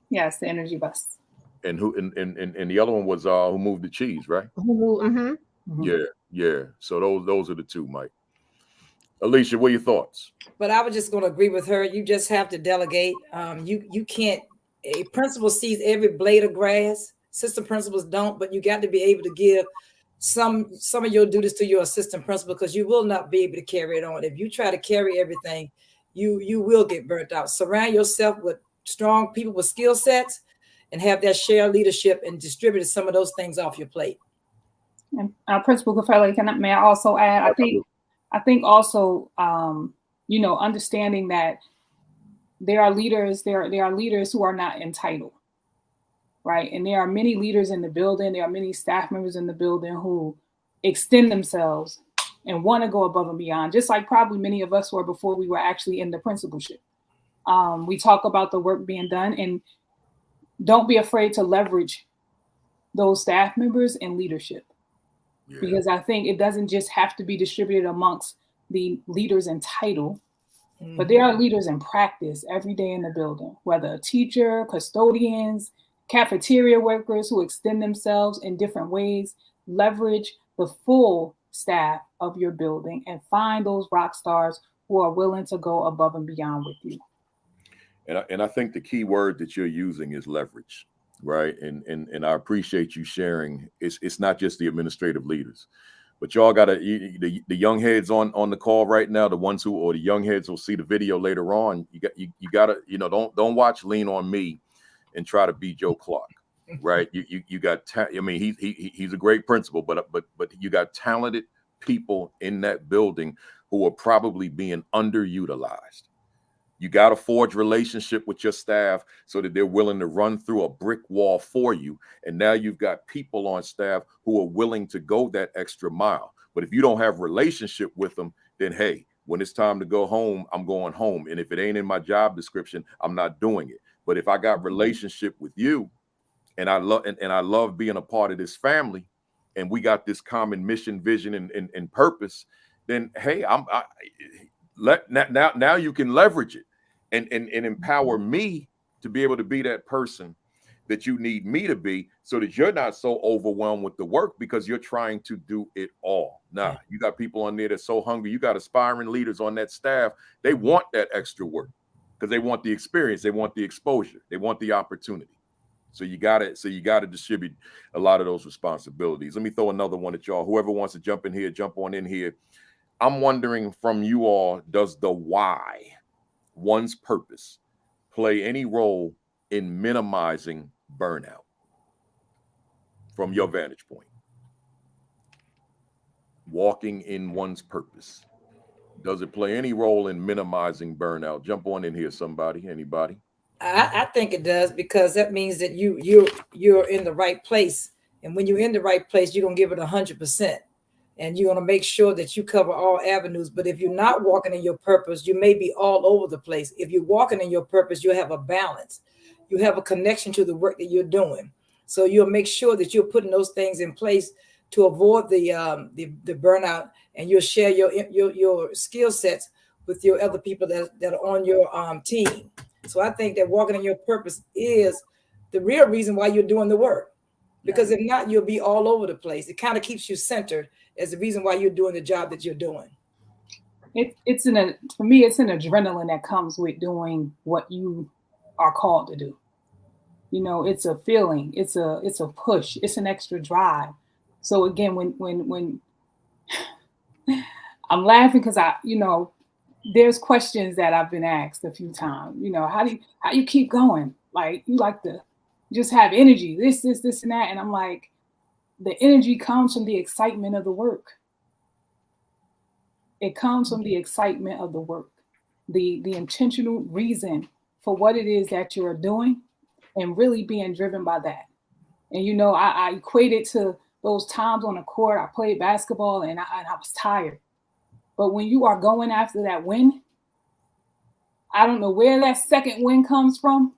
Yes, The Energy Bus. And and the other one was Who Moved the Cheese, right? Yeah. So those are the 2, Mike. Alicia, what are your thoughts? But I was just going to agree with her. You just have to delegate. You can't. A principal sees every blade of grass. Assistant principals don't, but you got to be able to give some of your duties to your assistant principal, because you will not be able to carry it on. If you try to carry everything, you will get burnt out. Surround yourself with strong people with skill sets and have that shared leadership and distribute some of those things off your plate. And Principal Kafele, may I also add? I think also, understanding that there are leaders who are not entitled, right? And there are many leaders in the building. There are many staff members in the building who extend themselves and want to go above and beyond, just like probably many of us were before we were actually in the principalship. We talk about the work being done, and don't be afraid to leverage those staff members in leadership. Yeah. Because I think it doesn't just have to be distributed amongst the leaders in title, but there are leaders in practice every day in the building, whether a teacher, custodians, cafeteria workers who extend themselves in different ways. Leverage the full staff of your building and find those rock stars who are willing to go above and beyond with you. And I think the key word that you're using is leverage, right? And I appreciate you sharing. It's not just the administrative leaders, but y'all got the young heads on the call right now. The ones or the young heads will see the video later on. You got to don't watch Lean on Me and try to be Joe Clark, right? You got he's a great principal, but you got talented people in that building who are probably being underutilized. You got to forge relationship with your staff so that they're willing to run through a brick wall for you. And now you've got people on staff who are willing to go that extra mile. But if you don't have relationship with them, then hey, when it's time to go home, I'm going home. And if it ain't in my job description, I'm not doing it. But if I got relationship with you, and I love being a part of this family, and we got this common mission, vision, and purpose, then hey, now you can leverage it and empower me to be able to be that person that you need me to be, so that you're not so overwhelmed with the work because you're trying to do it all. Nah, you got people on there that's so hungry. You got aspiring leaders on that staff. They want that extra work because they want the experience, they want the exposure, they want the opportunity. So you got to distribute a lot of those responsibilities. Let me throw another one at y'all. Whoever wants to jump on in here. I'm wondering from you all, does the why, one's purpose, play any role in minimizing burnout? from your vantage point? Walking in one's purpose. Does it play any role in minimizing burnout? Jump on in here, somebody, anybody. I think it does, because that means that you're in the right place. And when you're in the right place, you're gonna give it 100%. And you're gonna make sure that you cover all avenues. But if you're not walking in your purpose, you may be all over the place. If you're walking in your purpose, you have a balance. You have a connection to the work that you're doing. So you'll make sure that you're putting those things in place to avoid the burnout, and you'll share your skill sets with your other people that are on your team. So I think that walking in your purpose is the real reason why you're doing the work. Because if not, you'll be all over the place. It kind of keeps you centered as the reason why you're doing the job that you're doing. For me, it's an adrenaline that comes with doing what you are called to do. You know, it's a feeling, it's a push, it's an extra drive. So again, when I'm laughing because there's questions that I've been asked a few times. You know, how do you keep going? Like, you like to just have energy, this, and that. And I'm like, the energy comes from the excitement of the work. It comes from the excitement of the work, the intentional reason for what it is that you're doing, and really being driven by that. And, you know, I equate it to those times on the court. I played basketball and I was tired. But when you are going after that win, I don't know where that second win comes from,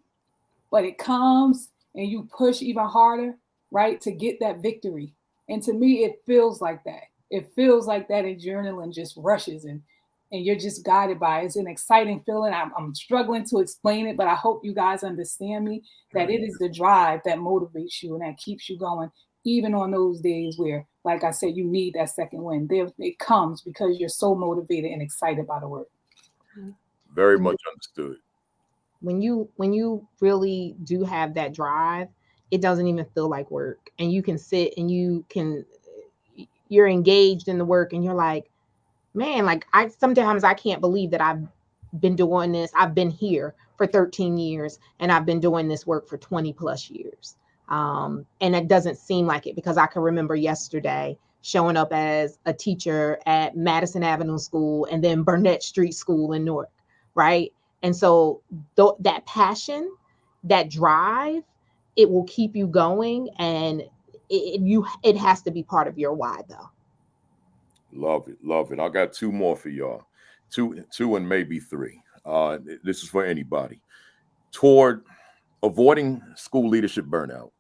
but it comes and you push even harder, right, to get that victory. And to me, it feels like that. It feels like that adrenaline just rushes and you're just guided by it. It's an exciting feeling. I'm struggling to explain it, but I hope you guys understand me, that it is the drive that motivates you and that keeps you going, even on those days where, like I said, you need that second win. It comes because you're so motivated and excited by the work. Very much understood. When you really do have that drive, it doesn't even feel like work. And you can sit and you're engaged in the work and you're like, man, like sometimes I can't believe that I've been doing this. I've been here for 13 years and I've been doing this work for 20 plus years. And it doesn't seem like it, because I can remember yesterday showing up as a teacher at Madison Avenue School and then Burnett Street School in Newark, right? And so that passion, that drive, it will keep you going, and it has to be part of your why, though. Love it. I got two more for y'all. Two and maybe three. This is for anybody. Toward avoiding school leadership burnout,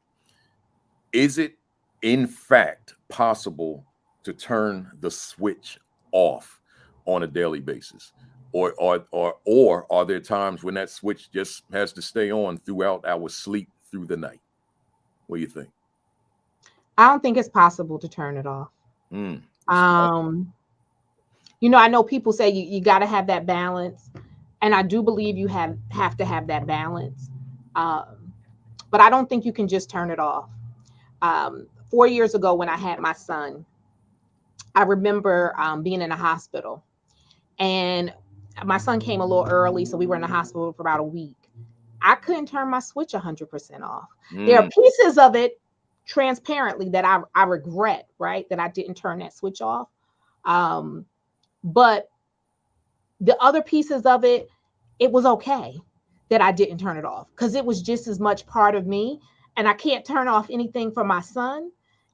is it in fact possible to turn the switch off on a daily basis? Or are there times when that switch just has to stay on throughout our sleep through the night? What do you think? I don't think it's possible to turn it off. You know, I know people say you got to have that balance, and I do believe you have to have that balance. But I don't think you can just turn it off. 4 years ago, when I had my son, I remember being in a hospital, and my son came a little early, so we were in the hospital for about a week. I couldn't turn my switch 100% off. There are pieces of it, transparently, that I regret, right, that I didn't turn that switch off. But the other pieces of it, it was okay that I didn't turn it off, because it was just as much part of me. And I can't turn off anything for my son.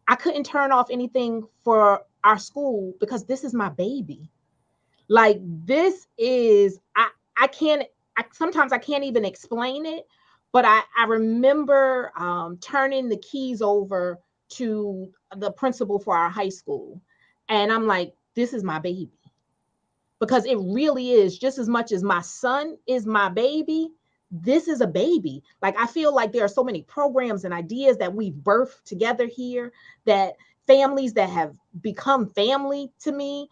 I couldn't turn off anything for our school, because this is my baby. Like, this is, sometimes I can't even explain it, but I remember turning the keys over to the principal for our high school. And I'm like, this is my baby. Because it really is, just as much as my son is my baby, this is a baby. Like, I feel like there are so many programs and ideas that we've birthed together here, that families that have become family to me,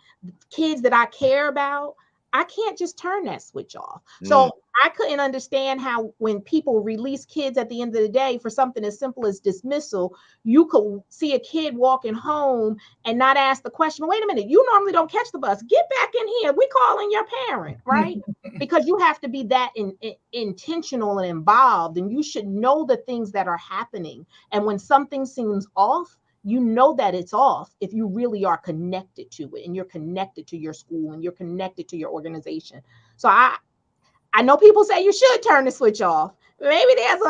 kids that I care about. I can't just turn that switch off. So I couldn't understand how when people release kids at the end of the day for something as simple as dismissal, you could see a kid walking home and not ask the question, wait a minute, you normally don't catch the bus. Get back in here. We calling your parent, right? Because you have to be that intentional and involved, and you should know the things that are happening. And when something seems off, you know that it's off if you really are connected to it, and you're connected to your school, and you're connected to your organization. So I know people say you should turn the switch off. Maybe there's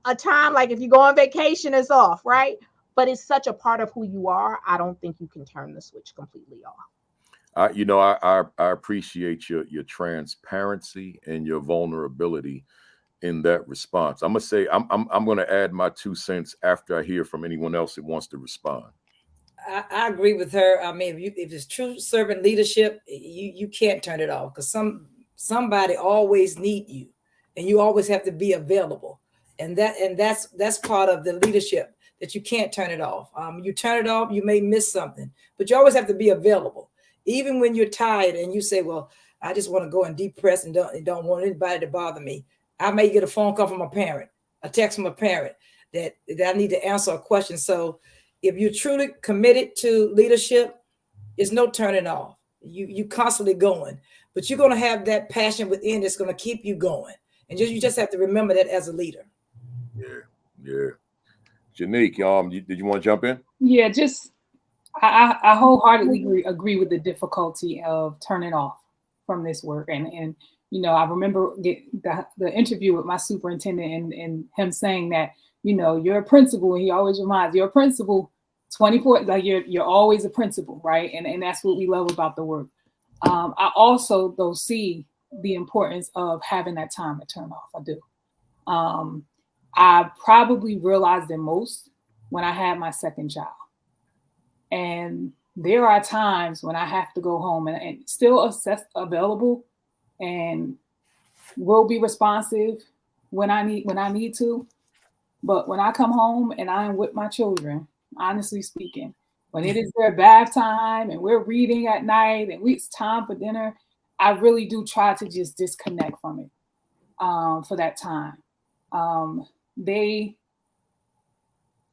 a time, like if you go on vacation, it's off, right? But it's such a part of who you are. I don't think you can turn the switch completely off. I appreciate your transparency and your vulnerability in that response. I'm gonna say I'm gonna add my 2 cents after I hear from anyone else that wants to respond. I agree with her. I mean, if it's true servant leadership, you can't turn it off, because somebody always need you, and you always have to be available, and that's part of the leadership, that you can't turn it off. You turn it off, you may miss something, but you always have to be available, even when you're tired and you say, "Well, I just want to go and depress and don't want anybody to bother me." I may get a phone call from a parent, a text from a parent that I need to answer a question. So if you're truly committed to leadership, it's no turning off. You constantly going, but you're going to have that passion within that's going to keep you going. And you just have to remember that as a leader. Yeah. Genique, did you want to jump in? Yeah, just I wholeheartedly agree with the difficulty of turning off from this work. And I remember the interview with my superintendent and him saying that, you're a principal, and he always reminds you're a principal 24, like you're always a principal, right? And that's what we love about the work. I also though see the importance of having that time to turn off. I do. I probably realized it most when I had my second child. And there are times when I have to go home and still available, and will be responsive when I need to. But when I come home and I am with my children, honestly speaking, when it is their bath time and we're reading at night and it's time for dinner, I really do try to just disconnect from it for that time. I'm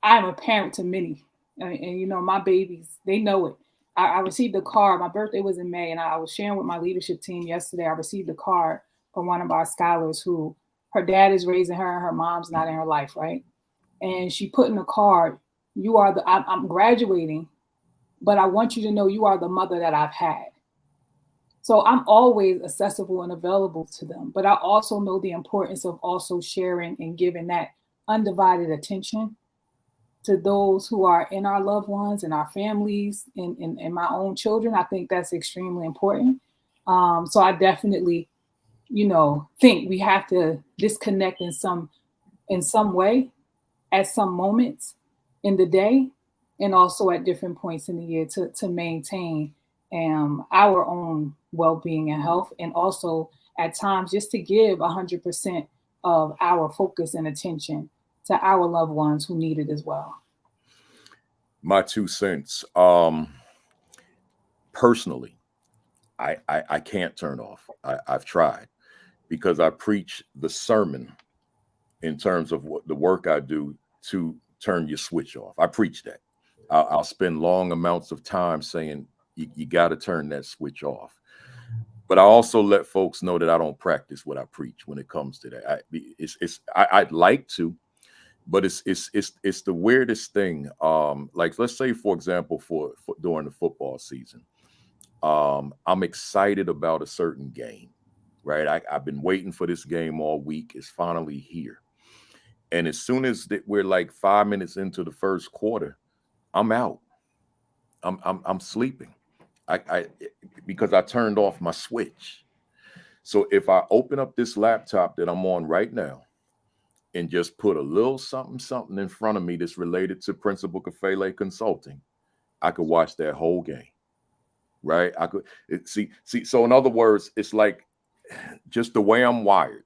a parent to many, and my babies, they know it. I received a card. My birthday was in May, and I was sharing with my leadership team yesterday. I received a card from one of our scholars who her dad is raising her and her mom's not in her life, right? And she put in the card, I'm graduating, but I want you to know you are the mother that I've had. So I'm always accessible and available to them, but I also know the importance of also sharing and giving that undivided attention to those who are in our loved ones and our families and my own children. I think that's extremely important. So I definitely, think we have to disconnect in some way at some moments in the day, and also at different points in the year to maintain our own well-being and health, and also at times just to give 100% of our focus and attention to our loved ones who need it as well. My 2 cents. Personally, I can't turn off. I've tried, because I preach the sermon in terms of what the work I do to turn your switch off. I preach that. I'll spend long amounts of time saying you got to turn that switch off. But I also let folks know that I don't practice what I preach when it comes to that. I'd like to, but it's the weirdest thing. Like, let's say, for example, for during the football season, I'm excited about a certain game, right? I've been waiting for this game all week. It's finally here. And as soon as we're like 5 minutes into the first quarter, I'm out. I'm sleeping. Because I turned off my switch. So if I open up this laptop that I'm on right now and just put a little something in front of me that's related to Principal Kafele Consulting, I could watch that whole game. Right? I could see. So in other words, it's like just the way I'm wired.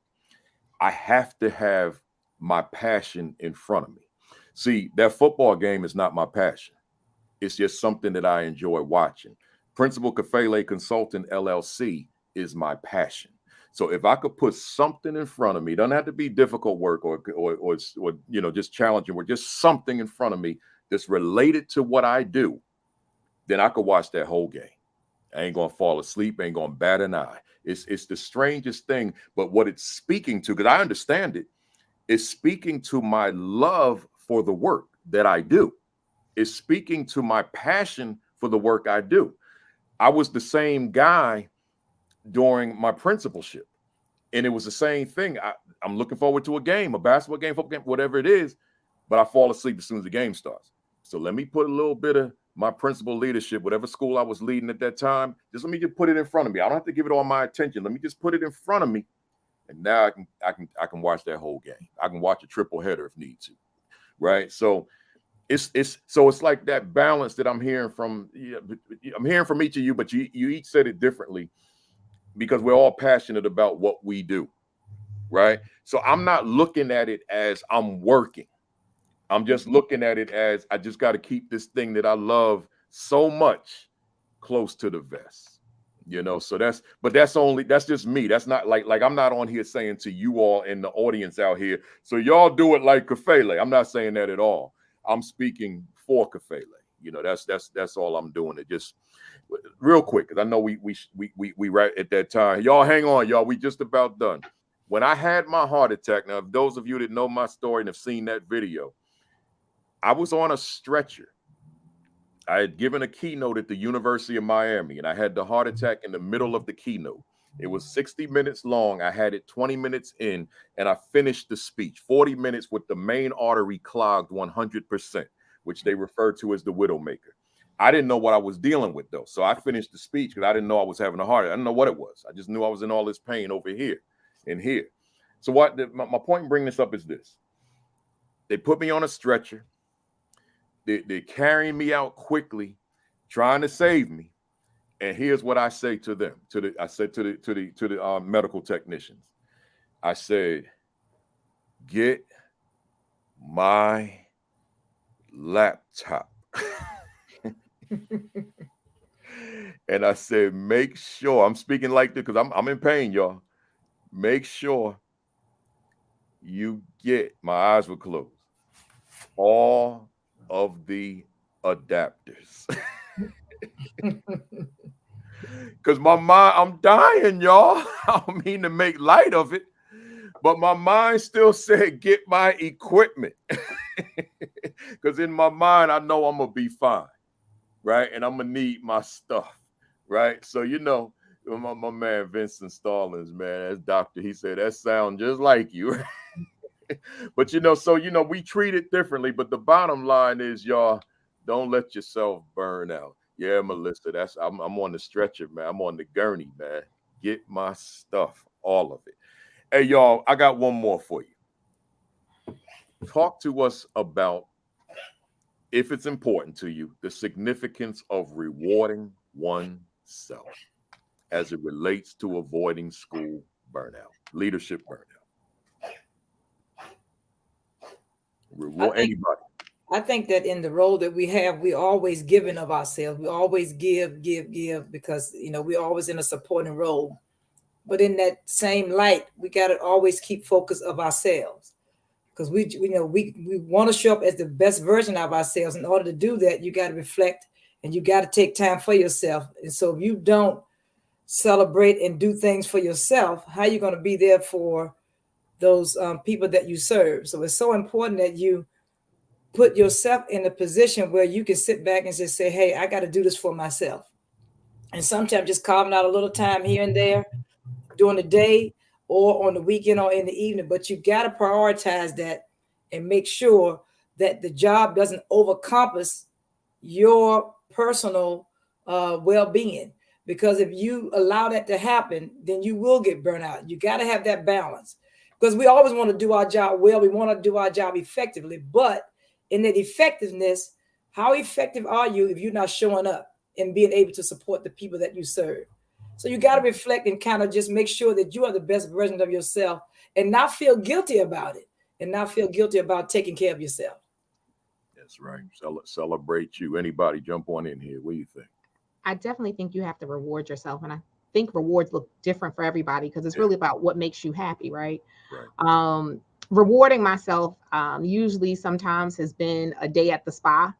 I have to have my passion in front of me. See, that football game is not my passion. It's just something that I enjoy watching. Principal Kafele Consultant LLC is my passion. So if I could put something in front of me, doesn't have to be difficult work or just challenging work, just something in front of me that's related to what I do, then I could watch that whole game. I ain't gonna fall asleep, ain't gonna bat an eye. It's the strangest thing, but what it's speaking to, because I understand it, it's speaking to my love for the work that I do. It's speaking to my passion for the work I do. I was the same guy during my principalship, and it was the same thing. I'm looking forward to a game, a basketball game, football game, whatever it is, but I fall asleep as soon as the game starts. So let me put a little bit of my principal leadership, whatever school I was leading at that time, just let me just put it in front of me. I don't have to give it all my attention. Let me just put it in front of me, and now I can watch that whole game. I can watch a triple header if need to, right? So it's like that balance that I'm hearing from. I'm hearing from each of you, but you each said it differently because we're all passionate about what we do, right? So I'm not looking at it as I'm working. I'm just looking at it as I just got to keep this thing that I love so much close to the vest, So that's just me. That's not like I'm not on here saying to you all in the audience out here, so y'all do it like Kafele. I'm not saying that at all. I'm speaking for Kafele. That's all I'm doing. It just real quick, because I know we right at that time. Y'all hang on, y'all. We just about done. When I had my heart attack, now, if those of you that know my story and have seen that video, I was on a stretcher. I had given a keynote at the University of Miami, and I had the heart attack in the middle of the keynote. It was 60 minutes long. I had it 20 minutes in, and I finished the speech, 40 minutes with the main artery clogged 100%, which they refer to as the Widowmaker. I didn't know what I was dealing with, though. So I finished the speech because I didn't know I was having a heart attack. I didn't know what it was. I just knew I was in all this pain over here and here. So my point in bringing this up is this. They put me on a stretcher. They're carrying me out quickly, trying to save me. And here's what I say to them. To the medical technicians. I said, get my laptop. And I said, make sure, I'm speaking like this because I'm in pain, y'all. Make sure you get, my eyes were closed, all of the adapters. Because my mind, I'm dying, y'all. I don't mean to make light of it, but my mind still said, get my equipment. Because in my mind, I know I'm going to be fine, right? And I'm going to need my stuff, right? So, my man Vincent Stallings, man, as doctor, he said, that sounds just like you. But, we treat it differently. But the bottom line is, y'all, don't let yourself burn out. Yeah, Melissa, I'm on the stretcher, man. I'm on the gurney, man. Get my stuff, all of it. Hey, y'all, I got one more for you. Talk to us about, if it's important to you, the significance of rewarding oneself as it relates to avoiding school burnout, leadership burnout. Reward anybody. I think that in the role that we have, we always giving of ourselves. We always give because, we're always in a supporting role. But in that same light, we got to always keep focus of ourselves, because we want to show up as the best version of ourselves. In order to do that, you got to reflect and you got to take time for yourself. And so if you don't celebrate and do things for yourself, how are you going to be there for those people that you serve? So it's so important that you put yourself in a position where you can sit back and just say, hey, I got to do this for myself. And sometimes just carving out a little time here and there during the day or on the weekend or in the evening, but you got to prioritize that and make sure that the job doesn't overcompass your personal well-being. Because if you allow that to happen, then you will get burnt out. You got to have that balance, because we always want to do our job well. We want to do our job effectively, but in that effectiveness, how effective are you if you're not showing up and being able to support the people that you serve? So you got to reflect and kind of just make sure that you are the best version of yourself and not feel guilty about it, and not feel guilty about taking care of yourself. That's right. Celebrate you. Anybody jump on in here. What do you think? I definitely think you have to reward yourself. And think rewards look different for everybody because it's really about what makes you happy, right? Right. Rewarding myself usually sometimes has been a day at the spa.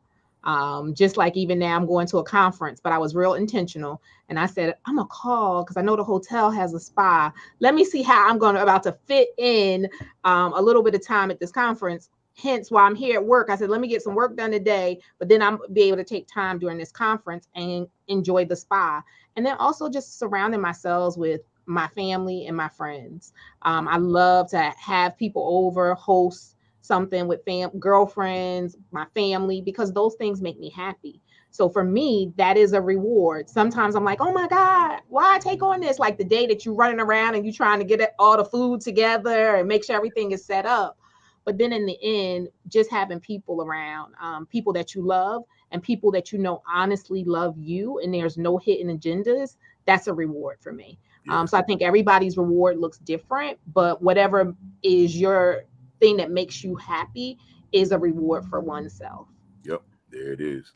Just like even now I'm going to a conference, but I was real intentional. And I said, I'm gonna call because I know the hotel has a spa. Let me see how I'm about to fit in a little bit of time at this conference. Hence why I'm here at work. I said, let me get some work done today, but then I'm be able to take time during this conference and enjoy the spa. And then also just surrounding myself with my family and my friends. I love to have people over, host something with girlfriends, my family, because those things make me happy. So for me, that is a reward. Sometimes I'm like, oh my God, why I take on this? Like the day that you're running around and you're trying to get all the food together and make sure everything is set up. But then in the end, just having people around, people that you love and people that you know honestly love you and there's no hidden agendas, that's a reward for me. So I think everybody's reward looks different, but whatever is your thing that makes you happy is a reward for oneself. Yep, there it is.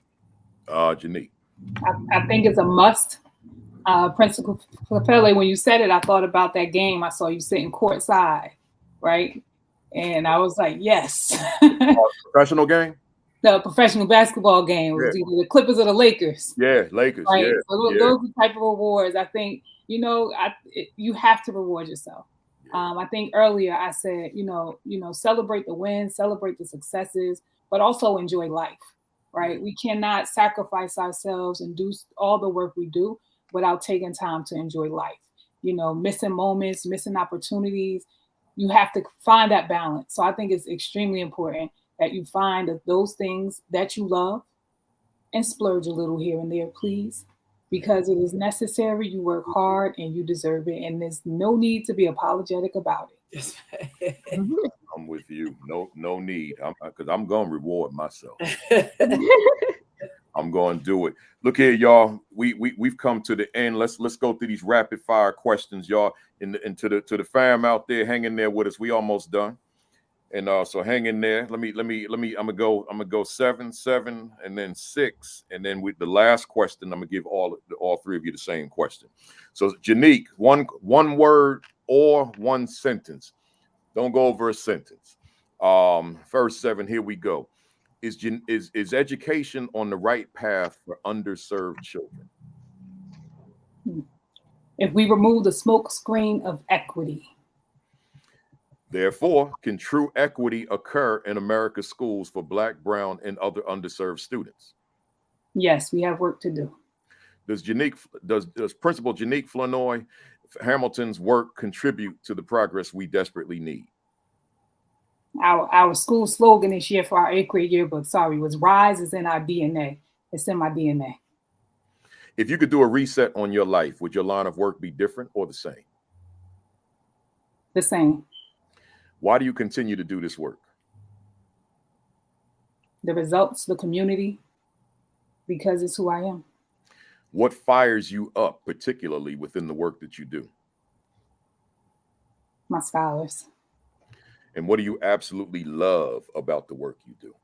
Genique. I think it's a must. Principal Kafele, when you said it, I thought about that game. I saw you sitting courtside, right? And I was like, yes. Professional game? The professional basketball game was either the Clippers or the Lakers. Yeah, Lakers. Right? Yeah, So those are the type of rewards. I think, you have to reward yourself. I think earlier I said, celebrate the wins, celebrate the successes, but also enjoy life, right? We cannot sacrifice ourselves and do all the work we do without taking time to enjoy life. Missing moments, missing opportunities. You have to find that balance. So I think it's extremely important that you find those things that you love and splurge a little here and there, please, because it is necessary. You work hard and you deserve it. And there's no need to be apologetic about it. I'm with you. No need. Because I'm going to reward myself. I'm going to do it. Look here, y'all. We've come to the end. Let's go through these rapid fire questions, y'all. And to the fam out there, hang in there with us. We almost done. And so hang in there. Let me. I'm gonna go 7, and then 6, and then with the last question, I'm gonna give all three of you the same question. So Genique, one word or one sentence. Don't go over a sentence. First 7. Here we go. Is education on the right path for underserved children? If we remove the smoke screen of equity. Therefore, can true equity occur in America's schools for Black, brown, and other underserved students? Yes, we have work to do. Does Principal Genique Flournoy Hamilton's work contribute to the progress we desperately need? Our school slogan this year for our 8th grade yearbook, was "Rise is in our DNA." It's in my DNA. If you could do a reset on your life, would your line of work be different or the same? The same. Why do you continue to do this work? The results, the community, because it's who I am. What fires you up, particularly within the work that you do? My scholars. And what do you absolutely love about the work you do?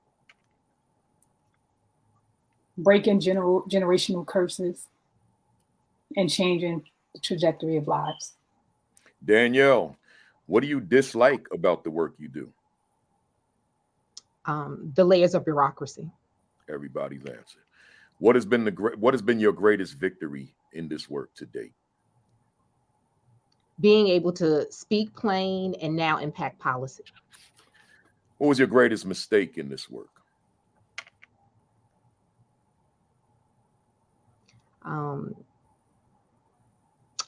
Breaking generational curses and changing the trajectory of lives. Danielle, what do you dislike about the work you do? The layers of bureaucracy. Everybody's answer. What has been your greatest victory in this work to date? Being able to speak plain and now impact policy. What was your greatest mistake in this work?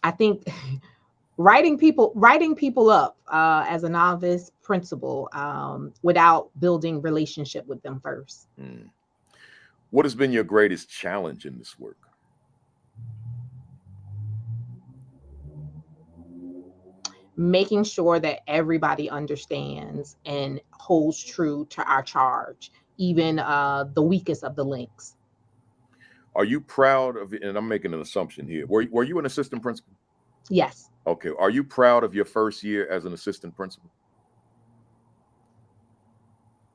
I think writing people up as a novice principal without building relationship with them first. What has been your greatest challenge in this work? Making sure that everybody understands and holds true to our charge, even the weakest of the links. Are you proud of it? And I'm making an assumption here. Were you an assistant principal? Yes. Okay. Are you proud of your first year as an assistant principal?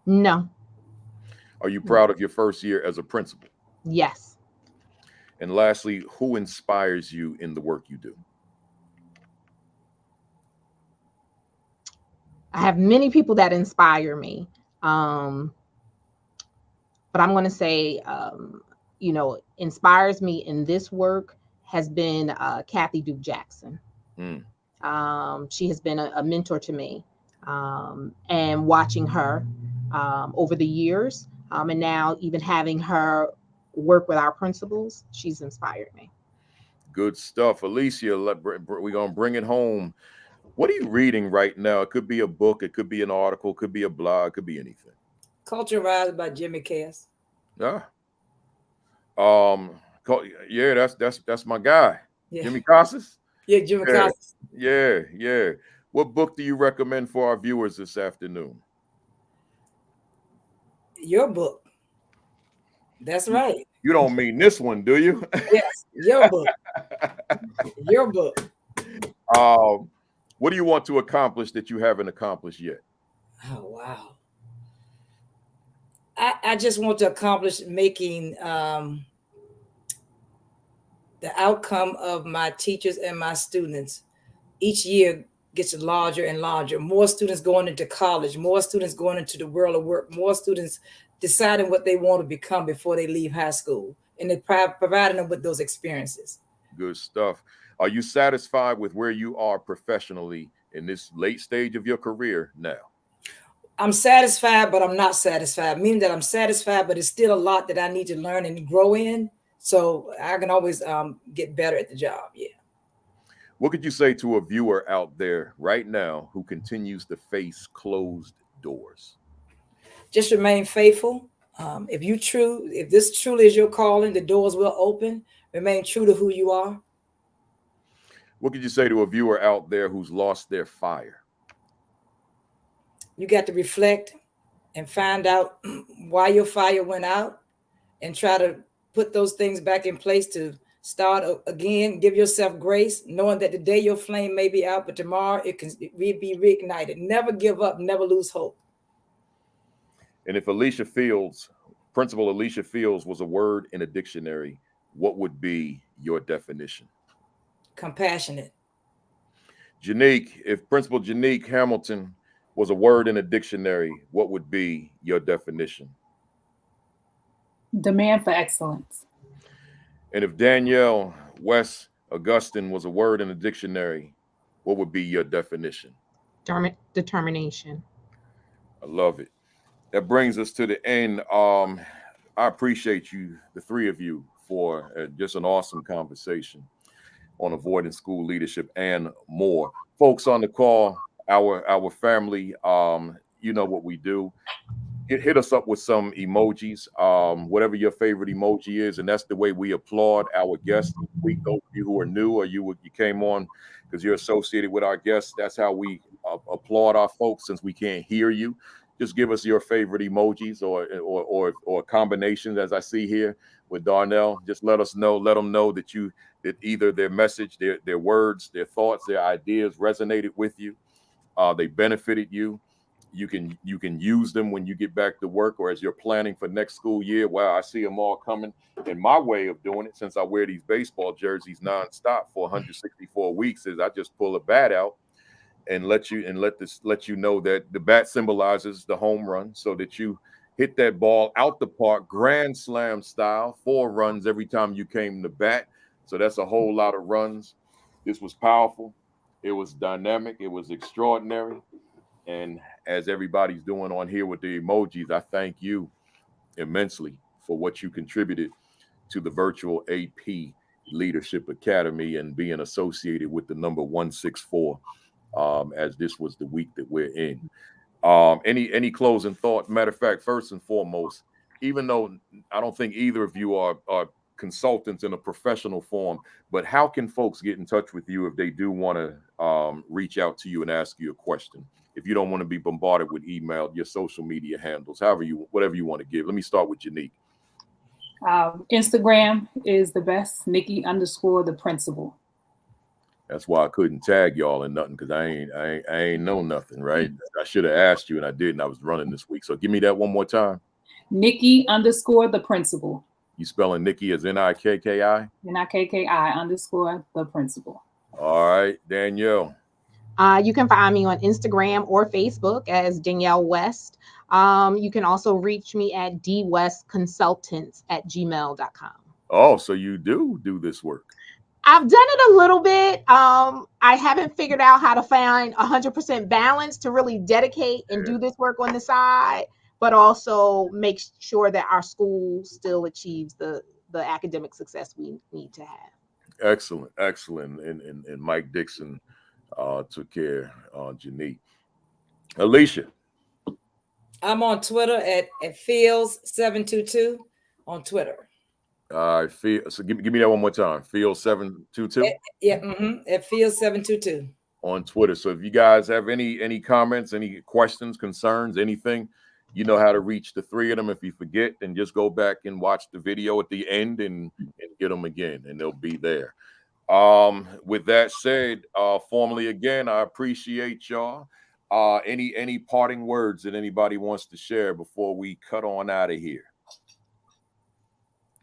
No. Are you proud of your first year as a principal? Yes. And lastly, who inspires you in the work you do? I have many people that inspire me. But I'm going to say, inspires me in this work has been Kathy Duke Jackson. She has been a mentor to me, and watching her over the years, and now even having her work with our principals, she's inspired me. Good stuff. Alicia, we're going to bring it home. What are you reading right now? It could be a book, it could be an article, it could be a blog, it could be anything. Culture Rise by Genique. Yeah. Yeah, that's my guy. Yeah. Jimmy Casas? Yeah, Jimmy Casas. Yeah. What book do you recommend for our viewers this afternoon? Your book. That's right. You don't mean this one, do you? Yes, your book. Your book. What do you want to accomplish that you haven't accomplished yet? Oh, wow. I just want to accomplish making the outcome of my teachers and my students each year gets larger and larger. More students going into college, more students going into the world of work, more students deciding what they want to become before they leave high school, and they providing them with those experiences. Good stuff. Are you satisfied with where you are professionally in this late stage of your career now? I'm satisfied, but I'm not satisfied, meaning that I'm satisfied, but it's still a lot that I need to learn and grow in. So I can always get better at the job. Yeah. What could you say to a viewer out there right now who continues to face closed doors? Just remain faithful. If this truly is your calling, the doors will open. Remain true to who you are. What could you say to a viewer out there who's lost their fire? You got to reflect and find out why your fire went out and try to put those things back in place to start again. Give yourself grace, knowing that today your flame may be out, but tomorrow it can be reignited. Never give up, never lose hope. And if Principal Alicia Fields was a word in a dictionary, what would be your definition? Compassionate. Genique, if Principal Genique Hamilton was a word in a dictionary, what would be your definition? Demand for excellence. And if Danielle West Augustine was a word in a dictionary, what would be your definition? Determination. I love it. That brings us to the end. I appreciate you, the three of you, for just an awesome conversation on avoiding school leadership and more. Folks on the call, our family, you know what we do. Hit us up with some emojis, whatever your favorite emoji is, and that's the way we applaud our guests. We, those of you who are new or you came on because you're associated with our guests, that's how we applaud our folks. Since we can't hear you, just give us your favorite emojis or combinations, as I see here with Darnell. Just let us know, let them know that either their message, their words, their thoughts, their ideas resonated with you. They benefited you. You can use them when you get back to work or as you're planning for next school year. Wow, I see them all coming. And my way of doing it, since I wear these baseball jerseys nonstop for 164 weeks, is I just pull a bat out and let you know that the bat symbolizes the home run, so that you hit that ball out the park, grand slam style, 4 runs every time you came to bat. So that's a whole lot of runs. This was powerful. It was dynamic. It was extraordinary. And as everybody's doing on here with the emojis, I thank you immensely for what you contributed to the virtual AP Leadership Academy and being associated with the number 164, as this was the week that we're in. Any closing thought? Matter of fact, first and foremost, even though I don't think either of you are consultants in a professional form, but how can folks get in touch with you if they do want to reach out to you and ask you a question? If you don't want to be bombarded with email, your social media handles, whatever you want to give. Let me start with Genique. Instagram is the best, Nikki_the principal. That's why I couldn't tag y'all in nothing, because I ain't know nothing, right? I should have asked you and I didn't. I was running this week. So give me that one more time. Nikki_the principal. You spelling Nikki as Nikki? Nikki _ the principal. All right, Danielle. You can find me on Instagram or Facebook as Danielle West. You can also reach me at dwestconsultants@gmail.com. Oh, so you do this work. I've done it a little bit. I haven't figured out how to find 100% balance to really dedicate and do this work on the side, but also make sure that our school still achieves the academic success we need to have. Excellent. And Mike Dixon took care of Genique. Alicia. I'm on Twitter at Feels722 on Twitter. All right, so give me that one more time. Feels722. At Feels722 on Twitter. So if you guys have any comments, any questions, concerns, anything, you know how to reach the three of them. If you forget, then just go back and watch the video at the end and get them again, and they'll be there. With that said, formally again, I appreciate y'all. Any parting words that anybody wants to share before we cut on out of here?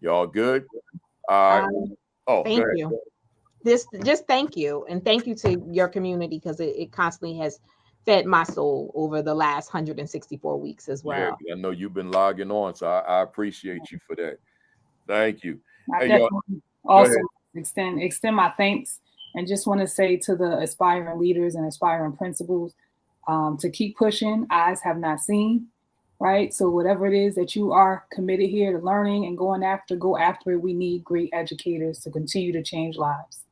Y'all good? Thank you. Just thank you, and thank you to your community, because it constantly has fed my soul over the last 164 weeks as well. Yeah, I know you've been logging on, so I appreciate you for that. Thank you. I definitely also extend my thanks, and just want to say to the aspiring leaders and aspiring principals to keep pushing. Eyes have not seen, right? So whatever it is that you are committed here to learning and going after, go after it. We need great educators to continue to change lives.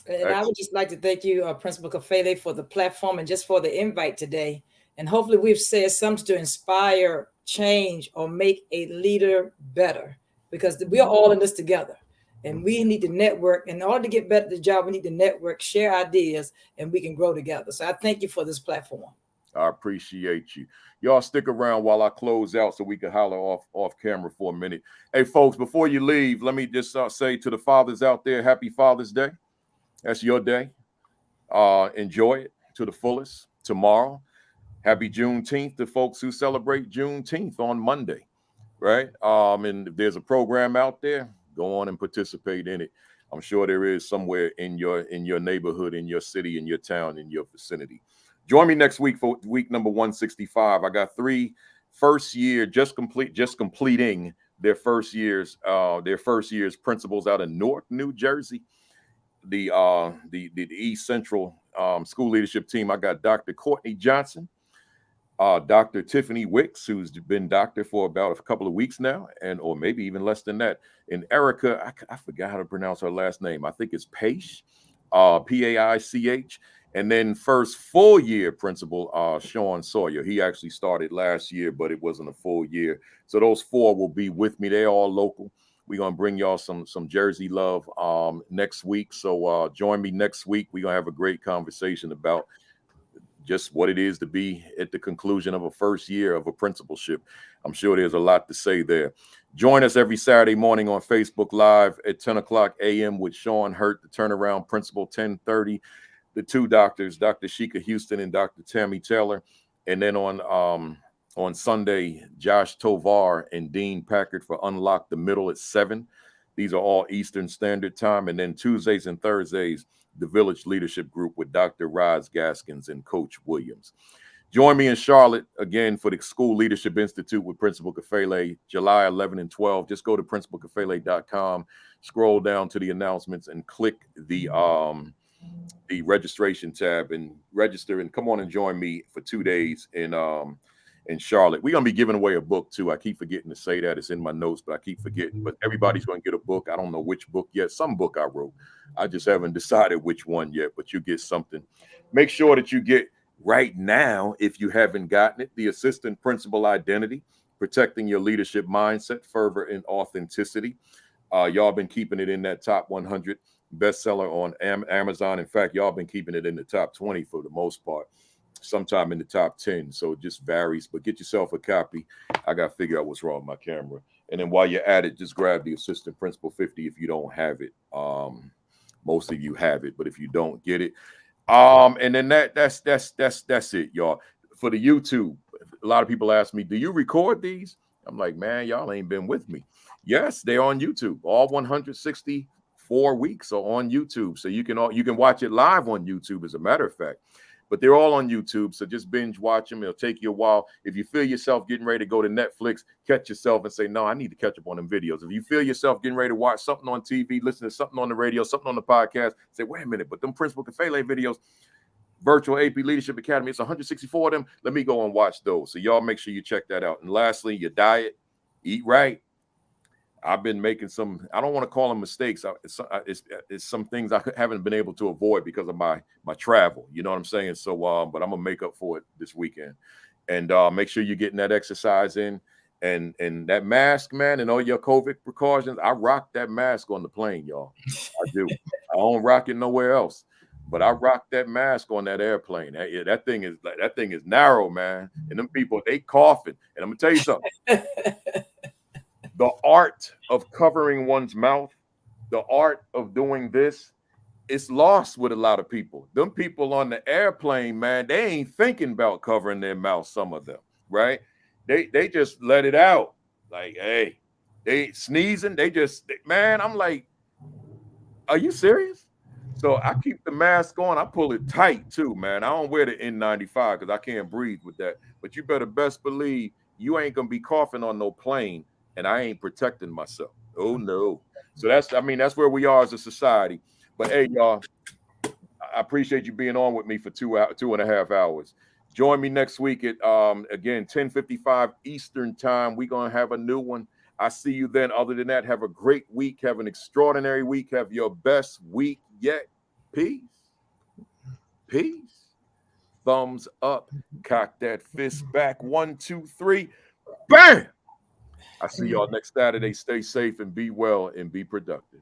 And I would just like to thank you, Principal Kafele, for the platform and just for the invite today. And hopefully we've said something to inspire change or make a leader better, because we are all in this together. And we need to network. In order to get better at the job, we need to network, share ideas, and we can grow together. So I thank you for this platform. I appreciate you. Y'all stick around while I close out so we can holler off camera for a minute. Hey, folks, before you leave, let me just say to the fathers out there, happy Father's Day. That's your day. Enjoy it to the fullest. Tomorrow, happy Juneteenth to folks who celebrate Juneteenth on Monday, right? And if there's a program out there, go on and participate in it. I'm sure there is somewhere in your neighborhood, in your city, in your town, in your vicinity. Join me next week for week number 165. I got 3 first year just completing their first year's principals out of Newark, New Jersey. The East Central school leadership team. I got Dr. Courtney Johnson, Dr. Tiffany Wicks, who's been doctor for about a couple of weeks now, or maybe even less than that. And Erica, I forgot how to pronounce her last name. I think it's Paich, Paich. And then first full year principal, Sean Sawyer. He actually started last year, but it wasn't a full year. So those 4 will be with me. They're all local. We're going to bring y'all some Jersey love next week. So join me next week. We're going to have a great conversation about just what it is to be at the conclusion of a first year of a principalship. I'm sure there's a lot to say there. Join us every Saturday morning on Facebook Live at 10 o'clock a.m. with Sean Hurt, the turnaround principal, 10:30. The 2 doctors, Dr. Sheikah Houston and Dr. Tammy Taylor. And then on Sunday, Josh Tovar and Dean Packard for Unlock the Middle at 7. These are all Eastern Standard Time. And then Tuesdays and Thursdays, the Village Leadership Group with Dr. Roz Gaskins and Coach Williams. Join me in Charlotte again for the School Leadership Institute with Principal Kafele, July 11 and 12. Just go to principalkafele.com, scroll down to the announcements, and click the registration tab and register, and come on and join me for 2 days in Charlotte. We're going to be giving away a book too. I keep forgetting to say that. It's in my notes, but I keep forgetting. But everybody's going to get a book. I don't know which book yet. Some book I wrote. I just haven't decided which one yet, but you get something. Make sure that you get right now, if you haven't gotten it, the Assistant Principal Identity, Protecting Your Leadership Mindset, Fervor, and Authenticity. Y'all been keeping it in that top 100 bestseller on Amazon. In fact, y'all been keeping it in the top 20 for the most part, sometime in the top 10. So it just varies, but get yourself a copy. I got to figure out what's wrong with my camera. And then while you're at it, just grab the Assistant Principal 50 if you don't have it. Most of you have it, but if you don't, get it. And then that's it, y'all. For the YouTube, a lot of people ask me, do you record these? I'm like, man, y'all ain't been with me. Yes, they're on YouTube. All 164 weeks are on YouTube. So you can watch it live on YouTube, as a matter of fact. But they're all on YouTube. So just binge watch them. It'll take you a while. If you feel yourself getting ready to go to Netflix, catch yourself and say, no, I need to catch up on them videos. If you feel yourself getting ready to watch something on TV, listen to something on the radio, something on the podcast, say, wait a minute, but them Principal Kafele videos, Virtual AP Leadership Academy, it's 164 of them. Let me go and watch those. So y'all make sure you check that out. And lastly, your diet, eat right. I've been making some, I don't want to call them mistakes. It's some things I haven't been able to avoid because of my travel. You know what I'm saying? So, but I'm going to make up for it this weekend. And make sure you're getting that exercise in. And that mask, man, and all your COVID precautions. I rock that mask on the plane, y'all. I do. I don't rock it nowhere else. But I rock that mask on that airplane. That thing is narrow, man. And them people, they coughing. And I'm going to tell you something. The art of covering one's mouth, the art of doing this, it's lost with a lot of people. Them people on the airplane, man, they ain't thinking about covering their mouth, some of them, right? They just let it out. Like, hey, they ain't sneezing. Man, I'm like, are you serious? So I keep the mask on. I pull it tight too, man. I don't wear the N95 because I can't breathe with that. But you better best believe you ain't going to be coughing on no plane. And I ain't protecting myself. Oh no. So that's where we are as a society. But hey, y'all, I appreciate you being on with me for 2.5 hours. Join me next week at again 10:55 Eastern time. We're gonna have a new one. I see you then. Other than that, have a great week. Have an extraordinary week. Have your best week yet. Peace. Peace. Thumbs up. Cock that fist back. 1, 2, 3. Bam! I see y'all next Saturday. Stay safe and be well and be productive.